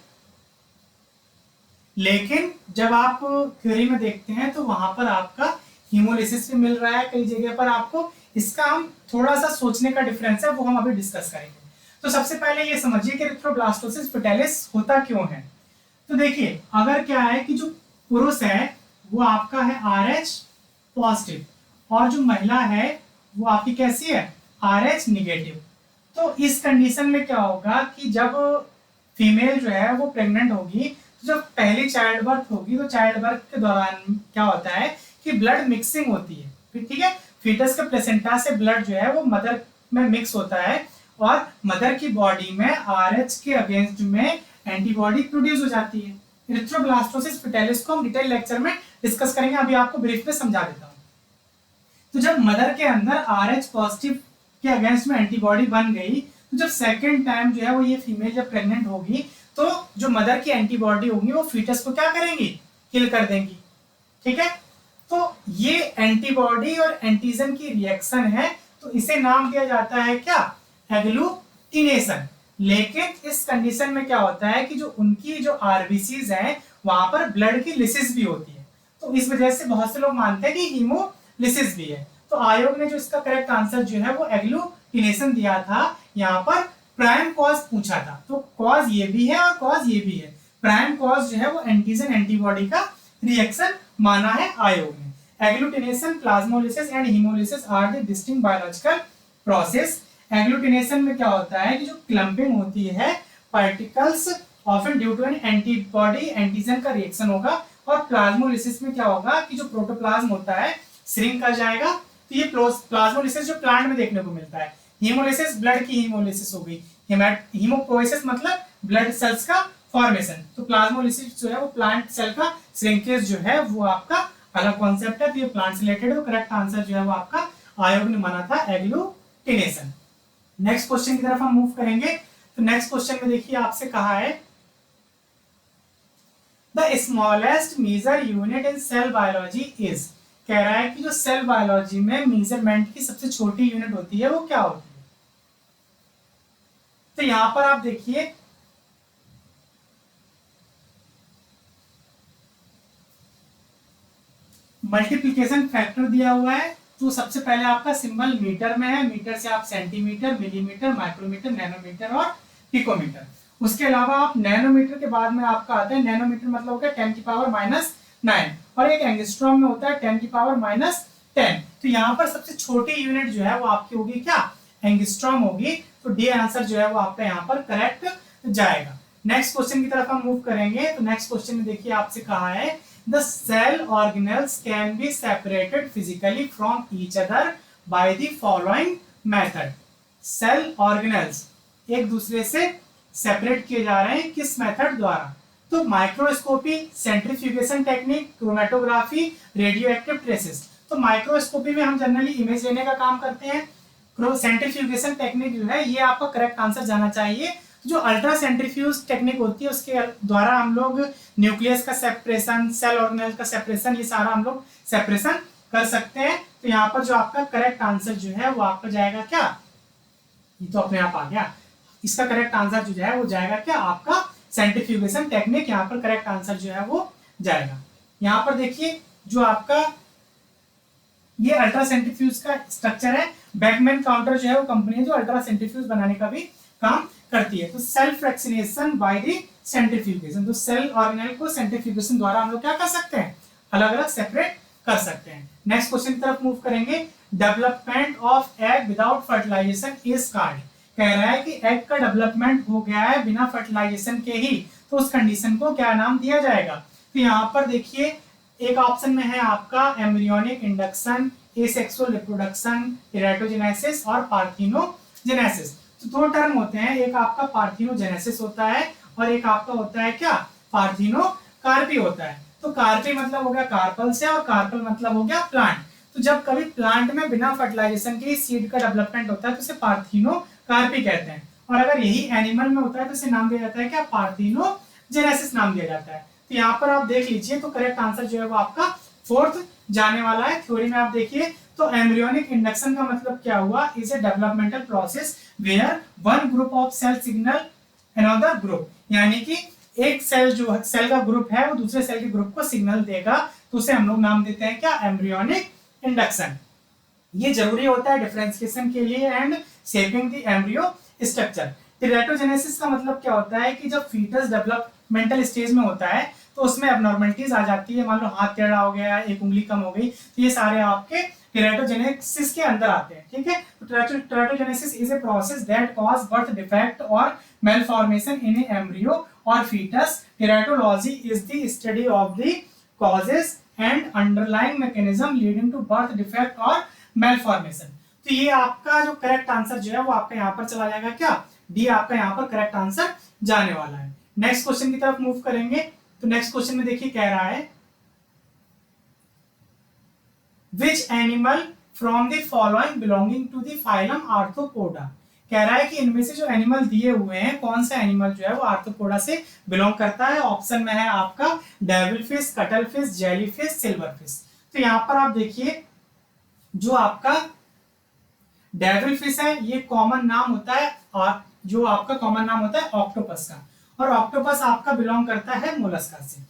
लेकिन जब आप थ्योरी में देखते हैं तो वहां पर आपका हीमोलिसिस भी मिल रहा है कई जगह पर आपको। इसका हम थोड़ा सा सोचने का डिफरेंस है, वो हम अभी डिस्कस करेंगे। तो सबसे पहले ये समझिए कि एरिथ्रोब्लास्टोसिस फेटालिस होता क्यों है। तो देखिए अगर क्या है कि जो पुरुष है वो आपका है RH पॉजिटिव और जो महिला है वो आपकी कैसी है, RH निगेटिव। तो इस कंडीशन में क्या होगा कि जब फीमेल जो है वो प्रेग्नेंट होगी, तो जब पहली चाइल्ड बर्थ होगी तो चाइल्ड बर्थ के दौरान क्या होता है कि ब्लड मिक्सिंग होती है, ठीक है। फीटस के प्लेसेंटा से ब्लड जो है वो मदर में मिक्स होता है और मदर की बॉडी में RH के अगेंस्ट में एंटीबॉडी प्रोड्यूस हो जाती है। इरिथ्रोब्लास्टोसिस फिटालिस को हम डिटेल लेक्चर में डिस्कस करेंगे, अभी आपको ब्रीफ में समझा देता हूँ। तो जब मदर के अंदर RH पॉजिटिव के अगेंस्ट में एंटीबॉडी बन गई, तो जब सेकेंड टाइम जो है वो ये फीमेल जब प्रेग्नेंट होगी तो जो मदर की एंटीबॉडी होगी वो फीटस को क्या करेंगी, किल कर देंगी, ठीक है। तो ये एंटीबॉडी और एंटीजन की रिएक्शन है, तो इसे नाम दिया जाता है क्या, एग्लूटिनेशन। लेकिन इस कंडीशन में क्या होता है कि जो उनकी जो आरबीसीज हैं वहां पर ब्लड की लिसिस भी होती है, तो इस वजह से बहुत से लोग मानते हैं कि हीमोलिसिस भी है। तो आयोग ने जो इसका करेक्ट आंसर जो है वो एग्लूटिनेशन दिया था, यहाँ पर प्राइम कॉज पूछा था, तो कॉज ये भी है और कॉज ये भी है। प्राइम कॉज जो है वो एंटीजन एंटीबॉडी का रिएक्शन माना है आयोग ने। Agglutination, plasmolysis and hemolysis are the distinct biological process. Agglutination में क्या होता है कि जो क्लम्पिंग होती है particles often due to an antibody antigen का रिएक्शन होगा, और प्लाज्मोलिसिस में क्या होगा कि जो प्रोटोप्लाज्म होता है श्रिंक कर जाएगा, तो ये प्लाज्मोलिसिस जो प्लांट में देखने को मिलता है। हीमोलिसिस ब्लड की हीमोलिसिस हो गई, हीमोपोएसिस मतलब ब्लड सेल्स का फॉर्मेशन, तो प्लाज्मोलिसिस जो है वो प्लांट सेल का श्रिंकेज जो है वो आपका अलग कॉन्सेप्ट है, तो ये प्लांट से रिलेटेड है। करेक्ट आंसर जो है वो आपका आयोग ने माना था एग्लूटिनेशन। नेक्स्ट क्वेश्चन की तरफ हम मूव करेंगे। तो नेक्स्ट क्वेश्चन में देखिए आपसे कहा है the smallest major unit in cell biology is, कह रहा है कि जो सेल बायोलॉजी में मेजरमेंट की सबसे छोटी यूनिट होती है वो क्या होती है। तो यहां पर आप देखिए मल्टीप्लिकेशन फैक्टर दिया हुआ है, तो सबसे पहले आपका सिंबल मीटर में है, मीटर से आप सेंटीमीटर, मिलीमीटर, माइक्रोमीटर, नैनोमीटर और पिकोमीटर। उसके अलावा आप नैनोमीटर के बाद में आपका आता है, नैनोमीटर मतलब होगा 10⁻⁹ और एक एंगस्ट्रॉम में होता है 10⁻⁻10। तो यहाँ पर सबसे छोटी यूनिट जो है वो आपकी होगी क्या, एंगस्ट्रॉम होगी। तो डी आंसर जो है वो आपका यहाँ पर करेक्ट जाएगा। नेक्स्ट क्वेश्चन की तरफ हम मूव करेंगे। तो नेक्स्ट क्वेश्चन में देखिए आपसे कहा है the cell organelles can be separated physically from each other by the following method। Cell organelles एक दूसरे से सेपरेट किए जा रहे हैं किस मेथड द्वारा, तो microscopy, centrifugation technique, chromatography, radio active traces. तो माइक्रोस्कोपी में हम जनरली इमेज लेने का काम करते हैं, सेंट्रीफ्यूगेशन टेक्निक जो है ये आपका करेक्ट आंसर जाना चाहिए। जो अल्ट्रा सेंट्रीफ्यूज टेक्निक होती है उसके द्वारा हम लोग न्यूक्लियस का सेपरेशन, सेल ऑर्गेनेल का सेपरेशन, ये सारा हम लोग सेपरेशन कर सकते हैं। तो यहाँ पर जो आपका करेक्ट आंसर जो है वो आपका जाएगा क्या, ये तो अपने आप आ गया, इसका करेक्ट आंसर जो है वो जाएगा क्या आपका सेंट्रीफ्यूगेशन टेक्निक, यहाँ पर करेक्ट आंसर जो है वो जाएगा। यहाँ पर देखिए जो आपका ये अल्ट्रा सेंट्रीफ्यूज का स्ट्रक्चर है, बैकमैन काउंटर जो है वो कंपनी है जो अल्ट्रा सेंट्रीफ्यूज बनाने का भी काम करती है। तो cell fractionation by the centrifugation, तो सेल ऑर्गेनेल को सेंट्रीफ्यूगेशन द्वारा हम लोग क्या कर सकते हैं, अलग अलग सेपरेट कर सकते हैं। नेक्स्ट क्वेश्चन की तरफ मूव करेंगे। Development of egg without fertilization is called, कह रहा है कि एग का डेवलपमेंट हो गया है बिना फर्टिलाइजेशन के ही, तो उस कंडीशन को क्या नाम दिया जाएगा। तो यहाँ पर देखिए एक ऑप्शन में है आपका एम्ब्रियोनिक इंडक्शन, एसेक्सुअल रिप्रोडक्शन, टेराटोजेनेसिस और पार्थिनोजेनेसिस। तो दो टर्म होते हैं, एक आपका पार्थिनोजेनेसिस होता है और एक आपका होता है क्या, पार्थिनोकार्पी होता है। तो कार्पी मतलब हो गया कार्पल से और कार्पल मतलब हो गया प्लांट। तो जब कभी प्लांट में बिना फर्टिलाइजेशन के सीड का डेवलपमेंट होता है तो उसे पार्थिनोकार्पी कहते हैं, और अगर यही एनिमल में होता है तो इसे नाम दिया जाता है क्या, पार्थिनोजेनेसिस नाम दिया जाता है। तो यहाँ पर आप देख लीजिए तो करेक्ट आंसर जो है वो आपका फोर्थ जाने वाला है। थ्योरी में आप देखिए तो एम्ब्रियोनिक इंडक्शन का मतलब क्या हुआ, is a developmental process where one group of cell signal another group, यानी कि एक सेल जो सेल का ग्रुप है वो दूसरे सेल के ग्रुप को सिग्नल देगा, तो उसे हम लोग नाम देते हैं क्या, एम्ब्रियोनिक इंडक्शन। ये जरूरी होता है डिफरेंशिएशन के लिए and shaping the embryo structure. Teratogenesis का मतलब क्या होता है कि जब फीटस डेवलपमेंटल स्टेज में होता है तो उसमें abnormalities आ जाती है, मान लो हाथ टेढ़ा हो गया, एक उंगली कम हो गई, तो ये सारे आपके टेराटोजेनेसिस के अंदर आते हैं, ठीक है। तो teratogenesis is a process that cause birth defect और malformation in a embryo or fetus. Teratology is the study of the causes and underlying mechanism leading to birth defect or malformation. तो ये आपका जो करेक्ट आंसर जो है वो आपका यहाँ पर चला जाएगा, क्या डी आपका यहाँ पर करेक्ट आंसर जाने वाला है। नेक्स्ट क्वेश्चन की तरफ मूव करेंगे। तो नेक्स्ट क्वेश्चन में देखिए कह रहा है Which animal from the following belonging to the phylum Arthropoda? कह रहा है कि इनमें से जो एनिमल दिए हुए हैं कौन सा एनिमल जो है वो आर्थ्रोपोडा से बिलोंग करता है। ऑप्शन में है आपका devil fish, cuttle fish, jelly fish, silver fish. तो यहाँ पर आप देखिए जो आपका डेविल फिश है ये कॉमन नाम होता है, और जो आपका कॉमन नाम होता है ऑक्टोपस का, और ऑक्टोपस आपका बिलोंग करता है मोलस्का से,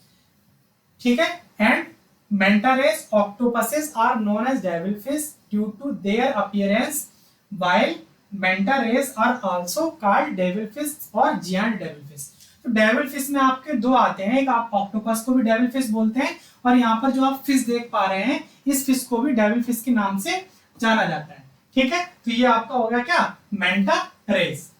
ठीक है। And Manta rays octopuses are known as devilfish due to their appearance, while manta rays are also called devilfish or giant devilfish. तो devilfish में आपके दो आते हैं, एक आप octopus को भी devilfish बोलते हैं, और यहाँ पर जो आप फिश देख पा रहे हैं इस फिश को भी devilfish के नाम से जाना जाता है, ठीक है। तो ये आपका हो गया क्या manta rays।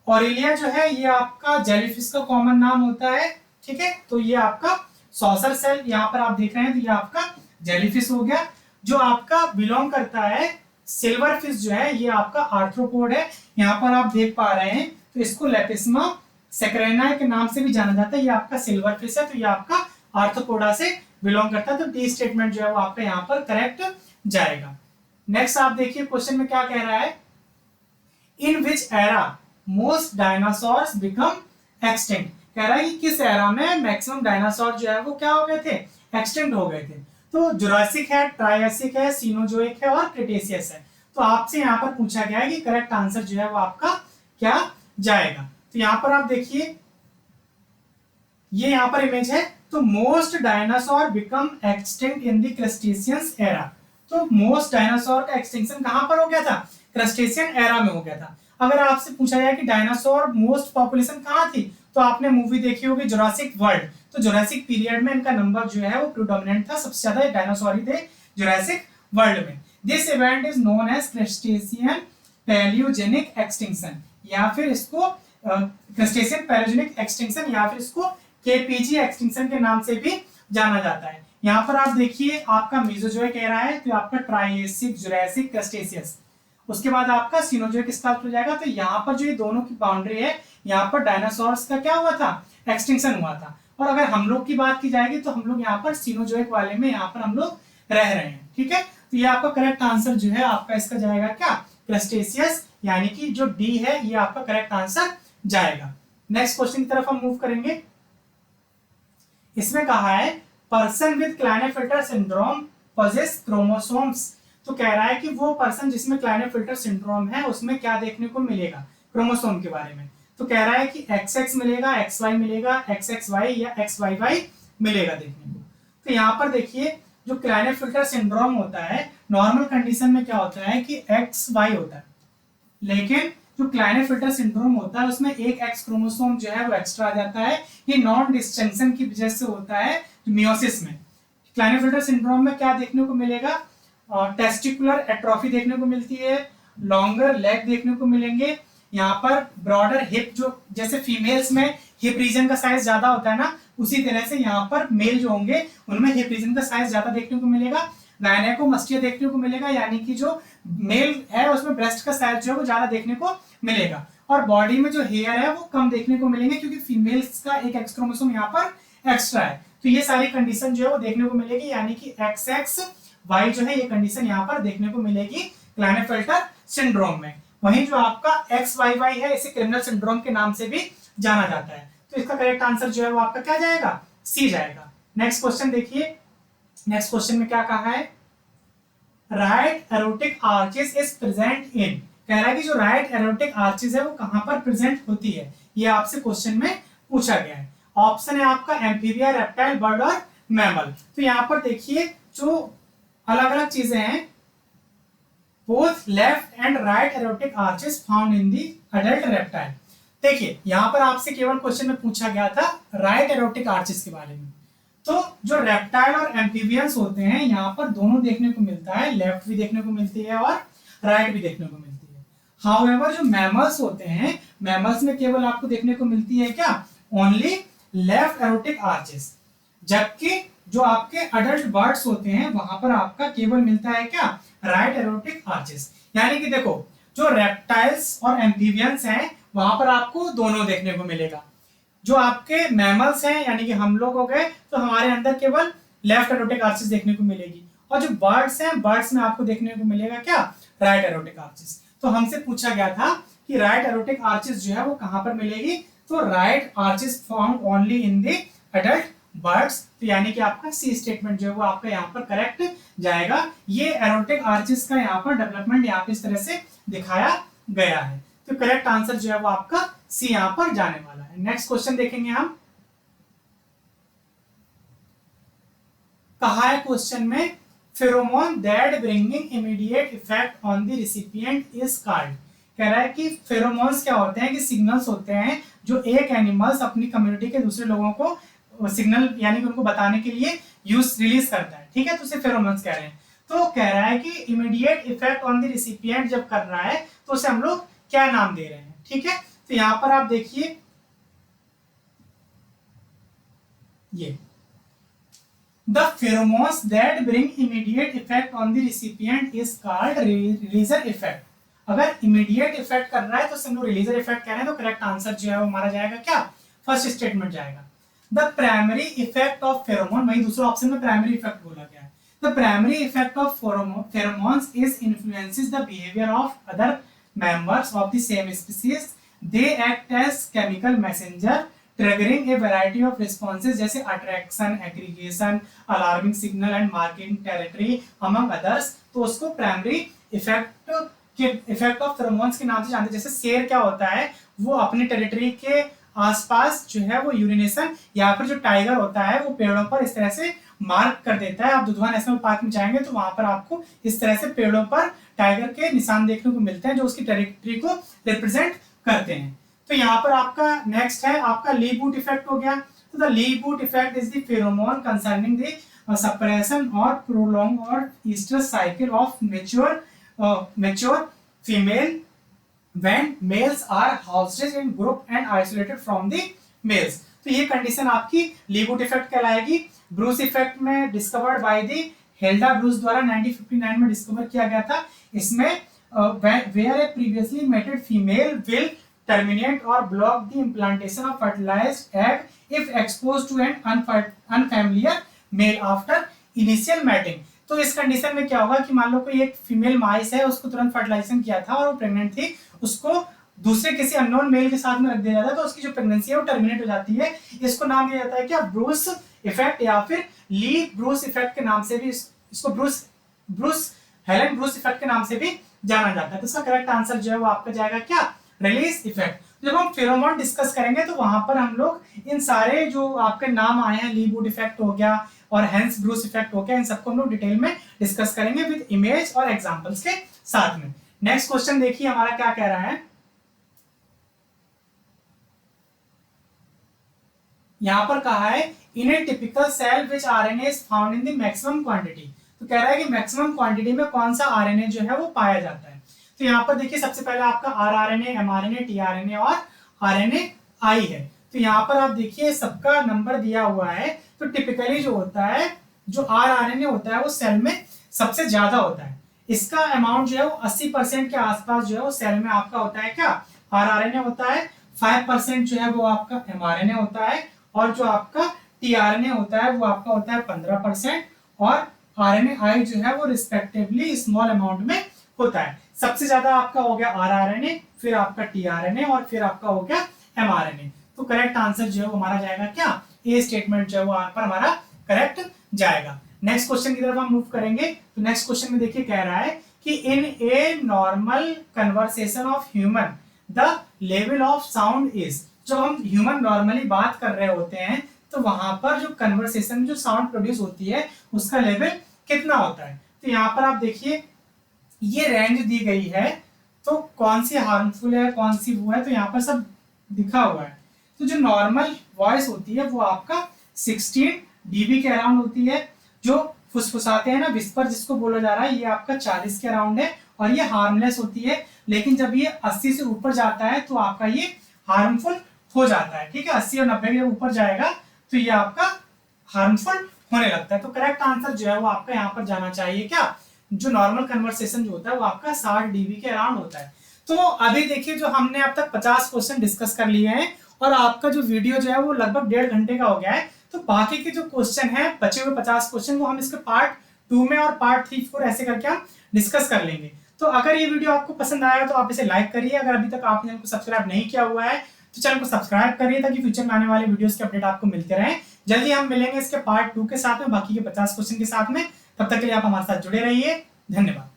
ऑरेलिया जो है ये आपका जेलीफिश का कॉमन नाम होता है, ठीक है। तो ये आपका सॉसर सेल यहाँ पर आप देख रहे हैं, तो ये आपका जेलीफिश हो गया। जो आपका बिलोंग करता है सिल्वर फिश जो है ये आपका आर्थ्रोपोड है, यहाँ पर आप देख पा रहे हैं। तो इसको लेपिस्मा सेक्रेना के नाम से भी जाना जाता है, ये आपका सिल्वर फिश है, तो ये आपका आर्थ्रोपोडा से बिलोंग करता है। तो डी स्टेटमेंट जो है वो आपका यहाँ पर करेक्ट जाएगा। नेक्स्ट आप देखिए क्वेश्चन में क्या कह रहा है, in which era most dinosaurs become extinct. कह रहा है कि किस एरा में मैक्सिमम डायनासोर जो है वो क्या हो गए थे, एक्सटिंक्ट हो गए थे। तो जुरासिक है, ट्रायसिक है, सीनोजोइक है और क्रिटेशियस है। तो आपसे यहाँ पर पूछा गया है कि करेक्ट आंसर जो है वो आपका क्या जाएगा। तो यहाँ पर आप देखिए ये यहाँ पर इमेज है, तो most dinosaur become extinct in the crustaceans era. तो मोस्ट डायनासोर का एक्सटिंक्शन कहां पर हो गया था, क्रस्टेशियन एरा में हो गया था। अगर आपसे पूछा जाए कि डायनासोर मोस्ट पॉपुलेशन कहां थी, तो आपने मूवी देखी होगी जुरासिक वर्ल्ड। तो जुरासिक पीरियड में इनका नंबर जो है वो प्रीडोमिनेंट था, सबसे ज्यादा डायनासोर ही थे जुरासिक वर्ल्ड में। This event is known as crustacean paleogenic extinction, या फिर इसको क्रस्टेशियन पैलियोजेनिक एक्सटिंक्शन, या फिर इसको केपीजी एक्सटिंक्शन के नाम से भी जाना जाता है। यहाँ पर आप देखिए आपका मेसोजोइक एरा है, तो आपका ट्रायसिक, जुरासिक, क्रस्टेशियस, उसके बाद आपका सीनोजोइक स्टार्ट हो जाएगा। तो यहाँ पर जो ये दोनों की बाउंड्री है, यहाँ पर डायनासोर्स का क्या हुआ था, एक्सटिंक्शन हुआ था। और अगर हम लोग की बात की जाएगी तो हम लोग यहाँ पर सीनोजोइक वाले में यहाँ पर हम लोग रह रहे हैं, ठीक है। तो ये आपका करेक्ट आंसर जो है आपका इसका जाएगा क्या, क्रस्टेशियस, यानी कि जो डी है ये आपका करेक्ट आंसर जाएगा। नेक्स्ट क्वेश्चन की तरफ हम मूव करेंगे। इसमें कहा है person with Klinefelter syndrome possess chromosomes. तो कह रहा है कि वो पर्सन जिसमें क्लाइनेफिल्टर सिंड्रोम है उसमें क्या देखने को मिलेगा क्रोमोसोम के बारे में। तो कह रहा है कि XX मिलेगा, XY मिलेगा, XXY या XYY मिलेगा देखने को। तो यहाँ पर देखिए जो क्लाइनेफिल्टर सिंड्रोम होता है नॉर्मल कंडीशन में क्या होता है कि XY होता है, लेकिन जो क्लाइनेफिल्टर सिंड्रोम होता है उसमें एक X क्रोमोसोम जो है वो एक्स्ट्रा आ जाता है। ये नॉन डिस्टिंक्शन की वजह से होता है मियोसिस में। क्लाइनेफिल्टर सिंड्रोम में क्या देखने को मिलेगा, टेस्टिकुलर एट्रोफी देखने को मिलती है, लॉन्गर लेग देखने को मिलेंगे, यहाँ पर ब्रॉडर हिप, जो जैसे फीमेल्स में हिप रीजन का साइज ज्यादा होता है ना, उसी तरह से यहाँ पर मेल जो होंगे उनमें हिप रीजन का साइज ज्यादा देखने को मिलेगा। गायनेकोमस्टिया देखने को मिलेगा, यानी कि जो मेल है उसमें ब्रेस्ट का साइज जो है वो ज्यादा देखने को मिलेगा। और बॉडी में जो हेयर है वो कम देखने को मिलेंगे क्योंकि फीमेल्स का एक एक्स क्रोमोसोम यहाँ पर एक्स्ट्रा है। तो ये सारी कंडीशन जो है वो देखने को मिलेगी, यानी कि XXY जो है ये कंडीशन यहाँ पर देखने को मिलेगी क्लाइनेफिल्टर सिंड्रोम में। वहीं जो आपका XYY है इसे क्रिमिनल सिंड्रोम के नाम से भी जाना जाता है। तो इसका करेक्ट आंसर जो है वो आपका क्या जाएगा, सी जाएगा। नेक्स्ट क्वेश्चन देखिए, नेक्स्ट क्वेश्चन में क्या कहा है, right aortic arches is present in. कह रहा है कि जो राइट एरोटिक आर्चेस है वो कहां पर प्रेजेंट होती है, ये आपसे क्वेश्चन में पूछा गया है। ऑप्शन है आपका एम्फीबिया, रेप्टाइल, बर्ड और मैमल। तो यहाँ पर देखिए जो अलग अलग चीजें हैं, both left and right erotic arches found in the adult reptile। देखिए यहाँ पर आपसे केवल क्वेश्चन में पूछा गया था राइट एरोटिक आर्चेस के बारे में। तो जो रेप्टाइल और एम्फीबियंस होते हैं यहाँ पर दोनों देखने को मिलता है, लेफ्ट भी देखने को मिलती है और राइट भी देखने को मिलती है। हाउएवर जो मैमल्स होते हैं, मैमल्स में केवल आपको देखने को मिलती है क्या, ओनली लेफ्ट एरोटिक आर्चेस। जबकि जो आपके अडल्ट बर्ड्स होते हैं वहां पर आपका केवल मिलता है क्या, राइट एरोटिक आर्चेस। यानी कि देखो जो रेप्टाइल्स और एम्फीबियंस हैं वहां पर आपको दोनों देखने को मिलेगा। जो आपके मैमल्स हैं यानी कि हम लोग हो गए तो हमारे अंदर केवल लेफ्ट एरोटिक आर्चेस देखने को मिलेगी, और जो बर्ड्स हैं बर्ड्स में आपको देखने को मिलेगा क्या, राइट एरोटिक आर्चेस। तो हमसे पूछा गया था कि राइट एरोटिक आर्चेस जो है वो कहां पर मिलेगी, तो right arches found only in the adult birds. तो यानी कि आपका सी स्टेटमेंट जो है वो आपका यहाँ पर करेक्ट जाएगा। ये एरोटिक आर्चेस का यहाँ पर डेवलपमेंट यहाँ पे इस तरह से दिखाया गया है। तो करेक्ट आंसर जो है वो आपका सी यहाँ पर जाने वाला है। नेक्स्ट क्वेश्चन देखेंगे हम। कहा है क्वेश्चन में pheromone that bringing immediate effect on the recipient is called. कह रहा है कि फेरोमोन्स क्या होते हैं, कि सिग्नल्स होते हैं जो एक एनिमल्स अपनी कम्युनिटी के दूसरे लोगों को सिग्नल यानी कि उनको बताने के लिए रिलीज करता है, ठीक है, तो उसे फेरोमोन्स कह रहे हैं। तो कह रहा है कि immediate effect on the recipient जब कर रहा है तो उसे हम लोग क्या नाम दे रहे हैं, ठीक है। तो यहां पर आप देखिए ये the pheromones that bring immediate effect on the recipient is called रिलीजर effect. अगर इमीडिएट इफेक्ट कर रहा है तो हम लोग रिलीजर इफेक्ट कह रहे हैं। तो करेक्ट आंसर जो है वो हमारा जाएगा क्या, फर्स्ट स्टेटमेंट जाएगा। The primary effect of pheromone, वही दूसरा ऑप्शन में प्राइमरी इफेक्ट बोला गया है। The primary effect of pheromones is influences the behaviour of other members of the same species. They act as chemical messenger triggering a variety of responses जैसे attraction, aggregation, alarming signal and marking territory among others। तो उसको primary effect के effect of pheromones के नाम से जानते हैं। जैसे शेर क्या होता है, वो अपनी टेरिटरी के आसपास जो है वो यूरिनेशन, या फिर जो टाइगर होता है वो पेड़ों पर इस तरह से मार्क कर देता है। आप दुधवा नेशनल पार्क में जाएंगे तो वहां पर आपको इस तरह से पेड़ों पर टाइगर के निशान देखने को मिलते हैं जो उसकी टेरिटरी को रिप्रेजेंट करते हैं। तो यहाँ पर आपका नेक्स्ट है आपका ली बूट इफेक्ट हो गया। तो the Lee Boot effect is the pheromone concerning the suppression और प्रोलॉन्ग और oestrus cycle of mature female when males are housed in group and isolated from the males। तो ये कंडीशन आपकी लीबूट इफेक्ट कहलाएगी। Bruce effect में discovered by the Hilda Bruce द्वारा 1959 में discover किया गया था। इसमें where a previously mated female will terminate or block the implantation of fertilized egg if exposed to an unfamiliar male after initial mating। तो इस condition में क्या होगा कि मान लो कोई एक फीमेल माइस है, उसको तुरंत फर्टिलाइजेशन किया था और वो प्रेग्नेंट थी, उसको दूसरे किसी अननोन मेल के साथ में रख दिया जाता है तो उसकी जो प्रेगनेंसी है वो टर्मिनेट हो जाती है। इसको नाम दिया जाता है क्या, ब्रूस इफेक्ट या फिर ली ब्रूस इफेक्ट के नाम से भी इसको ब्रूस हेलन ब्रूस इफेक्ट के नाम से भी जाना जाता है। तो इसका करेक्ट आंसर जो है वो आपका जाएगा क्या, रिलीज इफेक्ट। जब हम फेरोमोन डिस्कस करेंगे तो वहां पर हम लोग इन सारे जो आपके नाम आए हैं, ली बूट इफेक्ट हो गया और हेंस ब्रूस इफेक्ट हो गया, इन सबको हम लोग डिटेल में डिस्कस करेंगे विद इमेज और एग्जांपल्स के साथ में। नेक्स्ट क्वेश्चन देखिए हमारा क्या कह रहा है। यहां पर कहा है in a typical cell which RNA is found in the maximum quantity. तो कह रहा है कि मैक्सिमम क्वांटिटी में कौन सा आरएनए जो है वो पाया जाता है। तो यहाँ पर देखिए सबसे पहले आपका आरआरएनए, एमआरएनए, टीआरएनए और आरएनए आई है। तो यहाँ पर आप देखिए सबका नंबर दिया हुआ है। तो टिपिकली जो होता है, जो आरआरएनए होता है वो सेल में सबसे ज्यादा होता है। इसका अमाउंट जो है वो 80% के आसपास जो है वो सेल में आपका होता है क्या, आरआरएनए होता है। 5% जो है वो आपका एमआरएनए होता है और जो आपका टीआरएनए होता है वो आपका होता है 15% और आरएनए आई जो है वो रिस्पेक्टिवली स्मॉल अमाउंट में होता है। सबसे ज्यादा आपका हो गया आरआरएनए, फिर आपका टीआरएनए और फिर आपका हो गया एमआरएनए। तो करेक्ट आंसर जो है वो हमारा जाएगा क्या, ए स्टेटमेंट जो है वो पर हमारा करेक्ट जाएगा। नेक्स्ट क्वेश्चन की तरफ हम मूव करेंगे। तो नेक्स्ट क्वेश्चन में देखिए कह रहा है कि in a normal conversation of human the level of sound is. जब हम ह्यूमन नॉर्मली बात कर रहे होते हैं तो वहां पर जो कन्वर्सेशन जो साउंड प्रोड्यूस होती है उसका लेवल कितना होता है। तो यहाँ पर आप देखिए ये रेंज दी गई है, तो कौन सी हार्मफुल है कौन सी वो है, तो यहाँ पर सब दिखा हुआ है। तो जो नॉर्मल वॉइस होती है वो आपका 16 dB के अराउंड होती है। जो फुसफुसाते हैं ना, विस्पर जिसको बोला जा रहा है, ये आपका 40 के अराउंड है और ये हार्मलेस होती है। लेकिन जब ये 80 से ऊपर जाता है तो आपका ये हार्मफुल हो जाता है। ठीक है, 80 और 90 के ऊपर जाएगा तो ये आपका हार्मफुल होने लगता है। तो करेक्ट आंसर जो है वो आपका यहाँ पर जाना चाहिए क्या, जो नॉर्मल कन्वर्सेशन जो होता है वो आपका 60 dB के अराउंड होता है। तो अभी देखिए जो हमने अब तक 50 क्वेश्चन डिस्कस कर लिए हैं और आपका जो वीडियो जो है वो लगभग 1.5 घंटे का हो गया है। तो बाकी के जो क्वेश्चन है, बचे हुए 50 क्वेश्चन, वो हम इसके पार्ट 2 में और पार्ट 3, 4 ऐसे करके हम डिस्कस कर लेंगे। तो अगर ये वीडियो आपको पसंद आया तो आप इसे लाइक करिए। अगर अभी तक आपने चैनल को सब्सक्राइब नहीं किया हुआ है तो चैनल को सब्सक्राइब करिए ताकि फ्यूचर में आने वाले वीडियोस के अपडेट आपको मिलते रहें। जल्दी हम मिलेंगे इसके पार्ट 2 के साथ में, बाकी के 50 क्वेश्चन के साथ में। तब तक के लिए आप हमारे साथ जुड़े रहिए। धन्यवाद।